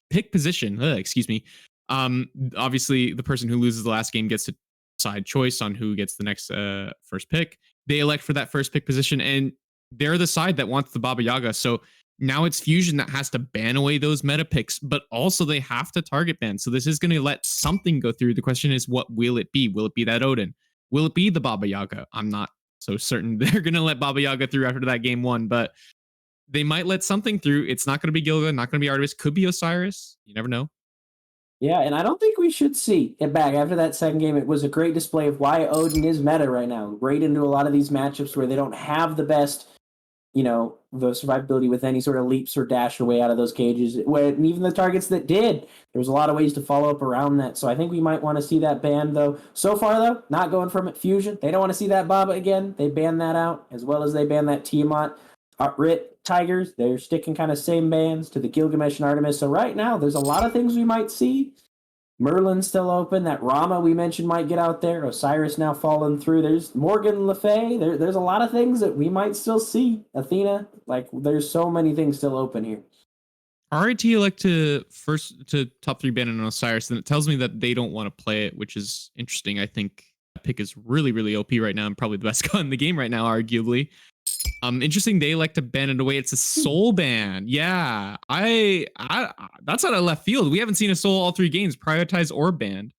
Pick position. Excuse me. Obviously, the person who loses the last game gets to decide choice on who gets the next first pick. They elect for that first pick position, and they're the side that wants the Baba Yaga. So now it's Fusion that has to ban away those meta picks, but also they have to target ban. So this is going to let something go through. The question is, what will it be? Will it be that Odin? Will it be the Baba Yaga? I'm not so certain they're going to let Baba Yaga through after that game 1, but they might let something through. It's not going to be Gilga, not going to be Artemis. Could be Osiris. You never know. Yeah, and I don't think we should see it back after that second game. It was a great display of why Odin is meta right now. Right into a lot of these matchups where they don't have the best, the survivability with any sort of leaps or dash away out of those cages. And even the targets that did, there was a lot of ways to follow up around that. So I think we might want to see that banned, though. So far, though, not going from it. Fusion, they don't want to see that Baba again. They banned that out, as well as they banned that Tiamat. RIT Tigers, they're sticking kind of same bans to the Gilgamesh and Artemis. So right now, there's a lot of things we might see. Merlin's still open. That Rama we mentioned might get out there. Osiris now falling through. There's Morgan Le Fay. There's a lot of things that we might still see. Athena, there's so many things still open here. RIT elect to top 3 ban on Osiris, and it tells me that they don't want to play it, which is interesting. I think that pick is really, really OP right now and probably the best gun in the game right now, arguably. Interesting. They like to ban it away. It's a soul ban. Yeah, I that's out of left field. We haven't seen a soul all 3 games prioritized or banned.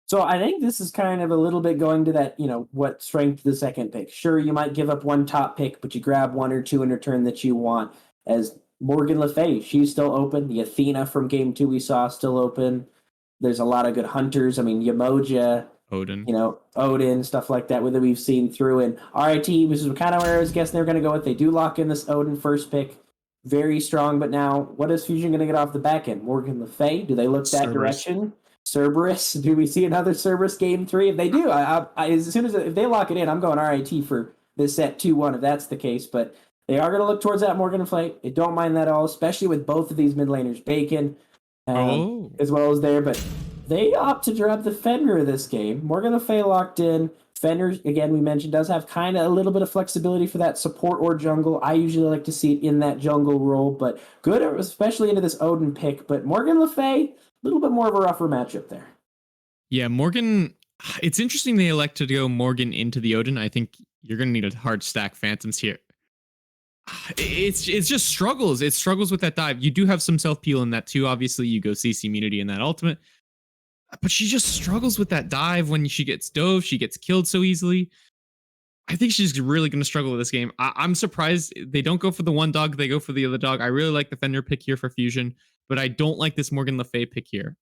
So I think this is kind of a little bit going to that, what strength the second pick. Sure, you might give up 1 top pick, but you grab 1 or 2 in return that you want. As Morgan Le Fay, she's still open. The Athena from game 2 we saw still open. There's a lot of good hunters. I mean, Yamoja, Odin, Odin, stuff like that, whether we've seen through. And RIT, which is kind of where I was guessing they were going to go with. They do lock in this Odin first pick. Very strong, but now what is Fusion going to get off the back end? Morgan Le Fay? Do they look that direction? Cerberus? Do we see another Cerberus game 3? If they do, if they lock it in, I'm going RIT for this set 2-1 if that's the case. But they are going to look towards that Morgan Le Fay. I don't mind that at all, especially with both of these mid laners, Bacon, as well as there. But they opt to grab the Fenrir this game. Morgan Le Fay locked in. Fenrir, again, we mentioned, does have kind of a little bit of flexibility for that support or jungle. I usually like to see it in that jungle role, but good, especially into this Odin pick. But Morgan Le Fay, a little bit more of a rougher matchup there. Yeah, Morgan, it's interesting they elected to go Morgan into the Odin. I think you're going to need a hard stack Phantoms here. It's just struggles. It struggles with that dive. You do have some self peel in that too. Obviously, you go CC immunity in that ultimate, but she just struggles with that dive when she gets dove. She gets killed so easily. I think she's really going to struggle with this game. I'm surprised they don't go for the one dog. They go for the other dog. I really like the Fender pick here for Fusion, but I don't like this Morgan Le Fay pick here.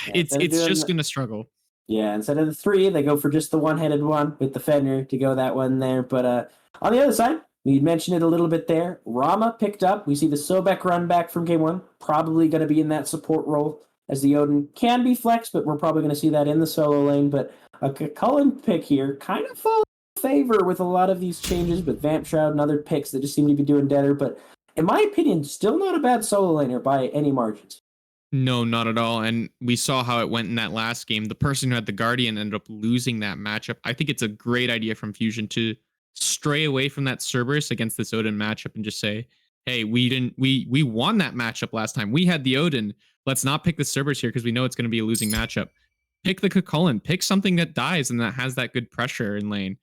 Yeah, It's just going to struggle. Yeah, instead of the 3, they go for just the one-headed one with the Fender to go that one there. But on the other side, we mentioned it a little bit there. Rama picked up. We see the Sobek run back from game 1. Probably going to be in that support role as the Odin can be flexed, but we're probably going to see that in the solo lane. But a Cullen pick here kind of falls in favor with a lot of these changes, but Vamp Shroud and other picks that just seem to be doing better. But in my opinion, still not a bad solo laner by any margins. No, not at all. And we saw how it went in that last game. The person who had the Guardian ended up losing that matchup. I think it's a great idea from Fusion to stray away from that Cerberus against this Odin matchup and just say, hey, we won that matchup last time. We had the Odin. Let's not pick the Cerberus here because we know it's going to be a losing matchup. Pick the Kukulkan. Pick something that dies and that has that good pressure in lane.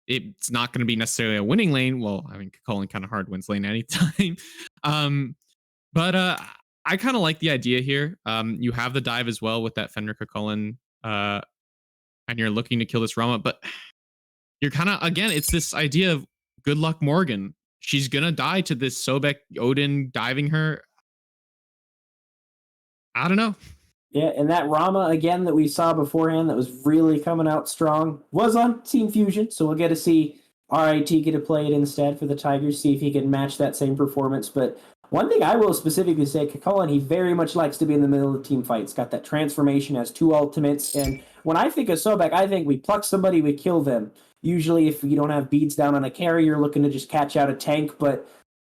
It's not going to be necessarily a winning lane. Well, I mean, Kukulkan kind of hard wins lane anytime. But I kind of like the idea here. You have the dive as well with that Fender Kukulkan, and you're looking to kill this Rama, but you're kind of, again, it's this idea of good luck Morgan. She's going to die to this Sobek Odin diving her. I don't know. Yeah, and that Rama, again, that we saw beforehand that was really coming out strong was on Team Fusion, so we'll get to see RIT get to play it instead for the Tigers, see if he can match that same performance. But one thing I will specifically say, Kukulkan, he very much likes to be in the middle of team fights. Got that transformation, has 2 ultimates, and when I think of Sobek, I think we pluck somebody, we kill them. Usually if you don't have beads down on a carry, you're looking to just catch out a tank, but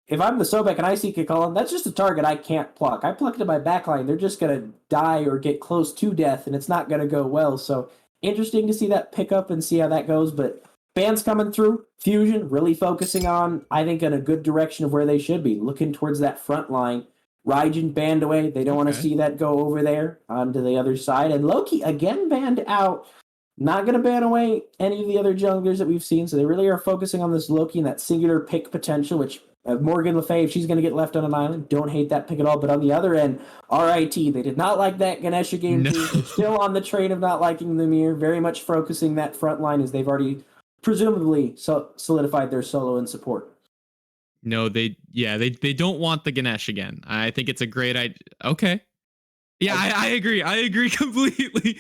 if I'm the Sobek and I see Kukulkan, that's just a target I can't pluck. I pluck it in my backline, they're just going to die or get close to death, and it's not going to go well. So interesting to see that pick up and see how that goes. But bands coming through, Fusion really focusing on, I think, in a good direction of where they should be, looking towards that front line. Raijin banned away. They don't want to see that go over there onto the other side. And Loki, again, banned out. Not going to ban away any of the other junglers that we've seen. So they really are focusing on this Loki and that singular pick potential, which Morgan Le Fay, if she's going to get left on an island, don't hate that pick at all. But on the other end, RIT, they did not like that Ganesha game. No. They're still on the train of not liking the mirror, very much focusing that front line as they've already presumably solidified their solo and support. No, they don't want the Ganesh again. I think it's a great idea. Okay. Yeah, I agree. I agree completely.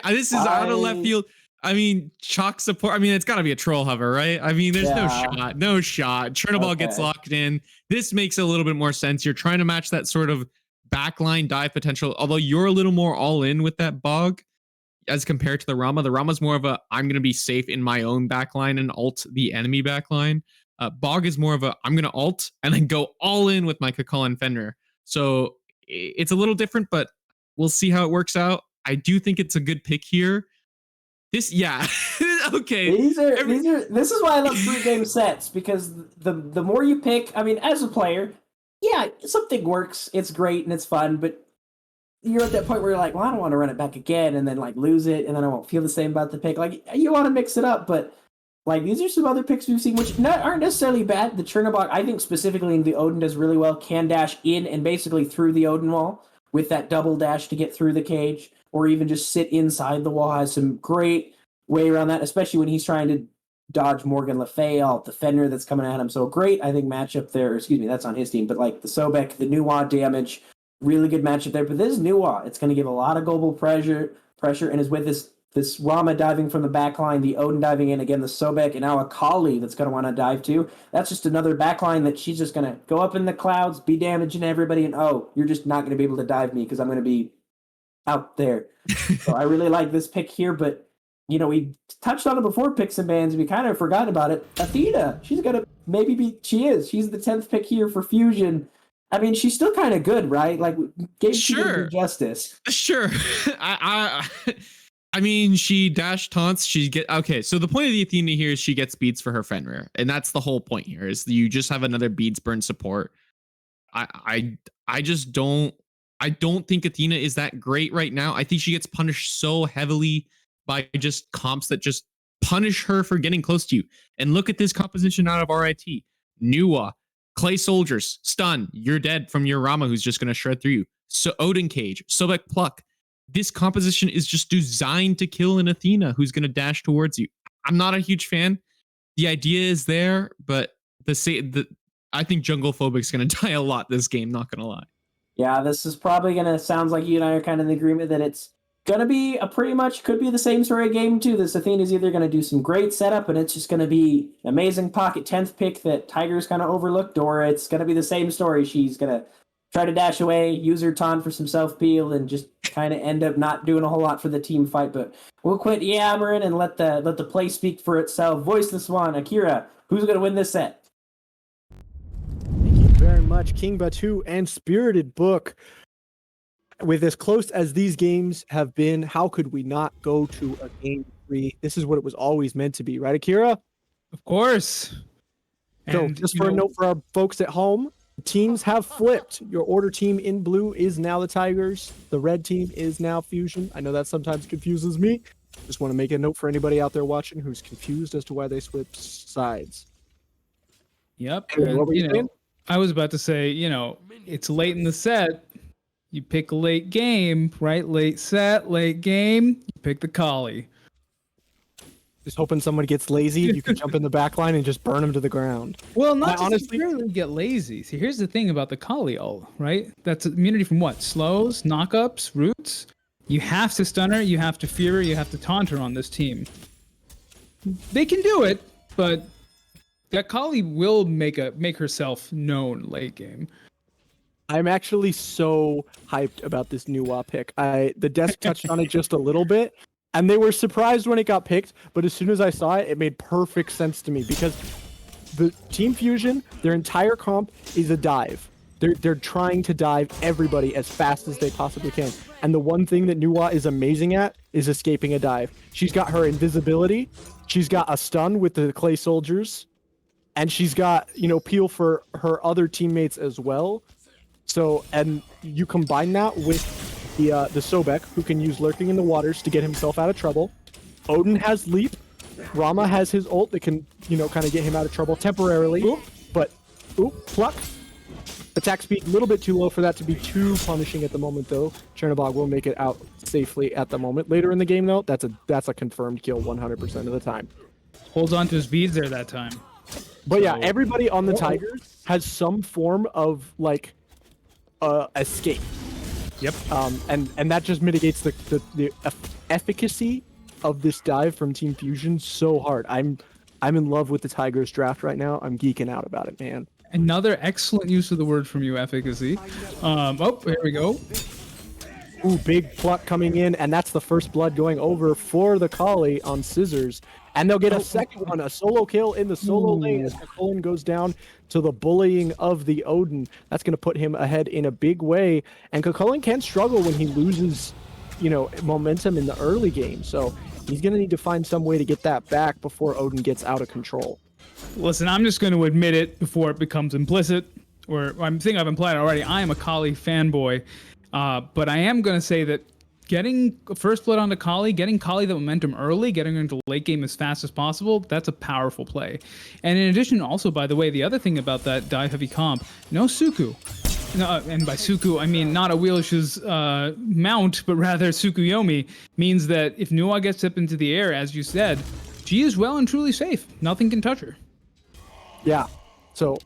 This is out of left field. I mean, chalk support. I mean, it's got to be a troll hover, right? I mean, there's no shot. Chernobog gets locked in. This makes a little bit more sense. You're trying to match that sort of backline dive potential, although you're a little more all in with that Bog as compared to the Rama. The Rama's more of a, I'm going to be safe in my own backline and ult the enemy backline. Bog is more of a, I'm going to ult and then go all in with my Kukulkan Fender. So it's a little different, but we'll see how it works out. I do think it's a good pick here. Okay. This is why I love 3-game sets, because the more you pick, I mean, as a player, yeah, something works, it's great and it's fun, but you're at that point where you're like, well, I don't want to run it back again and then like lose it and then I won't feel the same about the pick. Like, you want to mix it up, but like these are some other picks we've seen which aren't necessarily bad. The Chernobog, I think specifically in the Odin does really well, can dash in and basically through the Odin wall with that double dash to get through the cage, or even just sit inside the wall. Has some great way around that, especially when he's trying to dodge Morgan Le Fay, the Fender that's coming at him. So great, I think, matchup there. Excuse me, that's on his team. But like the Sobek, the Nuwa damage, really good matchup there. But this Nuwa, it's going to give a lot of global pressure, and is with this Rama diving from the backline, the Odin diving in, again, the Sobek, and now a Kali that's going to want to dive too. That's just another backline that she's just going to go up in the clouds, be damaging everybody, and you're just not going to be able to dive me because I'm going to be out there. So I really like this pick here, but you know, we touched on it before, picks and bans, and we kind of forgot about it. Athena, she's going to she's the 10th pick here for Fusion. I mean, she's still kind of good, right? Like, gave Fusion justice. Sure. I mean, she dash taunts. Okay. So the point of the Athena here is she gets beads for her Fenrir, and that's the whole point here. Is you just have another beads burn support. I just don't. I don't think Athena is that great right now. I think she gets punished so heavily by just comps that just punish her for getting close to you. And look at this composition out of RIT. Nuwa, Clay Soldiers, stun, you're dead from your Rama who's just going to shred through you. So Odin Cage, Sobek Pluck. This composition is just designed to kill an Athena who's going to dash towards you. I'm not a huge fan. The idea is there, but I think Jungle Phobic's going to die a lot this game, not going to lie. Yeah, this is probably going to, sounds like you and I are kind of in agreement that it's going to be pretty much, could be the same sort of game too. This Athena's either going to do some great setup and it's just going to be amazing pocket 10th pick that Tiger's kind of overlooked, or it's going to be the same story. She's going to try to dash away, use her taunt for some self-peel, and just kind of end up not doing a whole lot for the team fight. But we'll quit yammering and let the play speak for itself. Voice the Swan, Akira, who's going to win this set? Thank you very much, King Batu and Spirited Book. With as close as these games have been, how could we not go to a game 3? This is what it was always meant to be, right, Akira? Of course. So And, just you for a know, note for our folks at home, teams have flipped. Your order team in blue is now the Tigers. The red team is now Fusion. I know that sometimes confuses me. Just want to make a note for anybody out there watching who's confused as to why they switched sides. Yep. What And, were you saying? I was about to say, it's late in the set. You pick a late game, right? Late set, late game. You pick the Kali. Just hoping someone gets lazy. You can jump in the back line and just burn them to the ground. Well, not honestly- necessarily get lazy. See, here's the thing about the Kali ult, right? That's immunity from what? Slows, knockups, roots. You have to stun her, you have to fear her, you have to taunt her on this team. They can do it, but that Kali will make herself known late game. I'm actually so hyped about this new WA pick. The desk touched on it just a little bit, and they were surprised when it got picked, but as soon as I saw it, it made perfect sense to me because the Team Fusion, their entire comp is a dive. They're trying to dive everybody as fast as they possibly can. And the one thing that Nuwa is amazing at is escaping a dive. She's got her invisibility, she's got a stun with the Clay Soldiers, and she's got, peel for her other teammates as well. So, and you combine that with the Sobek, who can use Lurking in the Waters to get himself out of trouble. Odin has Leap. Rama has his ult that can, kind of get him out of trouble temporarily. Oop. But, Pluck. Attack speed a little bit too low for that to be too punishing at the moment, though. Chernobog will make it out safely at the moment. Later in the game, though, that's a confirmed kill 100% of the time. Holds on to his beads there that time. But yeah, everybody on the Tigers has some form of, escape. Yep. And that just mitigates the efficacy of this dive from Team Fusion so hard. I'm in love with the Tigers draft right now. I'm geeking out about it, man. Another excellent use of the word from you, efficacy. Here we go. Ooh, big pluck coming in, and that's the first blood going over for the Kali on Scissors. And they'll get a second one, a solo kill in the solo lane as Cullen goes down to the bullying of the Odin. That's going to put him ahead in a big way. And Cullen can struggle when he loses, momentum in the early game. So he's going to need to find some way to get that back before Odin gets out of control. Listen, I'm just going to admit it before it becomes implicit, or I think I've implied it already. I am a Kali fanboy, but I am going to say that getting first blood onto Kali, getting Kali the momentum early, getting her into late game as fast as possible, that's a powerful play. And in addition, also, by the way, the other thing about that dive heavy comp, no Suku. No, and by Suku, I mean not a Wheelish's mount, but rather Tsukuyomi, means that if Nuwa gets up into the air, as you said, she is well and truly safe. Nothing can touch her. Yeah. So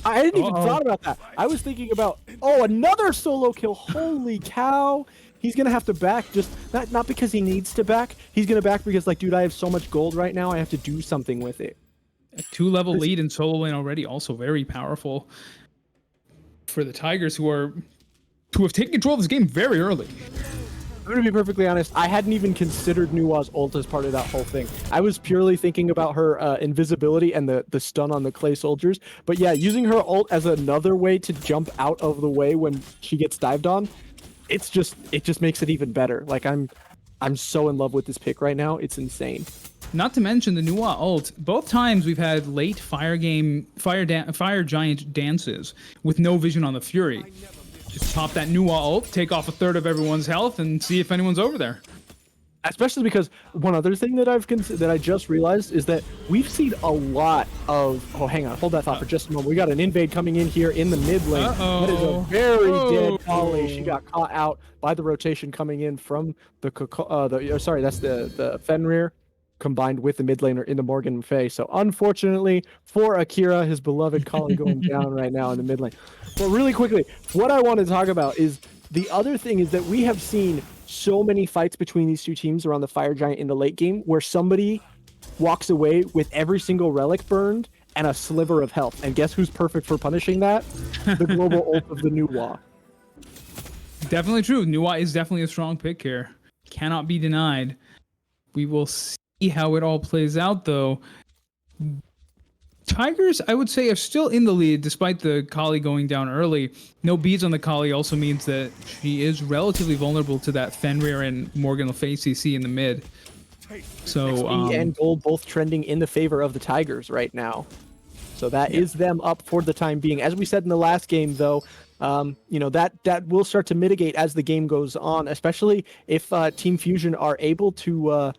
I didn't even thought about that. I was thinking about, another solo kill. Holy cow. He's going to have to back, just not because he needs to back. He's going to back because, dude, I have so much gold right now. I have to do something with it. A 2-level lead in solo lane already, also very powerful for the Tigers, who have taken control of this game very early. I'm going to be perfectly honest. I hadn't even considered Nuwa's ult as part of that whole thing. I was purely thinking about her invisibility and the stun on the Clay Soldiers. But yeah, using her ult as another way to jump out of the way when she gets dived on, it just makes it even better. I'm so in love with this pick right now. It's insane. Not to mention the Nuwa ult. Both times we've had late fire giant dances with no vision on the Fury. Just pop that Nuwa ult, take off a third of everyone's health, and see if anyone's over there. Especially because one other thing that that I just realized is that we've seen a lot of. Oh, hang on, hold that thought for just a moment. We got an invade coming in here in the mid lane. That is a very dead Kali. She got caught out by the rotation coming in from that's the Fenrir combined with the mid laner in the Morgan Fey. So unfortunately for Akira, his beloved Kali going down right now in the mid lane. But really quickly, what I want to talk about is the other thing is that we have seen so many fights between these two teams around the Fire Giant in the late game where somebody walks away with every single relic burned and a sliver of health. And guess who's perfect for punishing that? The global ult of the Nuwa. Definitely true. Nuwa is definitely a strong pick here. Cannot be denied. We will see how it all plays out, though. Tigers, I would say, are still in the lead despite the Kali going down early. No beads on the Kali also means that she is relatively vulnerable to that Fenrir and Morgan Le Fay CC in the mid. So XP and gold both trending in the favor of the Tigers right now. So that is them up for the time being. As we said in the last game, though, that will start to mitigate as the game goes on, especially if Team Fusion are able to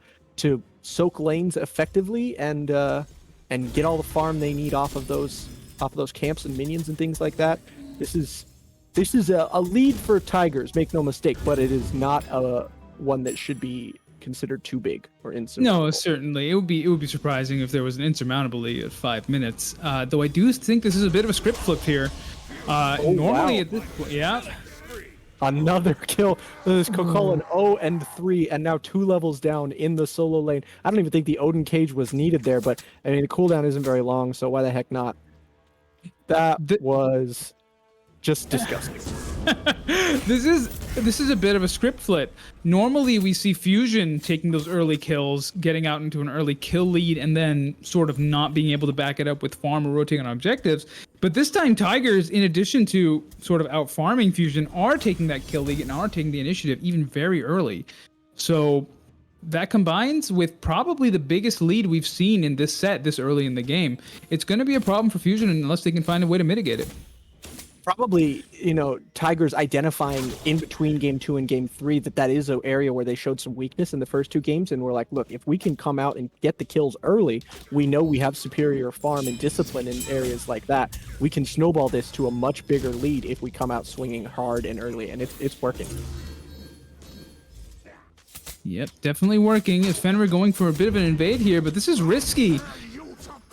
soak lanes effectively and get all the farm they need off of those camps and minions and things like that. This is a lead for Tigers, make no mistake, but it is not one that should be considered too big or insurmountable. No, certainly. It would be surprising if there was an insurmountable lead at 5 minutes. Though I do think this is a bit of a script flip here. Normally at this point, yeah. Another kill. This Kokolin 0 and 3, and now 2 levels down in the solo lane. I don't even think the Odin cage was needed there, but I mean the cooldown isn't very long, so why the heck not? That was just disgusting. This is a bit of a script flip. Normally we see Fusion taking those early kills, getting out into an early kill lead, and then sort of not being able to back it up with farm or rotating on objectives. But this time Tigers, in addition to sort of out farming Fusion, are taking that kill lead and are taking the initiative even very early. So that combines with probably the biggest lead we've seen in this set this early in the game. It's going to be a problem for Fusion unless they can find a way to mitigate it. Probably, Tigers identifying in between game 2 and game 3 that is an area where they showed some weakness in the first 2 games, and we're like, look, if we can come out and get the kills early, we know we have superior farm and discipline in areas like that. We can snowball this to a much bigger lead if we come out swinging hard and early, and it's working. Yep, definitely working. Is Fenrir going for a bit of an invade here, but this is risky.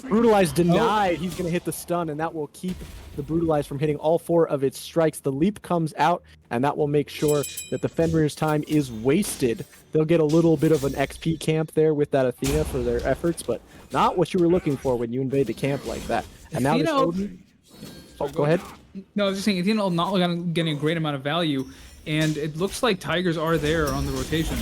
Brutalize denied. He's going to hit the stun, and that will keep the Brutalize from hitting all 4 of its strikes. The leap comes out, and that will make sure that the Fenrir's time is wasted. They'll get a little bit of an XP camp there with that Athena for their efforts, but not what you were looking for when you invade the camp like that. And now this Odin... Oh, go ahead. No, I was just saying, Athena not getting a great amount of value, and it looks like Tigers are there on the rotation.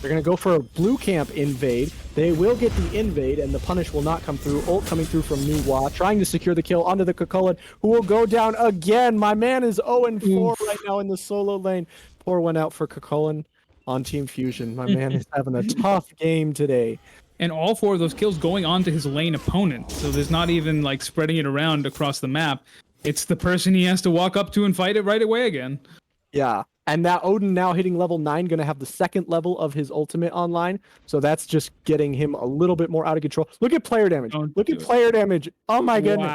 They're going to go for a blue camp invade. They will get the invade, and the punish will not come through. Ult coming through from Nuwa, trying to secure the kill onto the Kokolin, who will go down again. My man is 0 and 4 right now in the solo lane. Pour one out for Kokolin on Team Fusion. My man is having a tough game today. And all 4 of those kills going on to his lane opponent. So there's not even like spreading it around across the map. It's the person he has to walk up to and fight it right away again. Yeah. And that Odin now hitting level 9, going to have the 2nd level of his ultimate online. So that's just getting him a little bit more out of control. Look at player damage. Look at player damage. Oh my goodness.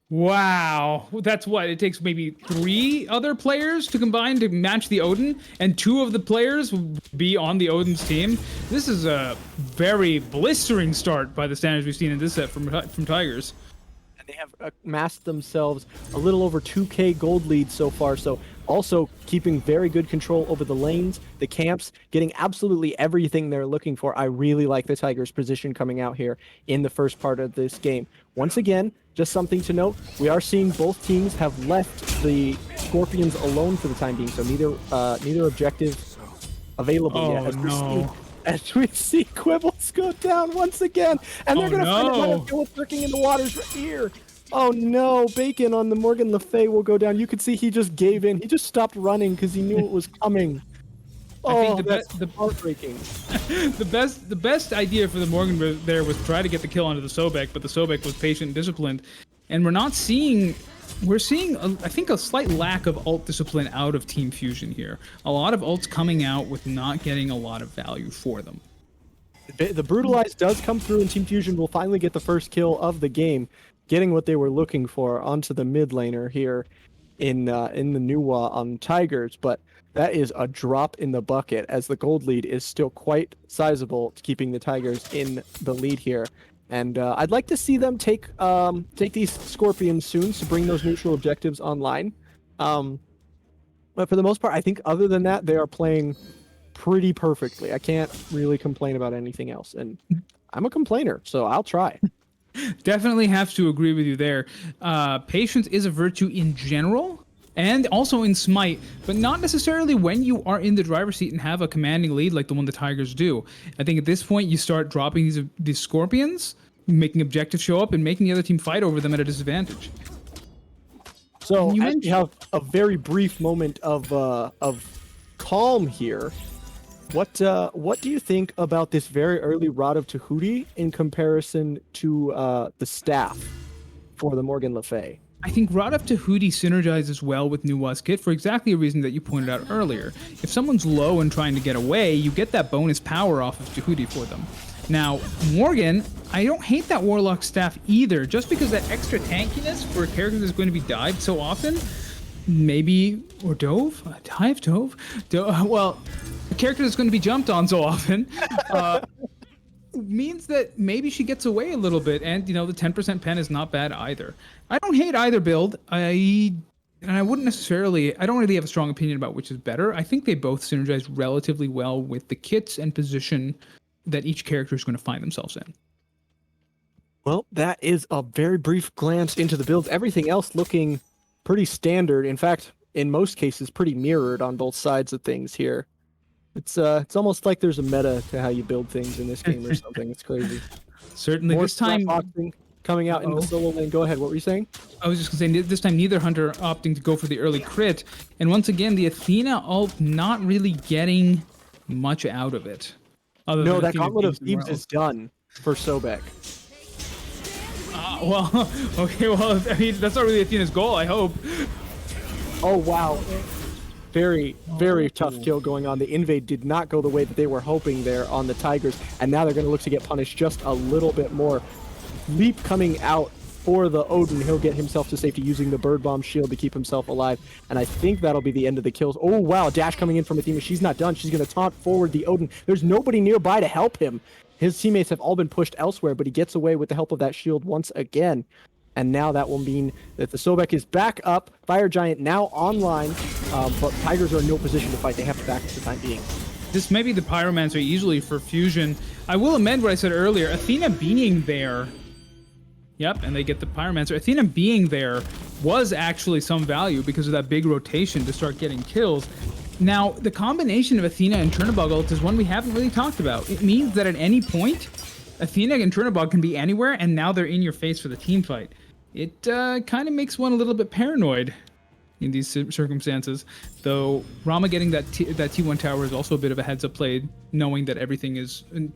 Wow. That's what? It takes maybe 3 other players to combine to match the Odin, and 2 of the players will be on the Odin's team. This is a very blistering start by the standards we've seen in this set from Tigers. They have amassed themselves a little over 2k gold lead so far, so also keeping very good control over the lanes, the camps, getting absolutely everything they're looking for. I really like the Tigers' position coming out here in the first part of this game. Once again, just something to note, we are seeing both teams have left the Scorpions alone for the time being, so neither objective available yet. As we see Quibbles go down once again, and they're going to find out how it's lurking in the waters right here. Oh no, Bacon on the Morgan Le Fay will go down. You could see he just gave in. He just stopped running because he knew it was coming. I think that's heartbreaking. The best idea for the Morgan there was try to get the kill onto the Sobek, but the Sobek was patient and disciplined. And we're seeing, I think, a slight lack of ult discipline out of Team Fusion here. A lot of ults coming out with not getting a lot of value for them. The Brutalize does come through, and Team Fusion will finally get the first kill of the game, getting what they were looking for onto the mid laner here in the Nuwa on Tigers. But that is a drop in the bucket, as the gold lead is still quite sizable, keeping the Tigers in the lead here. And I'd like to see them take these Scorpions soon to bring those neutral objectives online. But for the most part, I think other than that, they are playing pretty perfectly. I can't really complain about anything else. And I'm a complainer, so I'll try. Definitely have to agree with you there. Patience is a virtue in general, and also in Smite, but not necessarily when you are in the driver's seat and have a commanding lead like the one the Tigers do. I think at this point you start dropping these Scorpions, making objectives show up, and making the other team fight over them at a disadvantage. So as we have a very brief moment of calm here, what do you think about this very early Rod of Tahuti in comparison to the staff for the Morgan Le Fay? I think Rod of Tahuti synergizes well with Nuwa's kit for exactly a reason that you pointed out earlier. If someone's low and trying to get away, you get that bonus power off of Tahuti for them. Now, Morgan, I don't hate that Warlock staff either, just because that extra tankiness for a character that's going to be dived so often, maybe, or dove? Dive, dove? Well, a character that's going to be jumped on so often, means that maybe she gets away a little bit, and the 10% pen is not bad either. I don't hate either build. I don't really have a strong opinion about which is better. I think they both synergize relatively well with the kits and position that each character is going to find themselves in. Well, that is a very brief glance into the builds. Everything else looking pretty standard. In fact, in most cases, pretty mirrored on both sides of things here. It's almost like there's a meta to how you build things in this game or something. It's crazy. Certainly, More this time coming out into the solo lane. Go ahead. What were you saying? I was just gonna say this time neither hunter opting to go for the early crit, and once again the Athena ult not really getting much out of it. No, that Gauntlet of Thebes is done for Sobek. Well, okay, well, I mean, that's not really Athena's goal, I hope. Oh, wow. Very, very tough kill going on. The invade did not go the way that they were hoping there on the Tigers, and now they're going to look to get punished just a little bit more. Leap coming out for the Odin. He'll get himself to safety using the Bird Bomb shield to keep himself alive, and I think that'll be the end of the kills. Oh, wow, dash coming in from Athena. She's not done. She's going to taunt forward the Odin. There's nobody nearby to help him. His teammates have all been pushed elsewhere, but he gets away with the help of that shield once again. And now that will mean that the Sobek is back up. Fire Giant now online, but Tigers are in no position to fight. They have to back for the time being. This may be the Pyromancer easily for Fusion. I will amend what I said earlier. Athena being there... Yep, and they get the Pyromancer. Athena being there was actually some value because of that big rotation to start getting kills. Now, the combination of Athena and Chernobog ult is one we haven't really talked about. It means that at any point, Athena and Chernobog can be anywhere, and now they're in your face for the team fight. It kind of makes one a little bit paranoid in these circumstances, though Rama getting that T1 tower is also a bit of a heads-up play, knowing that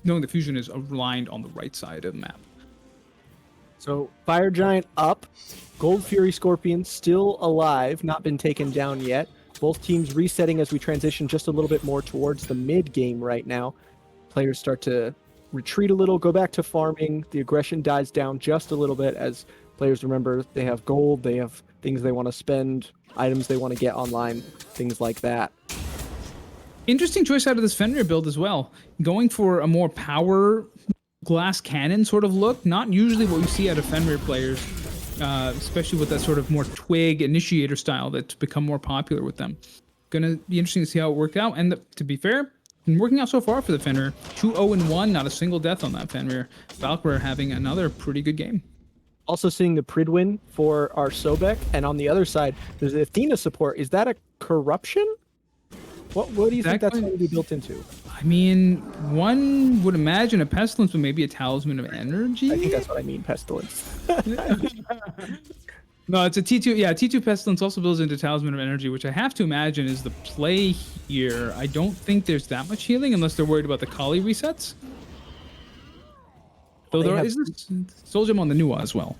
knowing the Fusion is aligned on the right side of the map. So Fire Giant up, Gold Fury Scorpion still alive, not been taken down yet. Both teams resetting as we transition just a little bit more towards the mid game right now. Players start to retreat a little, go back to farming. The aggression dies down just a little bit as players remember they have gold, they have things they want to spend, items they want to get online, things like that. Interesting choice out of this Fenrir build as well. Going for a more power glass cannon sort of look, not usually what we see out of Fenrir players. Especially with that sort of more twig initiator style that's become more popular with them. Gonna be interesting to see how it worked out. And to be fair, been working out so far for the Fenrir. 2-0-1, not a single death on that Fenrir. Valkyrie having another pretty good game. Also seeing the Pridwin for our Sobek, and on the other side, there's the Athena support. Is that a corruption? What do you think that's going to be built into? I mean, one would imagine a pestilence, but maybe a talisman of energy. I think that's what I mean, pestilence. No, it's a T2. Yeah, T2 pestilence also builds into talisman of energy, which I have to imagine is the play here. I don't think there's that much healing unless they're worried about the Kali resets. Though there is Soul Gem on the Nuwa as well.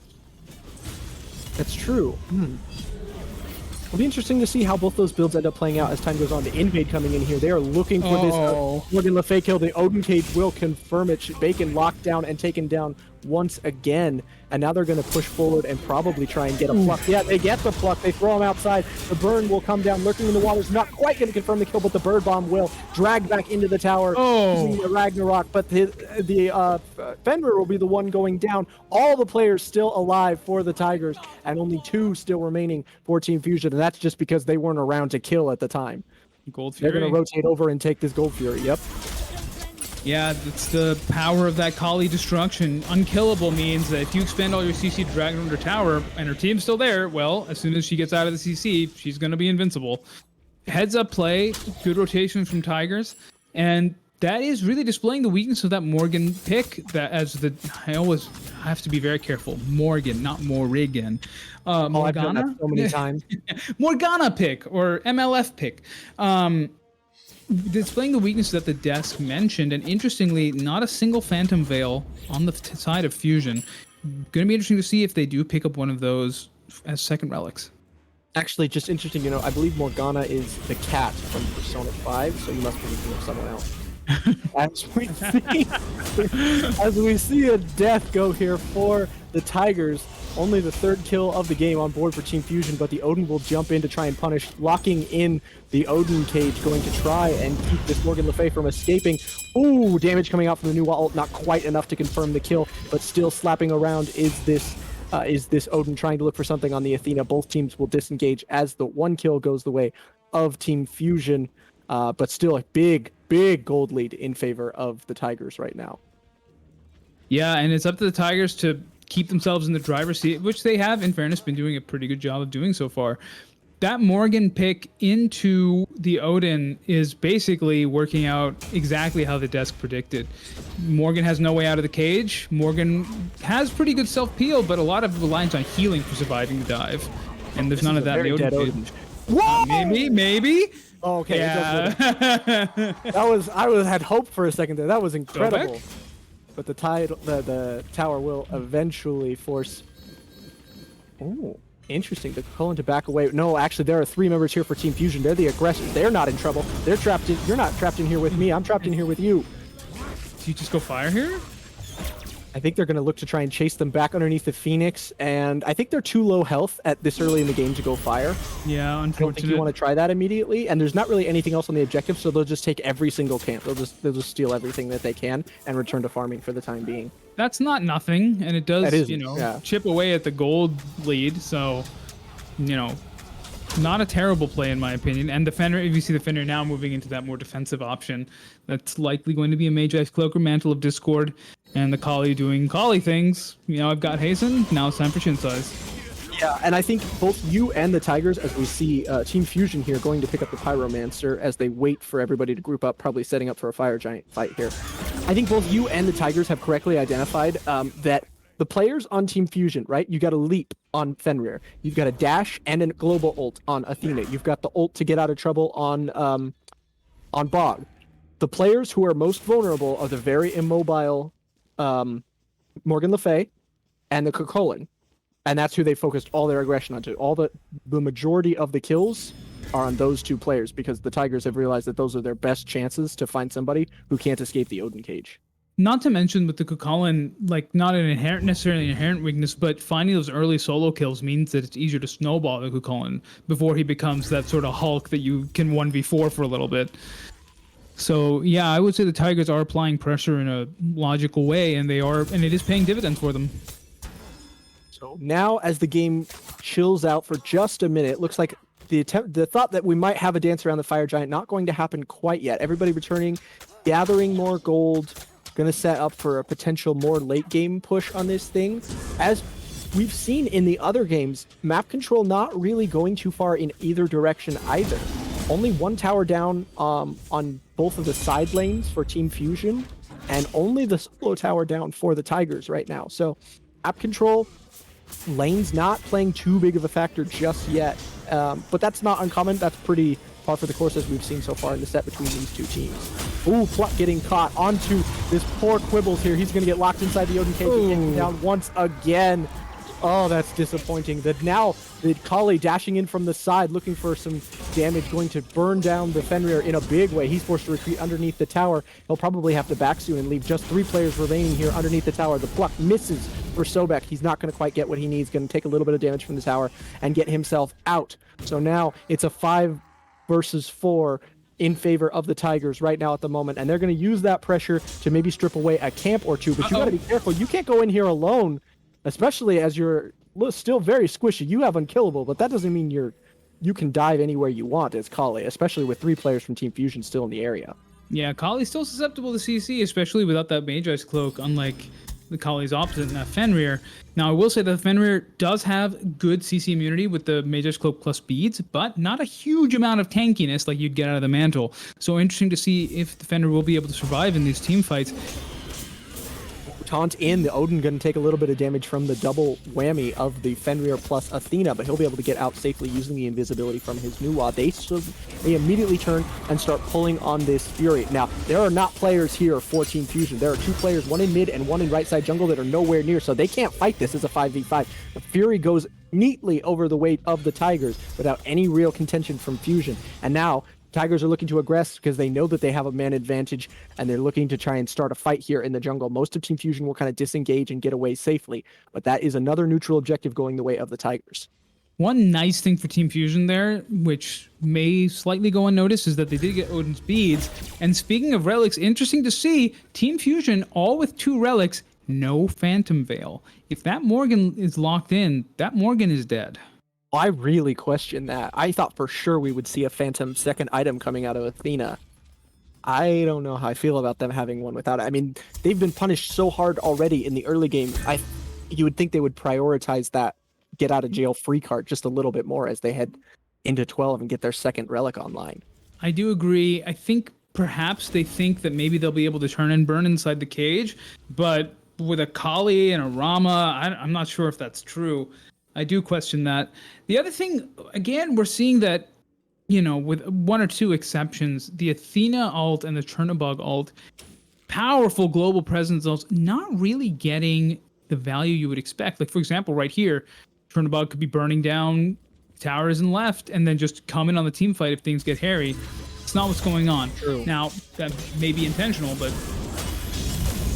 That's true. It'll be interesting to see how both those builds end up playing out as time goes on. The Invade coming in here. They are looking for this Morgan Le Fay kill. The Odin Cage will confirm it. Bacon locked down and taken down once again. And now they're going to push forward and probably try and get a pluck. Yeah, they get the pluck. They throw him outside. The burn will come down, lurking in the waters. Not quite going to confirm the kill, but the bird bomb will drag back into the tower using the Ragnarok. But the Fenrir will be the one going down. All the players still alive for the Tigers, and only 2 still remaining for Team Fusion. And that's just because they weren't around to kill at the time. Gold Fury. They're going to rotate over and take this Gold Fury. Yep. Yeah, it's the power of that Kali destruction. Unkillable means that if you expend all your CC to Dragon Under Tower and her team's still there, well, as soon as she gets out of the CC, she's going to be invincible. Heads up play, good rotation from Tigers, and that is really displaying the weakness of that Morgan pick. That I always have to be very careful. Morgan, not Morrigan. Morgana? I've done that so many times. Morgana pick or MLF pick. Displaying the weaknesses that the desk mentioned, and interestingly, not a single Phantom Veil on the side of Fusion. Going to be interesting to see if they do pick up one of those as second relics. Actually, just interesting, you know, I believe Morgana is the cat from Persona 5, so you must be thinking of someone else. As we see a death go here for the Tigers, only the 3rd kill of the game on board for Team Fusion, but the Odin will jump in to try and punish, locking in the Odin Cage, going to try and keep this Morgan Le Fay from escaping. Ooh, damage coming out from the new ult, not quite enough to confirm the kill, but still slapping around is this Odin trying to look for something on the Athena. Both teams will disengage as the 1 kill goes the way of Team Fusion, but still a big gold lead in favor of the Tigers right now. Yeah, and it's up to the Tigers to keep themselves in the driver's seat, which they have, in fairness, been doing a pretty good job of doing so far. That Morgan pick into the Odin is basically working out exactly how the desk predicted. Morgan has no way out of the cage. Morgan has pretty good self-peel, but a lot of reliance on healing for surviving the dive. And there's none of that in the Odin cage. Whoa! Maybe. Oh, okay. Yeah. I had hope for a second there. That was incredible. But the tower will eventually force. Oh, interesting. The Cullen to back away. No, actually, there are 3 members here for Team Fusion. They're the aggressors. They're not in trouble. They're trapped in. You're not trapped in here with me. I'm trapped in here with you. Do you just go fire here? I think they're going to look to try and chase them back underneath the Phoenix, and I think they're too low health at this early in the game to go fire. Yeah, unfortunately. I don't think you want to try that immediately, and there's not really anything else on the objective, so they'll just take every single camp. They'll just steal everything that they can and return to farming for the time being. That's not nothing, and it does, yeah, chip away at the gold lead, so, not a terrible play in my opinion. And the Fenrir, if you see the Fenrir now moving into that more defensive option, that's likely going to be a Magi's Cloak or Mantle of Discord, and the Kali doing Kali things. I've got Hasten, now it's time for Shin Size. Yeah, and I think both you and the Tigers, as we see Team Fusion here going to pick up the Pyromancer as they wait for everybody to group up, probably setting up for a Fire Giant fight here. I think both you and the Tigers have correctly identified that the players on Team Fusion, right? You got a leap on Fenrir. You've got a dash and a global ult on Athena. You've got the ult to get out of trouble on Bog. The players who are most vulnerable are the very immobile Morgan Le Fay and the Kokolin. And that's who they focused all their aggression onto. The majority of the kills are on those 2 players because the Tigers have realized that those are their best chances to find somebody who can't escape the Odin Cage. Not to mention with the Kukulkan, not necessarily an inherent weakness, but finding those early solo kills means that it's easier to snowball the Kukulkan before he becomes that sort of Hulk that you can 1v4 for a little bit. So yeah, I would say the Tigers are applying pressure in a logical way, and it is paying dividends for them. So now, as the game chills out for just a minute, it looks like the thought that we might have a dance around the Fire Giant not going to happen quite yet. Everybody returning, gathering more gold. Going to set up for a potential more late game push on this thing. As we've seen in the other games, map control not really going too far in either direction either. Only 1 tower down on both of the side lanes for Team Fusion, and only the solo tower down for the Tigers right now. So map control, lanes not playing too big of a factor just yet, but that's not uncommon. That's pretty par for the course as we've seen so far in the set between these 2 teams. Ooh, Pluck getting caught onto this poor Quibbles here. He's going to get locked inside the Odin Cage and taken down once again. Oh, that's disappointing. That now the Kali dashing in from the side, looking for some damage, going to burn down the Fenrir in a big way. He's forced to retreat underneath the tower. He'll probably have to back soon and leave just 3 players remaining here underneath the tower. The pluck misses for Sobek. He's not going to quite get what he needs. Going to take a little bit of damage from the tower and get himself out. So now it's a 5 versus 4 in favor of the Tigers right now at the moment, and they're going to use that pressure to maybe strip away a camp or two. But you got to be careful. You can't go in here alone, especially as you're still very squishy. You have unkillable, but that doesn't mean you can dive anywhere you want as Kali, especially with 3 players from Team Fusion still in the area. Yeah, Kali's still susceptible to CC, especially without that Magi's Cloak, unlike the Kali's opposite, Fenrir. Now, I will say that Fenrir does have good CC immunity with the Magi's Cloak plus beads, but not a huge amount of tankiness like you'd get out of the Mantle. So interesting to see if the Fenrir will be able to survive in these team fights. Taunt in, the Odin going to take a little bit of damage from the double whammy of the Fenrir plus Athena, but he'll be able to get out safely using the invisibility from his Nuwa. They immediately turn and start pulling on this Fury. Now, there are not players here for Team Fusion. There are 2 players, one in mid and one in right side jungle, that are nowhere near, so they can't fight this as a 5v5. The Fury goes neatly over the weight of the Tigers without any real contention from Fusion. And now Tigers are looking to aggress because they know that they have a man advantage, and they're looking to try and start a fight here in the jungle. Most of Team Fusion will kind of disengage and get away safely, but that is another neutral objective going the way of the Tigers. One nice thing for Team Fusion there, which may slightly go unnoticed, is that they did get Odin's beads. And speaking of relics, interesting to see, Team Fusion, all with 2 relics, no Phantom Veil. If that Morgan is locked in, that Morgan is dead. I really question that. I thought for sure we would see a Phantom second item coming out of Athena. I don't know how I feel about them having one without it. I mean, they've been punished so hard already in the early game. You would think they would prioritize that get out of jail free card just a little bit more as they head into 12 and get their second relic online. I do agree. I think perhaps they think that maybe they'll be able to turn and burn inside the cage, but with a Kali and a Rama, I'm not sure if that's true. I do question that. The other thing, again, we're seeing that, with 1 or 2 exceptions, the Athena ult and the Chernobog ult, powerful global presence ults, not really getting the value you would expect. Like, for example, right here, Chernobog could be burning down towers and left, and then just come in on the team fight if things get hairy. It's not what's going on. True. Now, that may be intentional, but...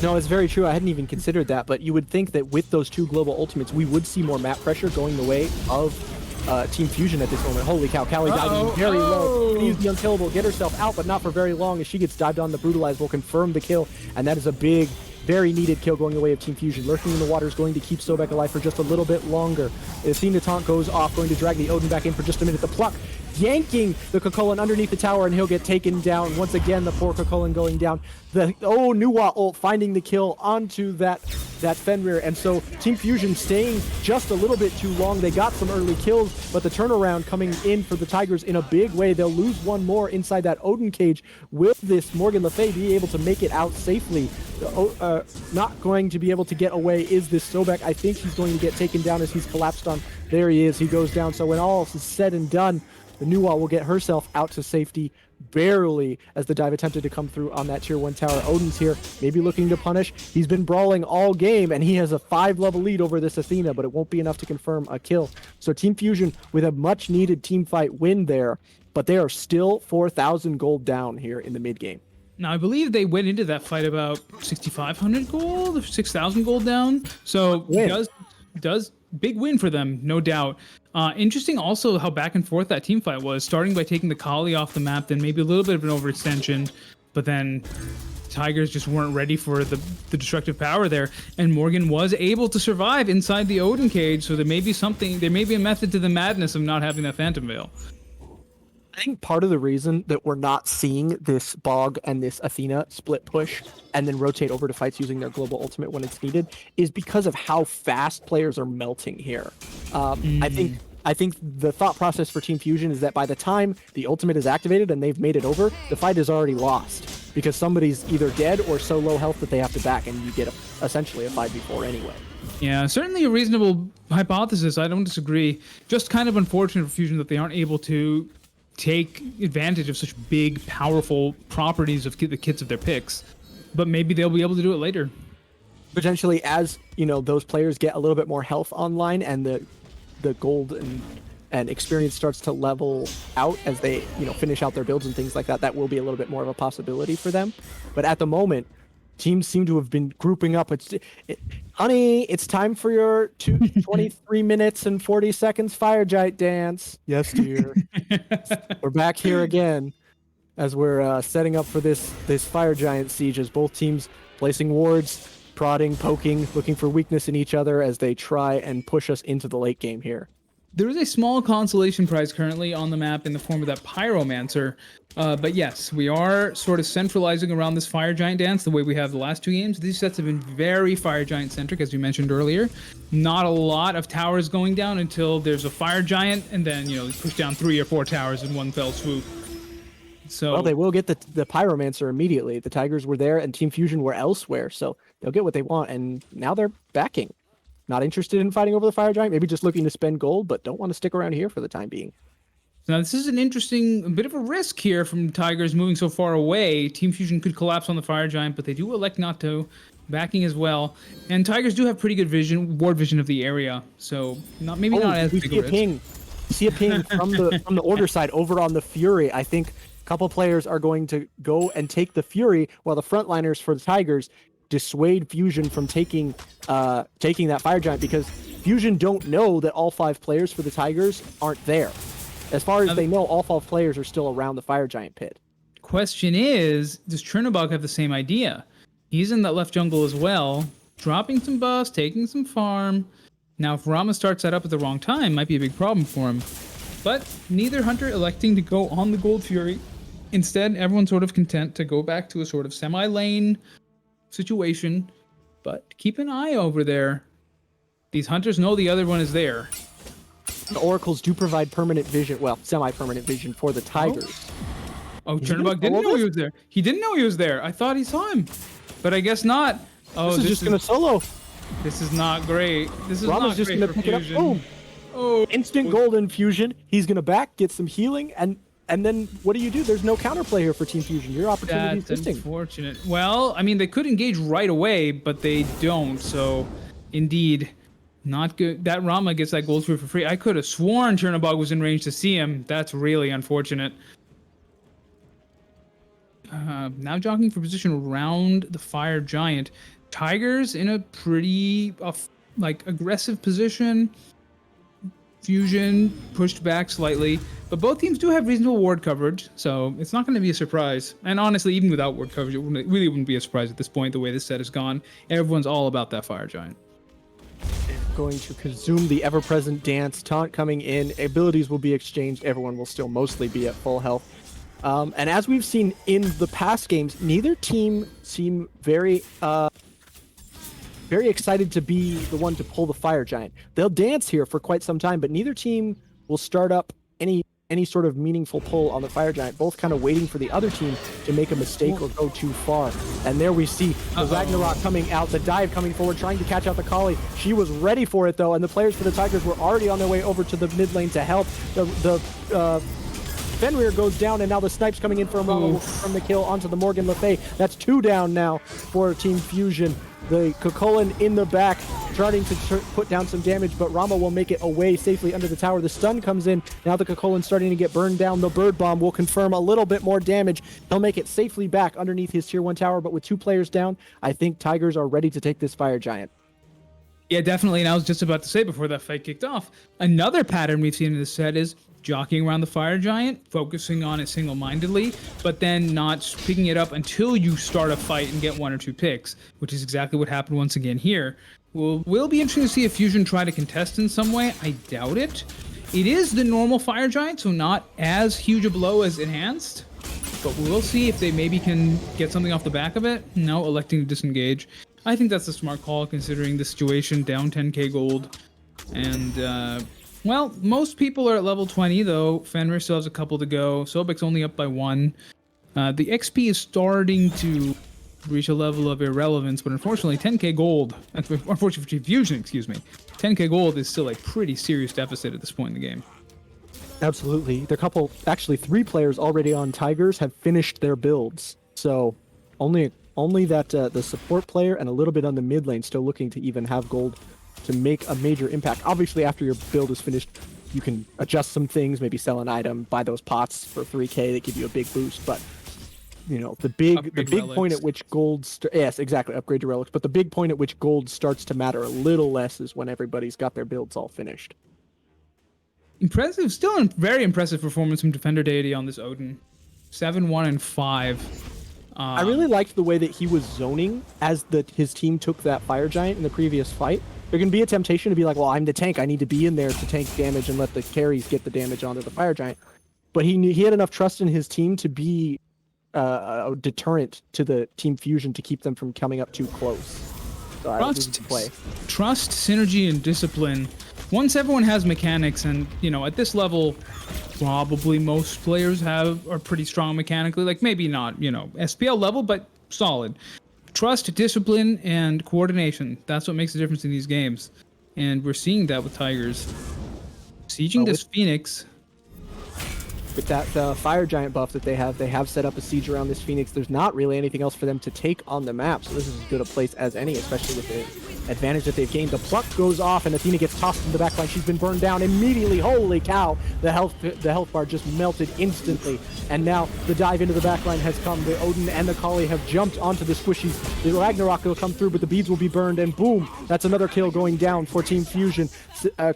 No, it's very true. I hadn't even considered that, but you would think that with those 2 global ultimates, we would see more map pressure going the way of Team Fusion at this moment. Holy cow, Kali diving very low. Use the unkillable, get herself out, but not for very long as she gets dived on. The Brutalize will confirm the kill, and that is a big, very needed kill going the way of Team Fusion. Lurking in the water is going to keep Sobek alive for just a little bit longer. The Athena taunt goes off, going to drag the Odin back in for just a minute. The pluck yanking the Kokolin underneath the tower, and he'll get taken down. Once again, the poor Kokolin going down. Nuwa ult finding the kill onto that Fenrir, and so Team Fusion staying just a little bit too long. They got some early kills, but the turnaround coming in for the Tigers in a big way. They'll lose 1 more inside that Odin cage. Will this Morgan Le Fay be able to make it out safely? Not going to be able to get away is this Sobek. I think he's going to get taken down as he's collapsed on. There he is. He goes down. So when all is said and done, the Nuwa will get herself out to safety barely as the dive attempted to come through on that tier 1 tower. Odin's here, maybe looking to punish. He's been brawling all game, and he has a 5-level lead over this Athena, but it won't be enough to confirm a kill. So Team Fusion with a much-needed team fight win there, but they are still 4,000 gold down here in the mid-game. Now, I believe they went into that fight about 6,500 gold, 6,000 gold down. So does big win for them, no doubt. Interesting also how back and forth that team fight was, starting by taking the Kali off the map, then maybe a little bit of an overextension, but then Tigers just weren't ready for the destructive power there, and Morgan was able to survive inside the Odin cage, so there may be a method to the madness of not having that Phantom Veil. I think part of the reason that we're not seeing this Bog and this Athena split push and then rotate over to fights using their global ultimate when it's needed is because of how fast players are melting here. I think the thought process for Team Fusion is that by the time the ultimate is activated and they've made it over, the fight is already lost because somebody's either dead or so low health that they have to back, and you get essentially a 5v4 anyway. Yeah, certainly a reasonable hypothesis. I don't disagree. Just kind of unfortunate for Fusion that they aren't able to take advantage of such big, powerful properties of the kits of their picks. But maybe they'll be able to do it later. potentially as those players get a little bit more health online and the gold and experience starts to level out as they finish out their builds and things like that, that will be a little bit more of a possibility for them. But at the moment, teams seem to have been grouping up. Honey, it's time for your 23 minutes and 40 seconds fire giant dance. Yes, dear. We're back here again as we're setting up for this fire giant siege, as both teams placing wards, prodding, poking, looking for weakness in each other as they try and push us into the late game here. There is a small consolation prize currently on the map in the form of that Pyromancer. But yes, we are sort of centralizing around this Fire Giant dance the way we have the last two games. These sets have been very Fire Giant centric, as we mentioned earlier. Not a lot of towers going down until there's a Fire Giant, and then, you push down 3 or 4 towers in one fell swoop. So, well, they will get the Pyromancer immediately. The Tigers were there and Team Fusion were elsewhere, so they'll get what they want, and now they're backing. Not interested in fighting over the Fire Giant, maybe just looking to spend gold, but don't want to stick around here for the time being. Now, this is a bit of a risk here from Tigers moving so far away. Team Fusion could collapse on the Fire Giant, but they do elect not to, backing as well. And Tigers do have pretty good ward vision of the area, so not as big a risk. See a ping from the order side over on the Fury. I think a couple players are going to go and take the Fury, while the frontliners for the Tigers dissuade Fusion from taking that Fire Giant, because Fusion don't know that all 5 players for the Tigers aren't there. As far as they know, all 5 players are still around the Fire Giant pit. Question is, does Chernobog have the same idea? He's in that left jungle as well, dropping some buffs, taking some farm. Now, if Rama starts that up at the wrong time, might be a big problem for him. But neither hunter electing to go on the Gold Fury. Instead, everyone's sort of content to go back to a sort of semi-lane situation. But keep an eye over there. These hunters know the other one is there. The oracles do provide permanent vision, well, semi-permanent vision for the Tigers. Oh, Chernobog didn't know he was there. He didn't know he was there. I thought he saw him, but I guess not. Oh, this is just gonna solo. This is not great. This is Rama's not just great gonna for pick Fusion. it up. Boom. Oh, Instant golden Fusion. He's gonna back, get some healing, and then what do? There's no counterplay here for Team Fusion. Your opportunity is that's missing. unfortunate. Well, I mean, they could engage right away, but they don't. So, indeed, not good. That Rama gets that gold for free. I could have sworn Chernobog was in range to see him. That's really unfortunate. Now jockeying for position around the Fire Giant. Tigers in a pretty aggressive position. Fusion pushed back slightly, but both teams do have reasonable ward coverage, so it's not going to be a surprise. And honestly, even without ward coverage, it really wouldn't be a surprise at this point, the way this set has gone. Everyone's all about that Fire Giant. Going to consume the ever-present dance. Taunt coming in. Abilities will be exchanged. Everyone will still mostly be at full health. And as we've seen in the past games, neither team seem very excited to be the one to pull the Fire Giant. They'll dance here for quite some time, but neither team will start up any sort of meaningful pull on the Fire Giant, both kind of waiting for the other team to make a mistake or go too far. And there we see the Ragnarok coming out, the dive coming forward, trying to catch out the Kali. She was ready for it, though, and the players for the Tigers were already on their way over to the mid lane to help. The Fenrir goes down, and now the Snipes coming in from the kill onto the Morgan Le Fay. That's 2 down now for Team Fusion. The Kokolin in the back, starting to put down some damage, but Rama will make it away safely under the tower. The stun comes in. Now the Kokolin starting to get burned down. The Bird Bomb will confirm a little bit more damage. He'll make it safely back underneath his tier 1 tower, but with 2 players down, I think Tigers are ready to take this Fire Giant. Yeah, definitely. And I was just about to say before that fight kicked off, another pattern we've seen in this set is jockeying around the Fire Giant, focusing on it single-mindedly, but then not picking it up until you start a fight and get 1 or 2 picks, which is exactly what happened once again here. Will be interesting to see if Fusion try to contest in some way. I doubt it. It is the normal Fire Giant, so not as huge a blow as Enhanced, but we'll see if they maybe can get something off the back of it. No, electing to disengage. I think that's a smart call considering the situation, down 10k gold. And, well, most people are at level 20, though. Fenrir still has a couple to go. Sobek's only up by 1. The XP is starting to reach a level of irrelevance, but unfortunately, 10k gold, unfortunately for Fusion, 10k gold is still a pretty serious deficit at this point in the game. Absolutely. Actually 3 players already on Tigers have finished their builds. So only only that the support player and a little bit on the mid lane still looking to even have gold to make a major impact. Obviously, after your build is finished, you can adjust some things, maybe sell an item, buy those pots for 3k that give you a big boost. But you know, the big point at which gold yes, exactly, upgrade your relics. But the big point at which gold starts to matter a little less is when everybody's got their builds all finished. Impressive, still a very impressive performance from Defender Deity on this Odin. 7-1 and 5. I really liked the way that he was zoning as his team took that Fire Giant in the previous fight. There can be a temptation to be like, well, I'm the tank. I need to be in there to tank damage and let the carries get the damage onto the Fire Giant. But he had enough trust in his team to be a deterrent to the Team Fusion to keep them from coming up too close. So Trust, synergy, and discipline. Once everyone has mechanics, and you know, at this level, probably most players are pretty strong mechanically. Like maybe not, you know, SPL level, but solid. Trust, discipline, and coordination. That's what makes a difference in these games, and we're seeing that with Tigers. Sieging this Phoenix. With that Fire Giant buff that they have set up a siege around this Phoenix. There's not really anything else for them to take on the map, so this is as good a place as any, especially with the advantage that they've gained. The pluck goes off, and Athena gets tossed in the backline. She's been burned down immediately. Holy cow! The health bar just melted instantly, and now the dive into the backline has come. The Odin and the Kali have jumped onto the squishies. The Ragnarok will come through, but the beads will be burned, and boom! That's another kill going down for Team Fusion.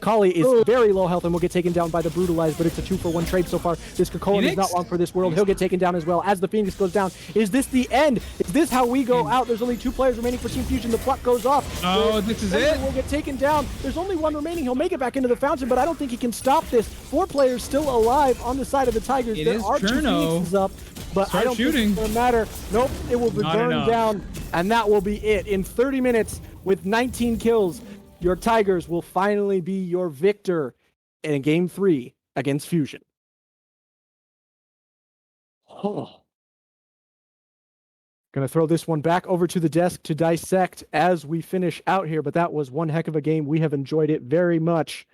Kali is very low health and will get taken down by the Brutalized, but it's a 2-for-1 trade so far. This Kakolan is not long for this world. He'll get taken down as well as the Phoenix goes down. Is this the end? Is this how we go out? There's only 2 players remaining for Team Fusion. The pluck goes off. Oh, this is it. Will get taken down. There's only 1 remaining. He'll make it back into the fountain, but I don't think he can stop this. 4 players still alive on the side of the Tigers. There are 2 Phoenixes up, but I don't think it's going to matter. Nope, it will be burned down, and that will be it. In 30 minutes with 19 kills, your Tigers will finally be your victor in Game 3 against Fusion. Oh. Gonna throw this one back over to the desk to dissect as we finish out here, but that was one heck of a game. We have enjoyed it very much.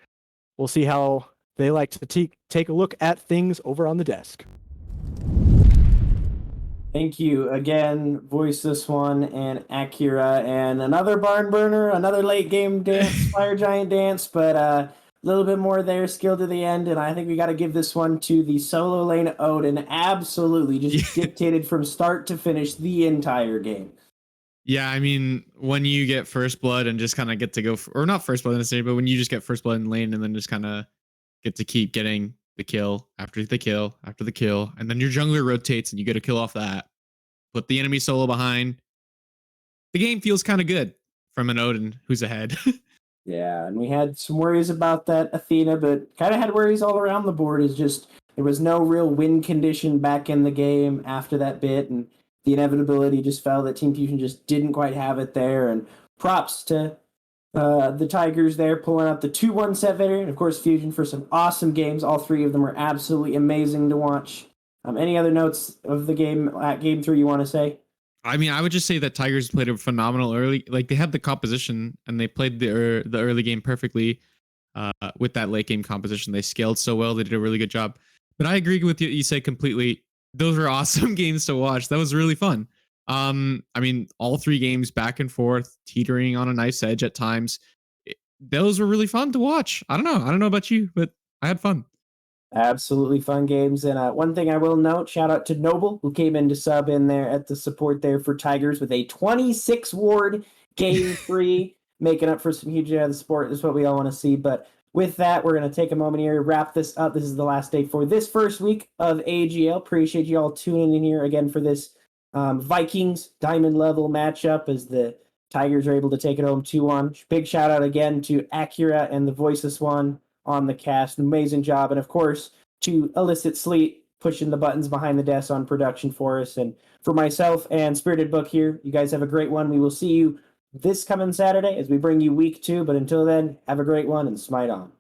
We'll see how they like to take a look at things over on the desk. Thank you again, Voice This One and Akira, and another barn burner, another late game dance, Fire Giant dance, but a little bit more there, skill to the end, and I think we got to give this one to the solo lane Odin. Absolutely, just dictated from start to finish the entire game. Yeah, I mean, when you get first blood and just kind of get to go, or not first blood necessarily, but when you just get first blood in lane and then just kind of get to keep getting the kill after the kill after the kill, and then your jungler rotates and you get a kill off that, put the enemy solo behind. The game feels kind of good from an Odin who's ahead. Yeah, and we had some worries about that Athena, but kind of had worries all around the board. Is just there was no real win condition back in the game after that bit, and the inevitability just fell that Team Fusion just didn't quite have it there. And props to the Tigers there pulling out the 2-1 set victory, and of course Fusion for some awesome games. All 3 of them were absolutely amazing to watch. Any other notes of the game at Game 3 you want to say? I mean, I would just say that Tigers played a phenomenal early. Like they had the composition and they played the early game perfectly. With that late game composition, they scaled so well. They did a really good job. But I agree with you say completely. Those were awesome games to watch. That was really fun. I mean, all 3 games back and forth, teetering on a nice edge at times. Those were really fun to watch. I don't know about you, but I had fun. Absolutely fun games. And one thing I will note, shout out to Noble, who came in to sub in there at the support there for Tigers with a 26 ward Game 3, making up for some huge out of the sport is what we all want to see. But with that, we're going to take a moment here, wrap this up. This is the last day for this first week of AGL. Appreciate you all tuning in here again for this Vikings diamond level matchup as the Tigers are able to take it home 2-1. Big shout out again to Akira and the Voiceless One on the cast. Amazing job. And of course, to Illicit Sleet pushing the buttons behind the desk on production for us. And for myself and Spirited Book here, you guys have a great one. We will see you this coming Saturday as we bring you week 2. But until then, have a great one and smite on.